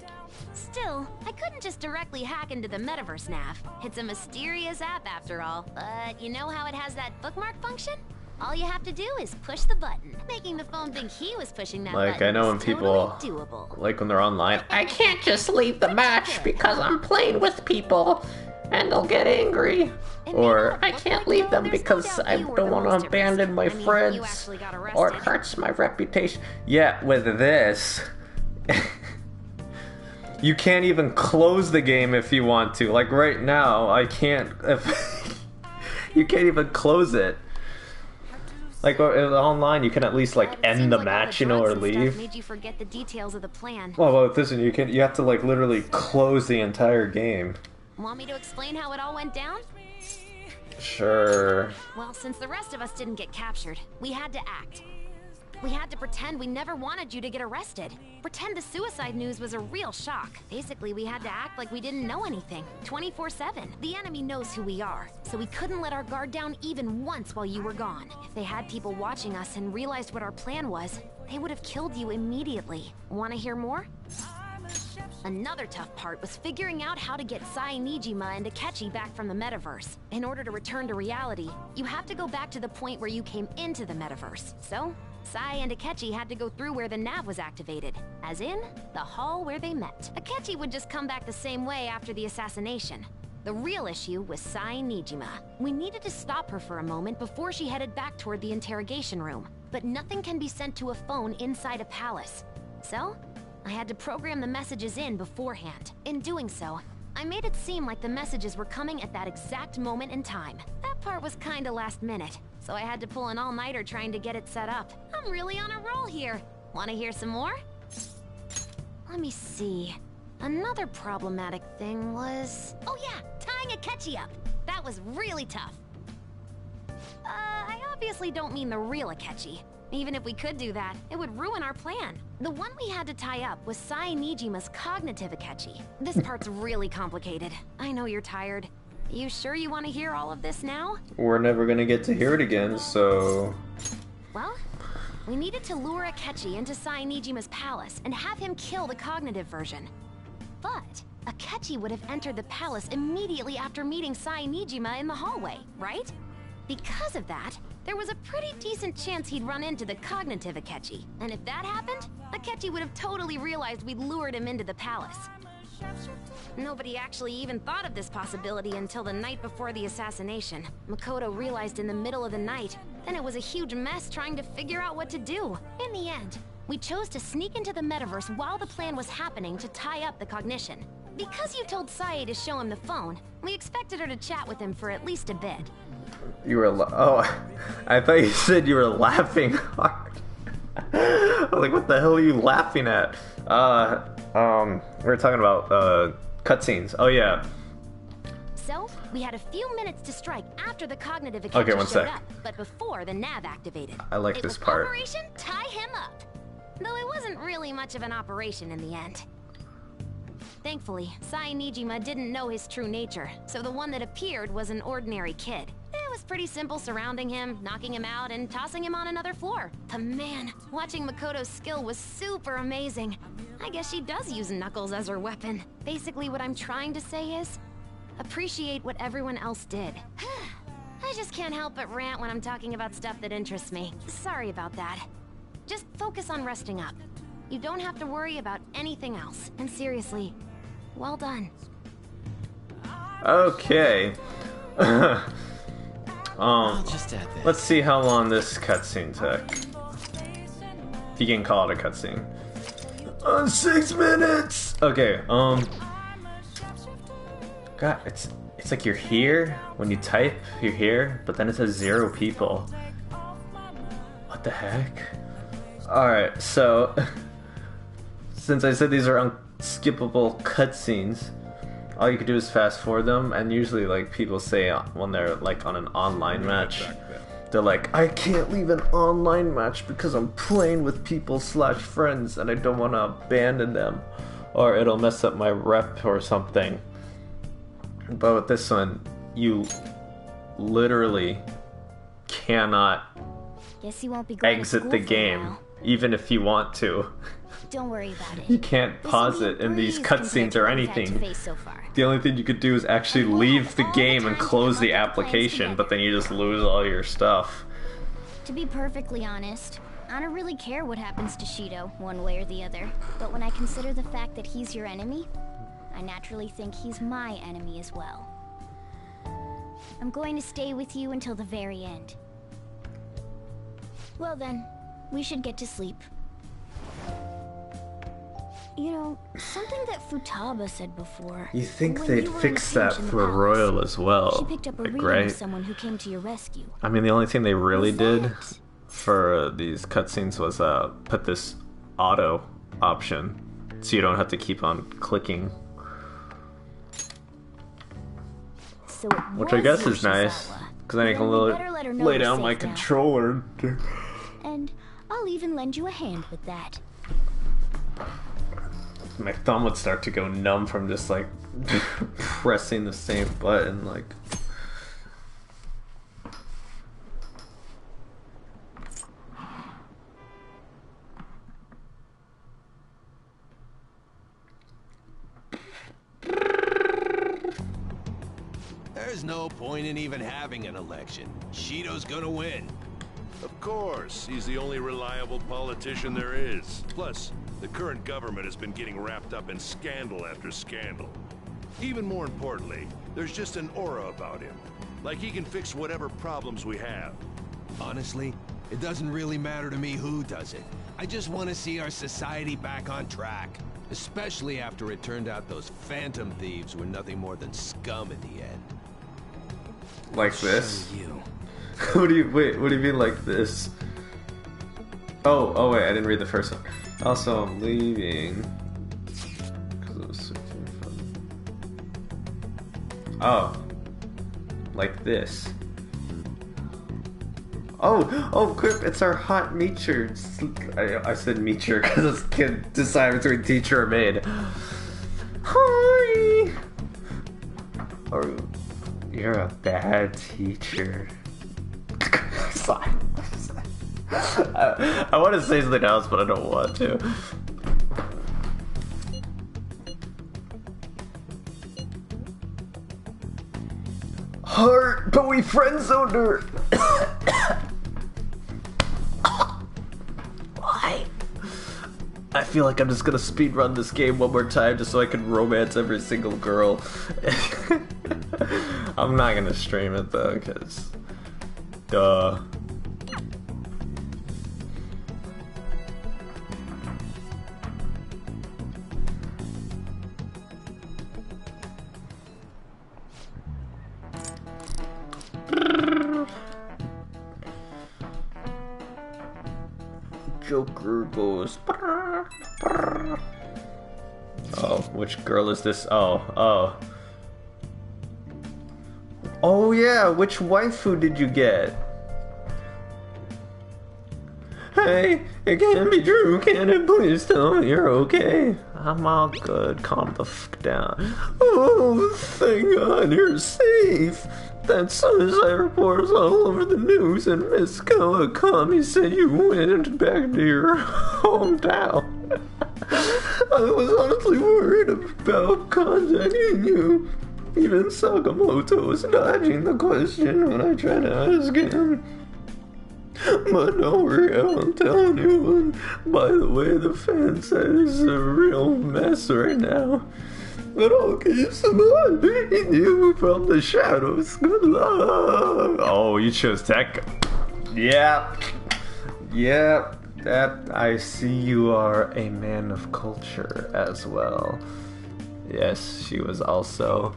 Still, I couldn't just directly hack into the metaverse nav. It's a mysterious app after all. But you know how it has that bookmark function? All you have to do is push the button, making the phone think he was pushing that button. Like, I know when people, like when they're online, I can't just leave the match because I'm playing with people and they'll get angry. Or I can't leave them because I don't want to abandon my friends or it hurts my reputation. Yeah, with this, you can't even close the game if you want to. Like right now, I can't. You can't even close it. Like online, you can at least like end the match, you know, or leave. Made you forget the details of the plan. Well, with this one, you have to like literally close the entire game. Want me to explain how it all went down? Sure. Well, since the rest of us didn't get captured, we had to act. We had to pretend we never wanted you to get arrested. Pretend the suicide news was a real shock. Basically, we had to act like we didn't know anything. 24/7. The enemy knows who we are, so we couldn't let our guard down even once while you were gone. If they had people watching us and realized what our plan was, they would have killed you immediately. Want to hear more? Another tough part was figuring out how to get Sai Nijima and Akechi back from the metaverse. In order to return to reality, you have to go back to the point where you came into the metaverse. So, Sai and Akechi had to go through where the nav was activated, as in, the hall where they met. Akechi would just come back the same way after the assassination. The real issue was Sai Nijima. We needed to stop her for a moment before she headed back toward the interrogation room. But nothing can be sent to a phone inside a palace. So, I had to program the messages in beforehand. In doing so, I made it seem like the messages were coming at that exact moment in time. That part was kinda last minute, so I had to pull an all-nighter trying to get it set up. I'm really on a roll here. Wanna hear some more? Let me see. Another problematic thing was... Oh yeah, tying Akechi up. That was really tough. I obviously don't mean the real Akechi. Even if we could do that, it would ruin our plan. The one we had to tie up was Sai Nijima's cognitive Akechi. This part's really complicated. I know you're tired. You sure you want to hear all of this now? We're never gonna get to hear it again, so... Well, we needed to lure Akechi into Sai Nijima's palace and have him kill the cognitive version. But Akechi would have entered the palace immediately after meeting Sai Nijima in the hallway, right? Because of that, there was a pretty decent chance he'd run into the cognitive Akechi. And if that happened, Akechi would have totally realized we'd lured him into the palace. Nobody actually even thought of this possibility until the night before the assassination. Makoto realized in the middle of the night. Then it was a huge mess trying to figure out what to do. In the end, we chose to sneak into the metaverse while the plan was happening to tie up the cognition. Because you told Sae to show him the phone, we expected her to chat with him for at least a bit. You were I thought you said you were laughing hard. I was like, what the hell are you laughing at? We were talking about cutscenes. Oh yeah. So, we had a few minutes to strike after the cognitive Akechi Okay, one showed sec. up, but before the nav activated. I like this part. Operation Tie Him Up. Though it wasn't really much of an operation in the end. Thankfully, Sae Nijima didn't know his true nature, so the one that appeared was an ordinary kid. It was pretty simple surrounding him, knocking him out, and tossing him on another floor. But man, watching Makoto's skill was super amazing. I guess she does use Knuckles as her weapon. Basically, what I'm trying to say is, appreciate what everyone else did. I just can't help but rant when I'm talking about stuff that interests me. Sorry about that. Just focus on resting up. You don't have to worry about anything else. And seriously, well done. Okay. just add this. Let's see how long this cutscene took. If you can call it a cutscene. 6 minutes. Okay. God, it's like you're here when you type. You're here, but then it says 0 people. What the heck? All right, so since I said these are unskippable cutscenes, all you can do is fast forward them, and usually like people say when they're like on an online match, they're like, I can't leave an online match because I'm playing with people / friends and I don't want to abandon them or it'll mess up my rep or something. But with this one, you literally cannot Guess you won't be going exit to the school for a game, while. even if you want to. Don't worry about it. You can't pause it in these cutscenes or anything. The only thing you could do is actually leave the game and close the application, but then you just lose all your stuff. To be perfectly honest, I don't really care what happens to Shido, one way or the other. But when I consider the fact that he's your enemy, I naturally think he's my enemy as well. I'm going to stay with you until the very end. Well then, we should get to sleep. You know, something that Futaba said before. You think when they'd you were fix in the that pinch in the for palace, Royal as well, She picked up a like, reading right? of someone who came to your rescue. I mean, the only thing they really did for these cutscenes was put this auto option, so you don't have to keep on clicking. So it Which I was guess is Yoshizawa. nice, because then I can Then we better let her know lay we're down my safe now. controller. And I'll even lend you a hand with that. My thumb would start to go numb from just like pressing the same button, like. There's no point in even having an election. Shido's gonna win. Of course, he's the only reliable politician there is. Plus, the current government has been getting wrapped up in scandal after scandal. Even more importantly, there's just an aura about him. Like he can fix whatever problems we have. Honestly, it doesn't really matter to me who does it. I just want to see our society back on track. Especially after it turned out those Phantom Thieves were nothing more than scum in the end. Like this? What do you mean like this? Oh wait, I didn't read the first one. Also, I'm leaving because it was switching from. Oh, like this. Oh, quick! It's our hot meacher. I said meacher because I can't decide between teacher or maid. Hi. Or you're a bad teacher. Sorry. I want to say something else, but I don't want to. Heart, but we friend-zoned her. Why? I feel like I'm just gonna speedrun this game one more time just so I can romance every single girl. I'm not gonna stream it though, cause duh. Joker goes. Oh, which girl is this? Oh. Oh yeah, which waifu did you get? Hey, it can't be true, can it? Please tell me you're okay. I'm all good, calm the fuck down. Oh, thank God you're safe. That suicide report is all over the news, and Miss Kawakami said you went back to your hometown. I was honestly worried about contacting you. Even Sakamoto was dodging the question when I tried to ask him. But don't worry, I won't tell anyone. By the way, the fan site is a real mess right now. But I'll keep surviving you from the shadows. Good luck. Oh, you chose tech. Yeah. That I see you are a man of culture as well. Yes, she was also.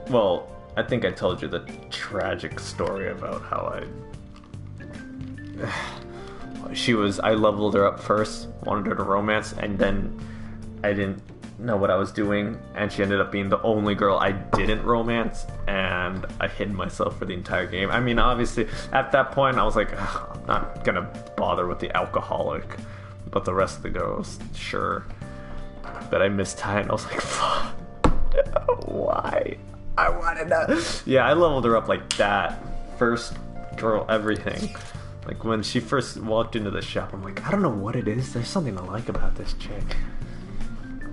Well, I think I told you the tragic story about how I leveled her up first, wanted her to romance, and then I didn't know what I was doing, and she ended up being the only girl I didn't romance, and I hid myself for the entire game. I mean, obviously, at that point, I was like, I'm not gonna bother with the alcoholic, but the rest of the girls, sure. But I missed Ty, and I was like, fuck, why? I wanted to. Yeah, I leveled her up like that. First girl, everything. Like, when she first walked into the shop, I'm like, I don't know what it is. There's something I like about this chick.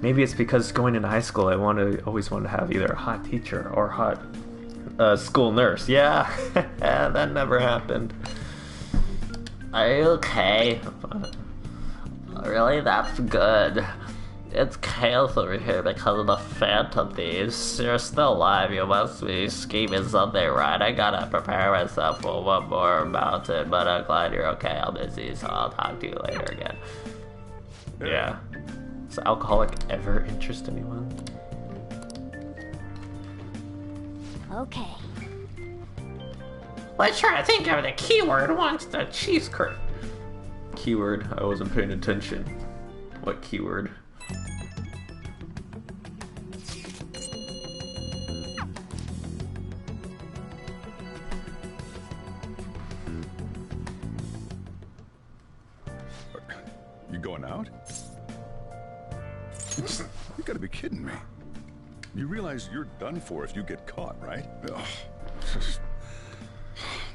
Maybe it's because going into high school, I always wanted to have either a hot teacher or hot school nurse. Yeah, that never happened. Are you okay? Really, that's good. It's chaos over here because of the Phantom Thieves. You're still alive, you must be scheming something right. I gotta prepare myself for one more mountain, but I'm glad you're okay. I'll miss you, so I'll talk to you later again. Yeah. Does alcoholic ever interest anyone? Okay. Let's try to think of the keyword once the cheese curd. Keyword? I wasn't paying attention. What keyword? You going out? You gotta be kidding me. You realize you're done for if you get caught, right? Ugh.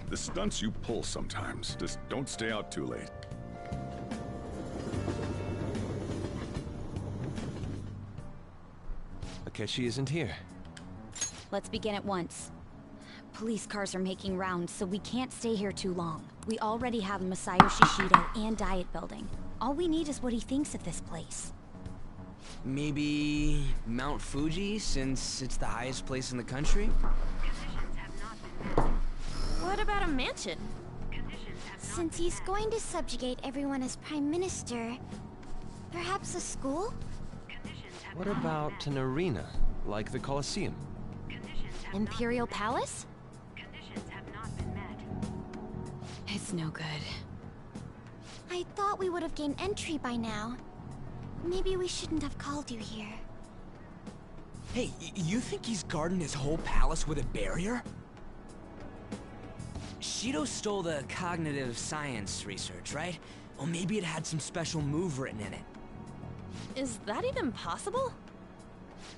The stunts you pull sometimes. Just don't stay out too late. Akechi isn't here. Let's begin at once. Police cars are making rounds, so we can't stay here too long. We already have Masayoshi Shido and Diet Building. All we need is what he thinks of this place. Maybe Mount Fuji, since it's the highest place in the country? What about a mansion? Since he's going to subjugate everyone as Prime Minister, perhaps a school? What about an arena, like the Colosseum? Imperial Palace? It's no good. I thought we would have gained entry by now. Maybe we shouldn't have called you here. Hey, you think he's guarding his whole palace with a barrier? Shido stole the cognitive science research, right? Well, maybe it had some special move written in it. Is that even possible?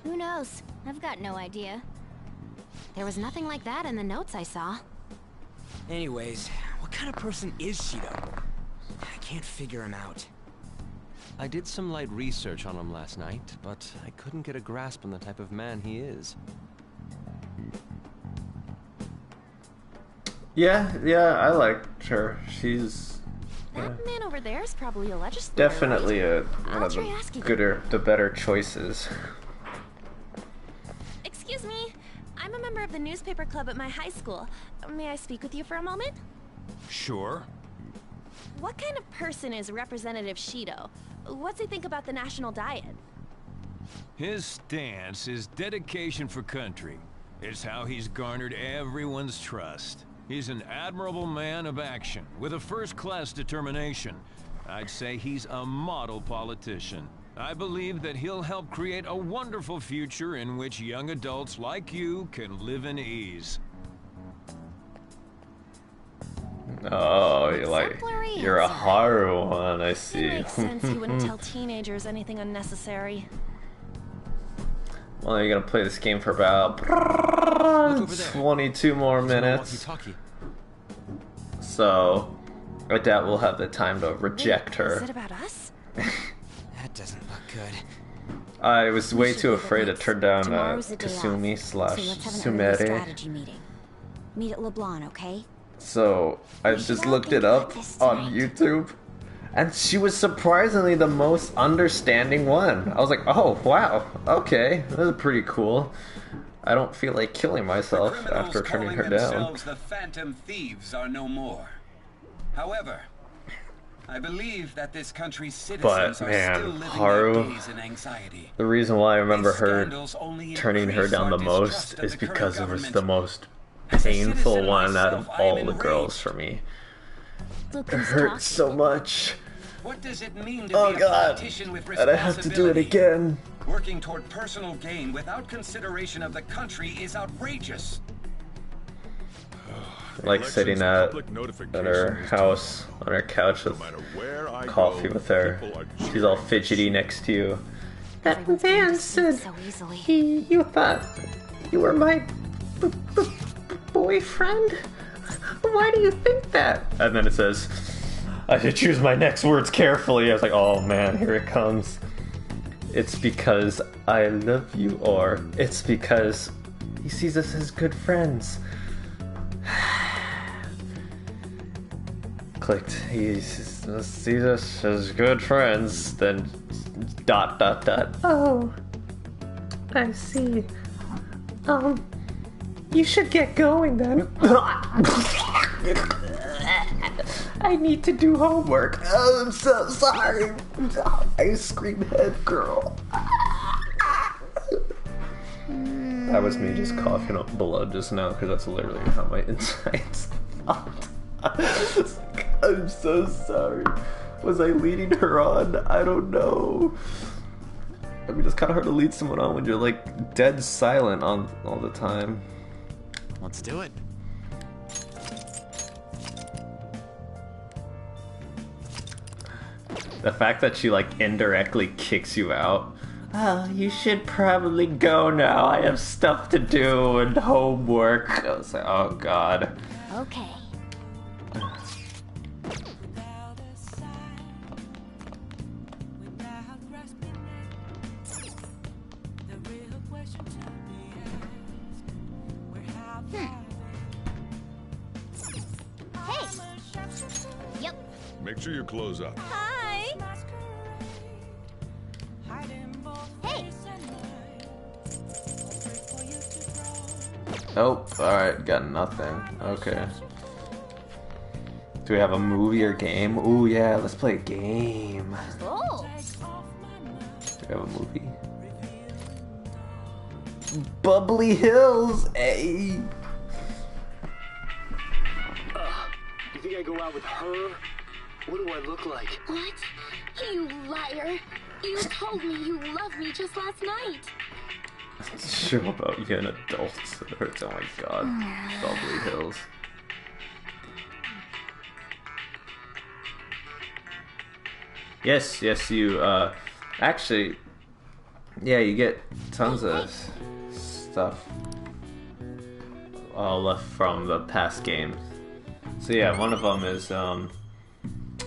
Who knows? I've got no idea. There was nothing like that in the notes I saw. Anyways, what kind of person is Shido? I can't figure him out. I did some light research on him last night, but I couldn't get a grasp on the type of man he is. Yeah, I liked her. She's That man over there is probably a legislator. Definitely right? one of the better choices. Excuse me. I'm a member of the newspaper club at my high school. May I speak with you for a moment? Sure. What kind of person is Representative Shido? What's he think about the national diet? His stance is dedication for country. It's how he's garnered everyone's trust. He's an admirable man of action, with a first-class determination. I'd say he's a model politician. I believe that he'll help create a wonderful future in which young adults like you can live in ease. Oh, you're a Haru one, I see. It makes sense you wouldn't tell teenagers anything unnecessary. Well, you're gonna play this game for about 22 more minutes. So, I doubt we'll have the time to reject her. Is it about us? That doesn't look good. I was way too afraid to turn down Tomorrow's the day Kasumi off, slash so let's have an early Sumere. strategy meeting. Meet at LeBlanc, okay? So, I just looked it up on YouTube. And she was surprisingly the most understanding one. I was like, oh, wow, okay, this is pretty cool. I don't feel like killing myself after turning her down. The Phantom Thieves are no more. However, I believe that this country's citizens But, are man, still living Haru, their days in anxiety. the reason why I remember her scandals only turning her increase down our the most distrust of is the current because it was government. the most As a painful citizen one out of myself, I am all the girls enraged. for me. Look It who's hurt talking. so much. What does it mean to Oh be a god, politician with and I have to do it responsibility? again. Working toward personal gain without consideration of the country is outrageous. Like sitting at her house on her couch with coffee with her. She's all fidgety next to you. That man said you thought you were my boyfriend? Why do you think that? And then it says, I should choose my next words carefully. I was like, oh man, here it comes. It's because I love you, or it's because he sees us as good friends. Clicked. He sees us as good friends. Then ... Oh, I see. You should get going then. I need to do homework. Oh, I'm so sorry. Ice cream head girl. That was me just coughing up blood just now, because that's literally how my insides felt. I'm so sorry. Was I leading her on? I don't know. I mean, it's kind of hard to lead someone on when you're like dead silent on all the time. Let's do it. The fact that she like indirectly kicks you out. Oh, you should probably go now. I have stuff to do and homework. I was like, oh god. Okay. Hey! Yep. Make sure you close up. Hi! Hey! Oh, alright, got nothing. Okay. Do we have a movie or game? Ooh, yeah, let's play a game. Oh! Do we have a movie? Bubbly Hills! Hey! You think I go out with her? What do I look like? What? You liar! You told me you loved me just last night! Show about you an adult. It hurts. Oh my god. Bubbly Hills. Yes, you, actually, yeah, you get tons of stuff left from the past games. So yeah, one of them is,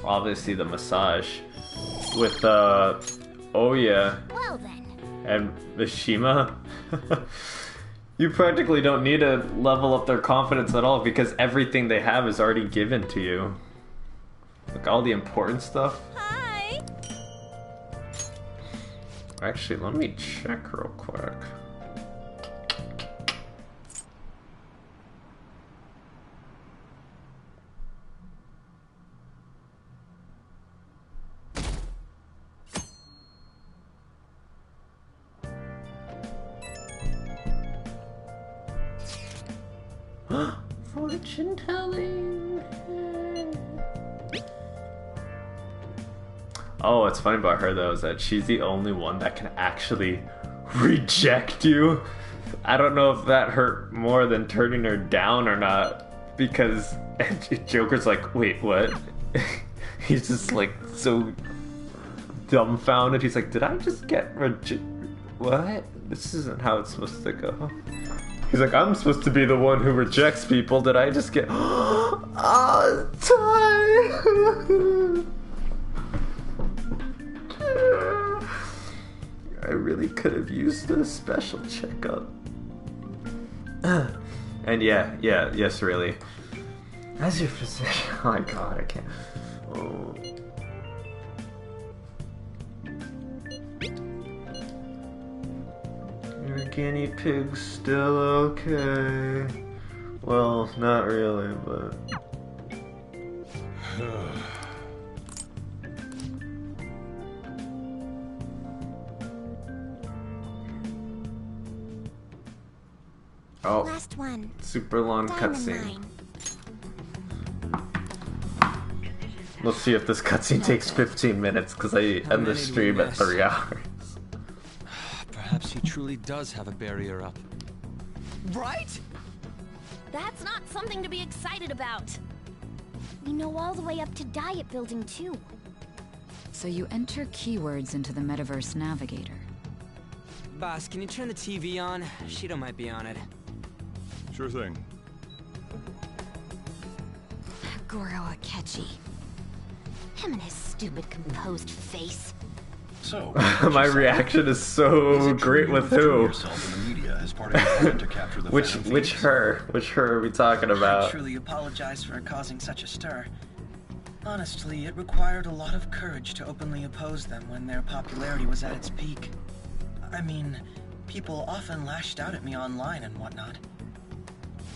obviously the massage with, Oya Well then. and Mishima. You practically don't need to level up their confidence at all because everything they have is already given to you. Like all the important stuff. Hi. Actually, let me check real quick. Fortune telling. Oh, what's funny about her though is that she's the only one that can actually reject you. I don't know if that hurt more than turning her down or not, because Joker's like, wait, what? He's just like so dumbfounded. He's like, did I just get what? This isn't how it's supposed to go. He's like, I'm supposed to be the one who rejects people. Did I just get... Oh, Ty! I really could have used a special checkup. And yes, really. As your physician... Oh my god, I can't... Oh... Your guinea pig's still okay. Well, not really, but... Oh, last one. Super long cutscene. Let's see if this cutscene takes 15 minutes, because I end the stream at 3 hours. Perhaps he truly does have a barrier up. Right? That's not something to be excited about. We know all the way up to Diet Building, too. So you enter keywords into the Metaverse Navigator. Boss, can you turn the TV on? Shido might be on it. Sure thing. Goro Akechi. Him and his stupid composed face. So, my reaction is so great with who? Which her are we talking about? I truly apologize for causing such a stir. Honestly, it required a lot of courage to openly oppose them when their popularity was at its peak. I mean, people often lashed out at me online and whatnot.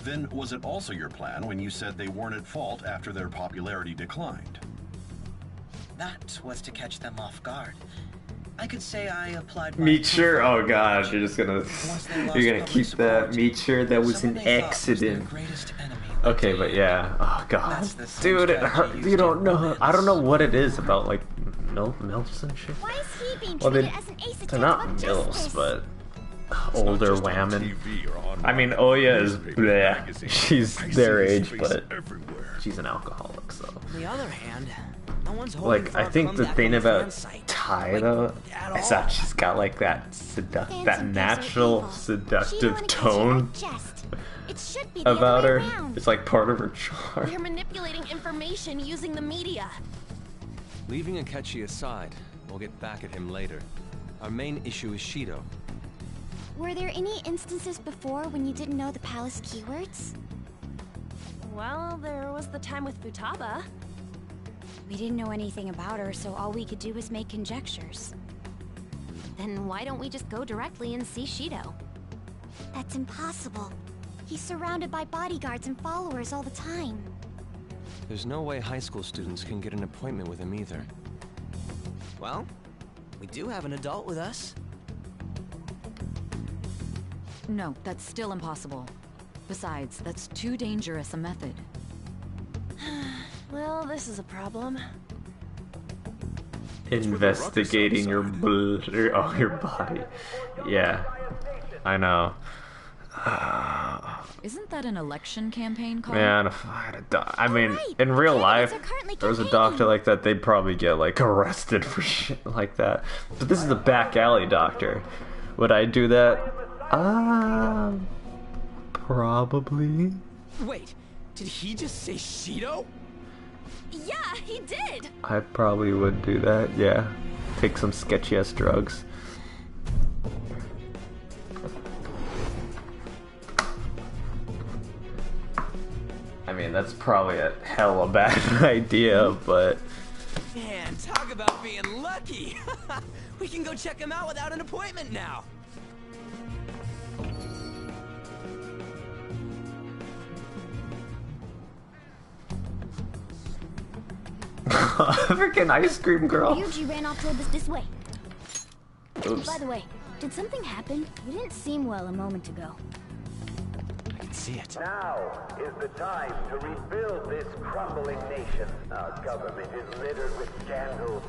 Then was it also your plan when you said they weren't at fault after their popularity declined? That was to catch them off guard. I could say I applied Meat sure. Oh gosh, you're gonna keep that meat sure. That was an accident. Okay, but yeah. Oh god, dude, it hurt. You don't know. I don't know what it is about like MILFs and shit. Why is he being Well, treated as an ace they're not MILFs, but older women. I mean, Oya is bleh. She's their age, but she's an alcoholic, so. On the other hand, no one's holding Like, I think the thing about Ty though is that she's got like that natural seductive tone about her. It's like part of her charm. They're manipulating information using the media. Leaving Akechi aside, we'll get back at him later. Our main issue is Shido. Were there any instances before when you didn't know the palace keywords? Well, there was the time with Futaba. We didn't know anything about her, so all we could do was make conjectures. Then why don't we just go directly and see Shido? That's impossible. He's surrounded by bodyguards and followers all the time. There's no way high school students can get an appointment with him either. Well, we do have an adult with us. No, that's still impossible. Besides, that's too dangerous a method. Well, this is a problem. Investigating your your body. Yeah, I know. Isn't that an election campaign call? Man, if I had I mean, in real life, if there was a doctor like that, they'd probably get like arrested for shit like that. But this is a back alley doctor. Would I do that? Probably. Wait, did he just say Shido? Yeah, he did. I probably would do that. Yeah, take some sketchy ass drugs. I mean, that's probably a hella bad idea, but Man, talk about being lucky. We can go check him out without an appointment now. Freaking ice cream girl. Ryuji ran off toward this way. Oops. By the way, did something happen? You didn't seem well a moment ago. I can see it. Now is the time to rebuild this crumbling nation. Our government is littered with scandals,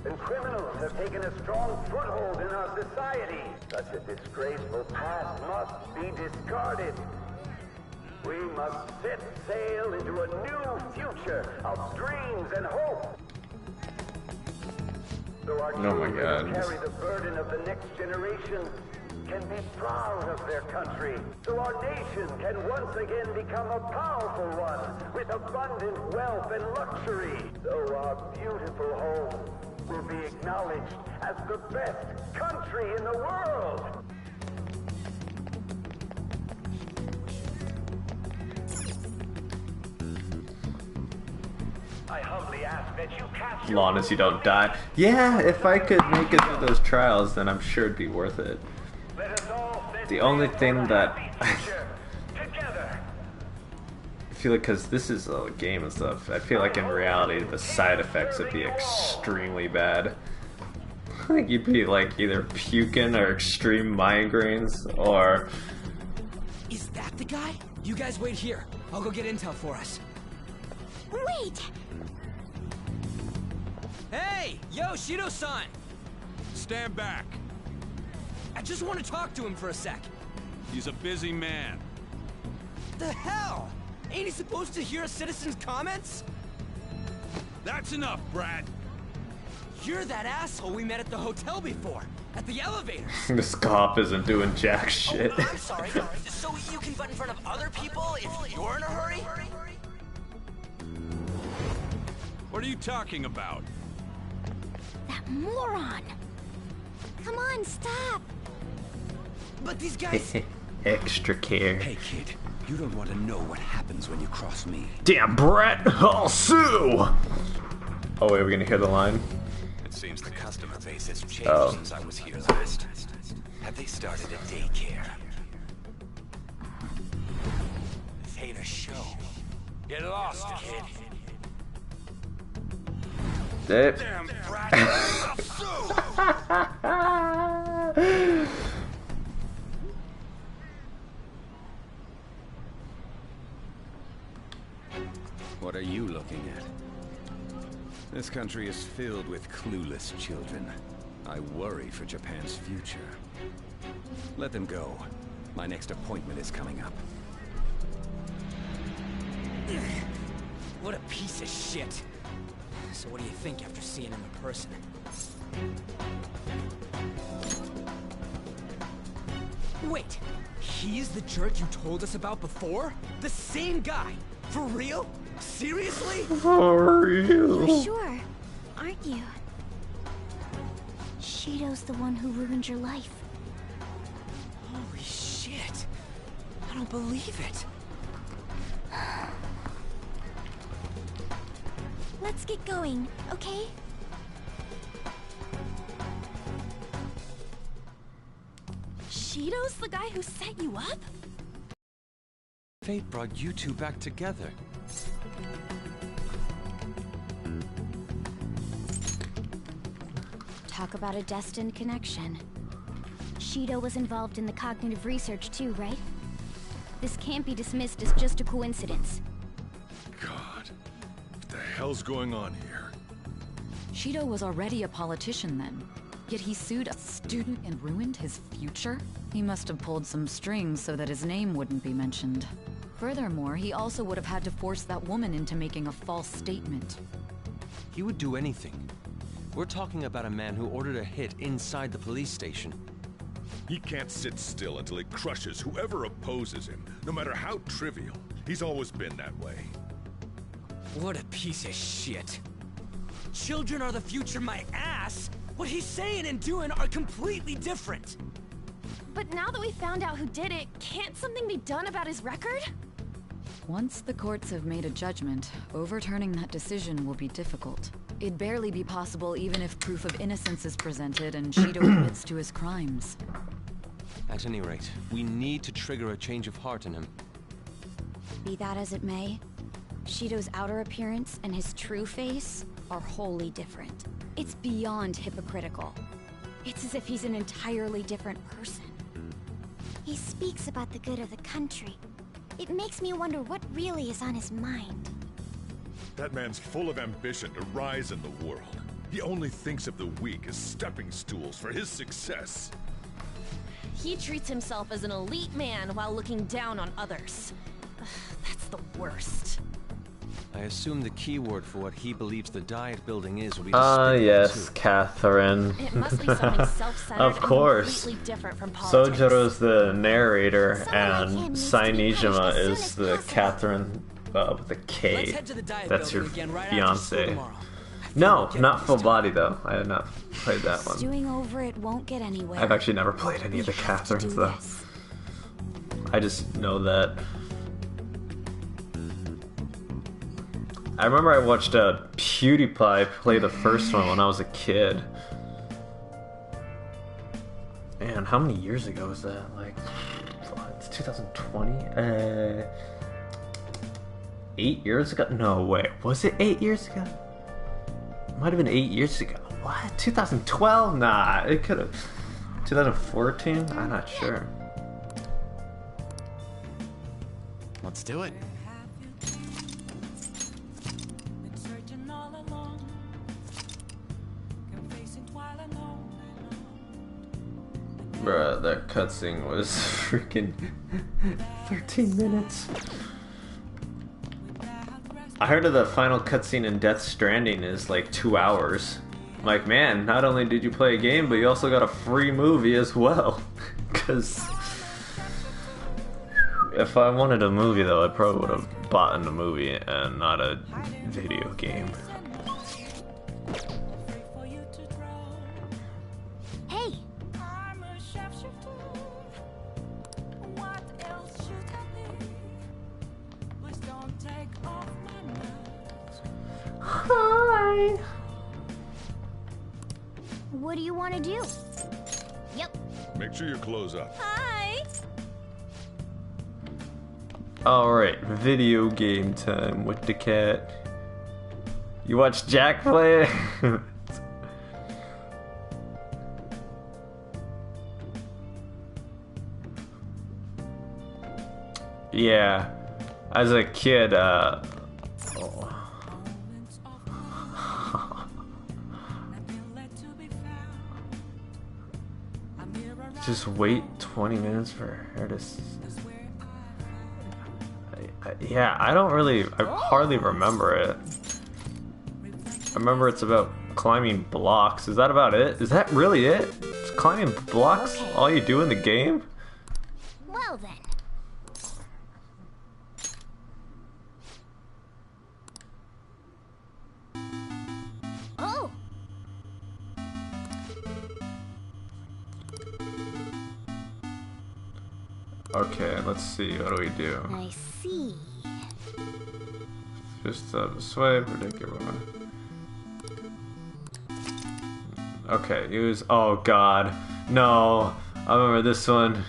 and criminals have taken a strong foothold in our society. Such a disgraceful past must be discarded. We must set sail into a new future of dreams and hope. So our children who carry the burden of the next generation can be proud of their country. So our nation can once again become a powerful one with abundant wealth and luxury. So our beautiful home will be acknowledged as the best country in the world. I humbly ask that you cast As long as you don't die. Yeah, if I could make it through those trials, then I'm sure it'd be worth it. The only thing that I feel like, because this is a game and stuff, I feel like in reality the side effects would be extremely bad. Like you'd be like either puking or extreme migraines or... Is that the guy? You guys wait here. I'll go get intel for us. Wait! Hey! Yo, Shido-san! Stand back. I just want to talk to him for a sec. He's a busy man. The hell? Ain't he supposed to hear a citizen's comments? That's enough, Brad. You're that asshole we met at the hotel before, at the elevators. This cop isn't doing jack shit. Oh, I'm sorry. So you can butt in front of other people if you're in a hurry? What are you talking about? That moron! Come on, stop! But these guys... Extra care. Hey kid, you don't want to know what happens when you cross me. Damn, Brett! I'll sue! Oh wait, we're gonna hear the line? It seems the customer base has changed since I was here last. Have they started a daycare? This ain't a show. Get lost, kid. Damn, What are you looking at? This country is filled with clueless children. I worry for Japan's future. Let them go. My next appointment is coming up. What a piece of shit. So what do you think after seeing him in person? Wait, he's the jerk you told us about before? The same guy? For real? Seriously? For real? You're sure, aren't you? Shido's the one who ruined your life. Holy shit. I don't believe it. Let's get going, okay? Shido's the guy who set you up? Fate brought you two back together. Talk about a destined connection. Shido was involved in the cognitive research too, right? This can't be dismissed as just a coincidence. God, what the hell's going on here? Shido was already a politician then. Yet he sued a student and ruined his future? He must have pulled some strings so that his name wouldn't be mentioned. Furthermore, he also would have had to force that woman into making a false statement. He would do anything. We're talking about a man who ordered a hit inside the police station. He can't sit still until he crushes whoever opposes him, no matter how trivial. He's always been that way. What a piece of shit. Children are the future, my ass! What he's saying and doing are completely different! But now that we found out who did it, can't something be done about his record? Once the courts have made a judgment, overturning that decision will be difficult. It'd barely be possible even if proof of innocence is presented and Shido admits to his crimes. At any rate, we need to trigger a change of heart in him. Be that as it may, Shido's outer appearance and his true face are wholly different. It's beyond hypocritical. It's as if he's an entirely different person. He speaks about the good of the country. It makes me wonder what really is on his mind. That man's full of ambition to rise in the world. He only thinks of the weak as stepping stools for his success. He treats himself as an elite man while looking down on others. That's the worst. I assume the keyword for what he believes the Diet building is will be despicable yes, too. Catherine. It must be something self-centered Of course. and completely different from politics. Sojiro's the narrator, and Sainijima is the Catherine with a K. That's your fiance. No, not Full Body though. I have not played that one. Stewing over it won't get anywhere. I've actually never played any of the Catherines though. I just know that. I remember I watched PewDiePie play the first one when I was a kid. Man, how many years ago was that? Like, it's 2020? 8 years ago? No way. Was it 8 years ago? It might have been 8 years ago. What? 2012? Nah, it could have. 2014? I'm not sure. Let's do it. Bruh, that cutscene was freaking 13 minutes. I heard of the final cutscene in Death Stranding is like 2 hours. I'm like, man, not only did you play a game, but you also got a free movie as well. Because if I wanted a movie though, I probably would have bought the movie and not a video game. Hey! Hi! What do you want to do? Yep. Make sure you close up. Hi! Alright, video game time with the cat. You watch Jack play? Yeah, as a kid, just wait 20 minutes for her to... Yeah, I hardly remember it. I remember it's about climbing blocks. Is that about it? Is that really it? It's climbing blocks all you do in the game? Well then. Oh! Okay, let's see. What do we do? I see. Just swipe, ridiculous. Okay, use. Oh god. No. I remember this one.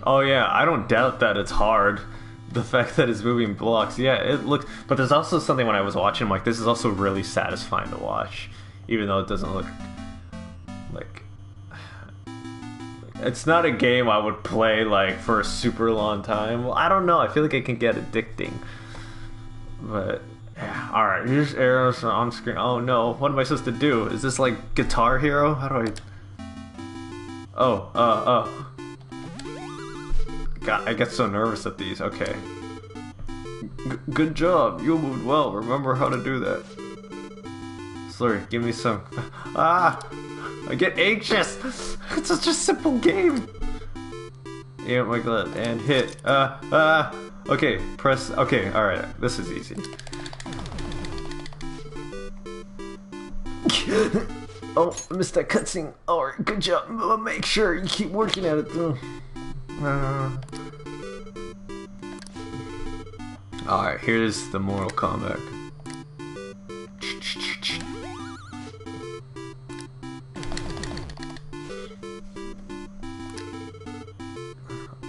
Oh yeah, I don't doubt that it's hard. The fact that it's moving blocks. Yeah, it looks. But there's also something when I was watching, I'm like, this is also really satisfying to watch. Even though it doesn't look like. It's not a game I would play like for a super long time. Well, I don't know. I feel like it can get addicting. But yeah, all right. Here's arrows on screen. Oh no, what am I supposed to do? Is this like Guitar Hero? How do I? Oh. God, I get so nervous at these. Okay. Good job. You moved well. Remember how to do that. Slurry, give me some. I get anxious. It's such a simple game. Yeah, my glove and hit. Okay, press. Okay, all right. This is easy. Oh, I missed that cutscene. All right, good job. Make sure you keep working at it though. Alright, here's the Mortal Kombat.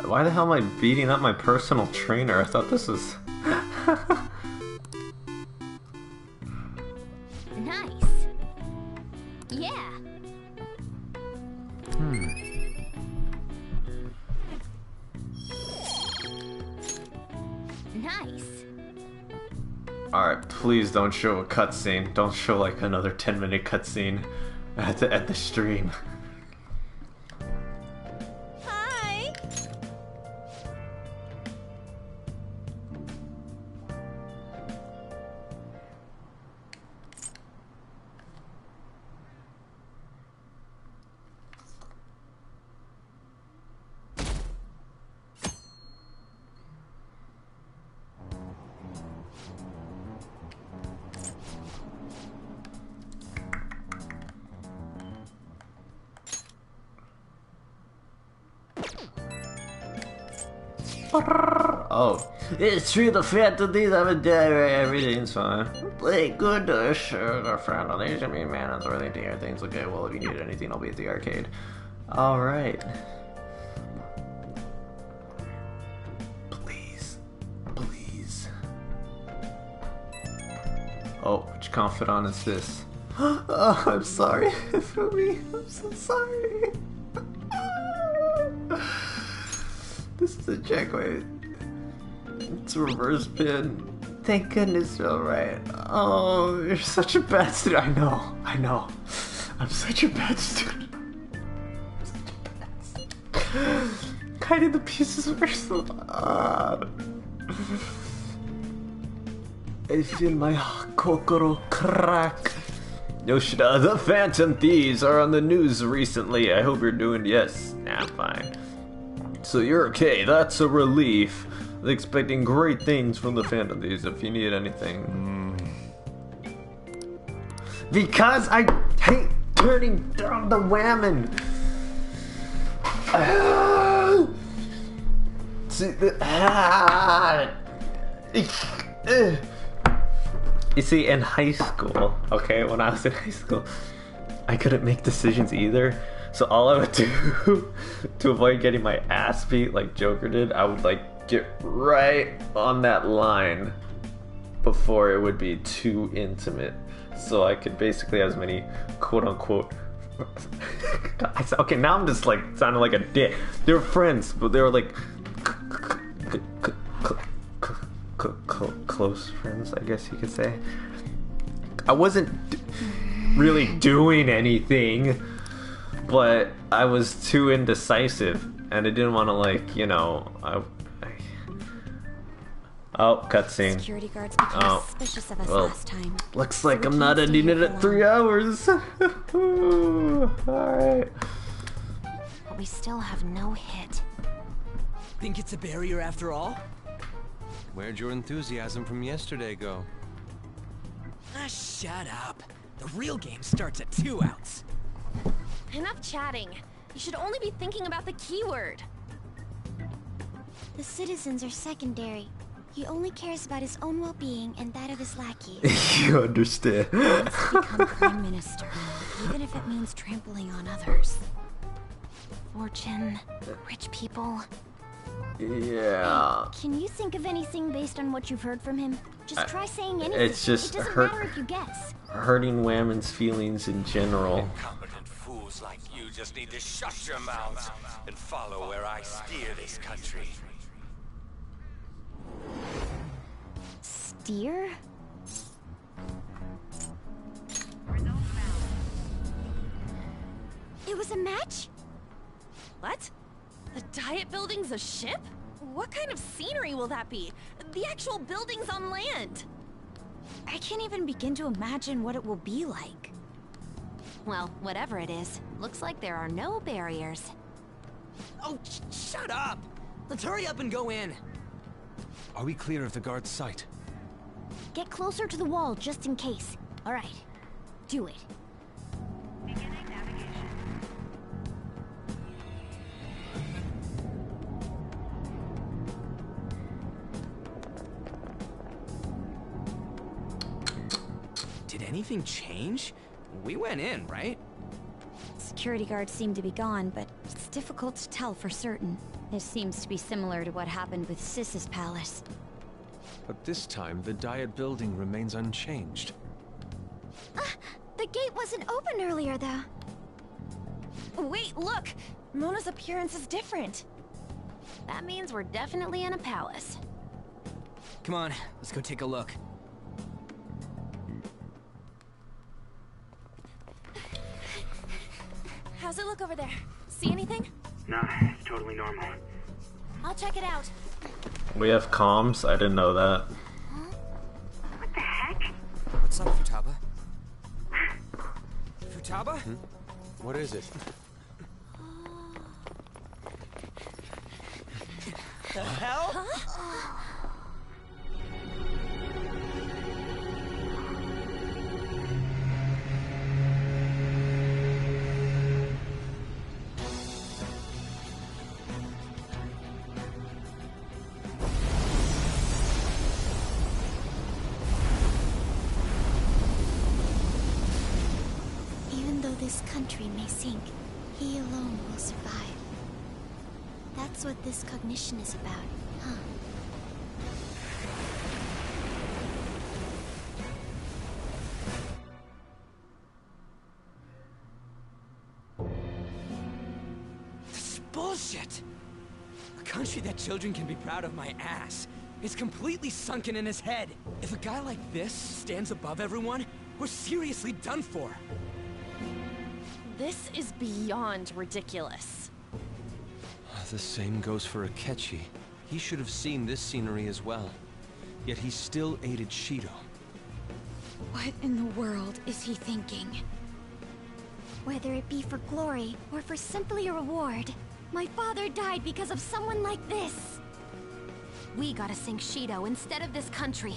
Why the hell am I beating up my personal trainer? I thought this was... Nice. Yeah. Nice. Alright, please don't show a cutscene. Don't show like another 10-minute cutscene at the stream. Hi. Oh, it's true. The Phantom Thieves haven't died. Everything's fine. Thank goodness. Our friend on these. I mean, man, it's really to hear things. Okay, well, if you need anything, I'll be at the arcade. All right. Please, please. Oh, which confidant is this? Oh, I'm sorry for me. I'm so sorry. This is a checkmate. It's a reverse pin. Thank goodness you're alright. Oh, you're such a bad student. I know. I'm such a bad student. Hiding the pieces were so odd. I feel my kokoro crack. Yoshida, the Phantom Thieves are on the news recently. I hope you're doing yes. Nah, I'm fine. So you're okay, that's a relief. Expecting great things from the Phantom Thieves if you need anything. Because I hate turning down the whammon. You see, in high school, okay, when I was in high school, I couldn't make decisions either. So all I would do to avoid getting my ass beat like Joker did, I would like get right on that line before it would be too intimate. So I could basically have as many quote unquote okay, now I'm just like sounding like a dick. They were friends, but they were like close friends, I guess you could say. I wasn't really doing anything, but I was too indecisive, and I didn't want to, like, you know, oh, cutscene. Security guards became suspicious of us last time. Looks like I'm not ending it at 3 hours. Alright. But we still have no hit. Think it's a barrier after all? Where'd your enthusiasm from yesterday go? Ah, shut up. The real game starts at 2 outs. Enough chatting. You should only be thinking about the keyword. The citizens are secondary. He only cares about his own well-being and that of his lackeys. You understand. He wants to become Prime Minister, even if it means trampling on others. Fortune, rich people. Yeah. Can you think of anything based on what you've heard from him? Just try saying anything. It's just it doesn't matter if you guess. Hurting Whammon's feelings in general. Incompetent fools like you just need to shut your mouths and follow where I steer this country. Steer? It was a match? What? The Diet Building's a ship? What kind of scenery will that be? The actual building's on land. I can't even begin to imagine what it will be like. Well, whatever it is, looks like there are no barriers. Oh, shut up! Let's hurry up and go in. Are we clear of the guard's sight? Get closer to the wall just in case. All right, do it. anything change? We went in, right? Security guards seem to be gone, but it's difficult to tell for certain. This seems to be similar to what happened with Sis's palace. But this time, the Diet building remains unchanged. The gate wasn't open earlier, though. Wait, look! Mona's appearance is different. That means we're definitely in a palace. Come on, let's go take a look. How's it look over there? See anything? Nah, it's totally normal. I'll check it out. We have comms? I didn't know that. What the heck? What's up, Futaba? Futaba? What is it? The hell? Huh? Even though this country may sink, he alone will survive. That's what this cognition is about, huh? This is bullshit! A country that children can be proud of my ass is completely sunken in his head. If a guy like this stands above everyone, we're seriously done for. This is beyond ridiculous. The same goes for Akechi. He should have seen this scenery as well. Yet he still aided Shido. What in the world is he thinking? Whether it be for glory or for simply a reward, my father died because of someone like this. We gotta sink Shido instead of this country.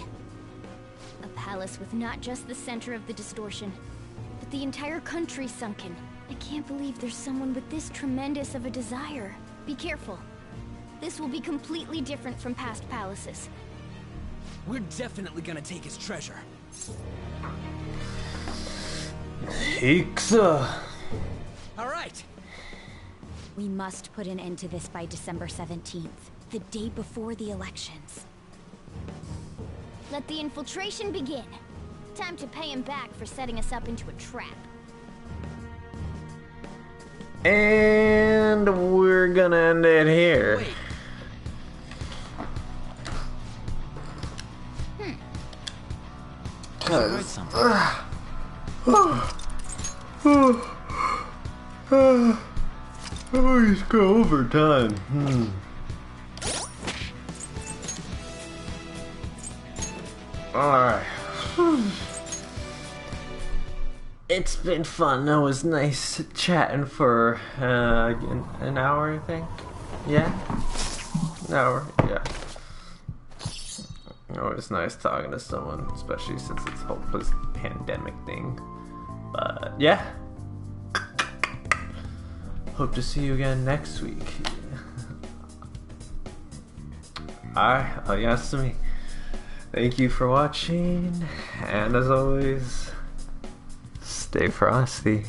A palace with not just the center of the distortion, but the entire country sunken. I can't believe there's someone with this tremendous of a desire. Be careful. This will be completely different from past palaces. We're definitely gonna take his treasure. Hixa. Alright. We must put an end to this by December 17th, the day before the elections. Let the infiltration begin. Time to pay him back for setting us up into a trap. And we're gonna end it here. Wait. Always go over time. Alright. It's been fun. That was nice chatting for an hour, I think. Yeah? An hour, yeah. Always nice talking to someone, especially since it's whole pandemic thing. But yeah. Hope to see you again next week. Alright, Oyasumi. Thank you for watching, and as always, stay frosty.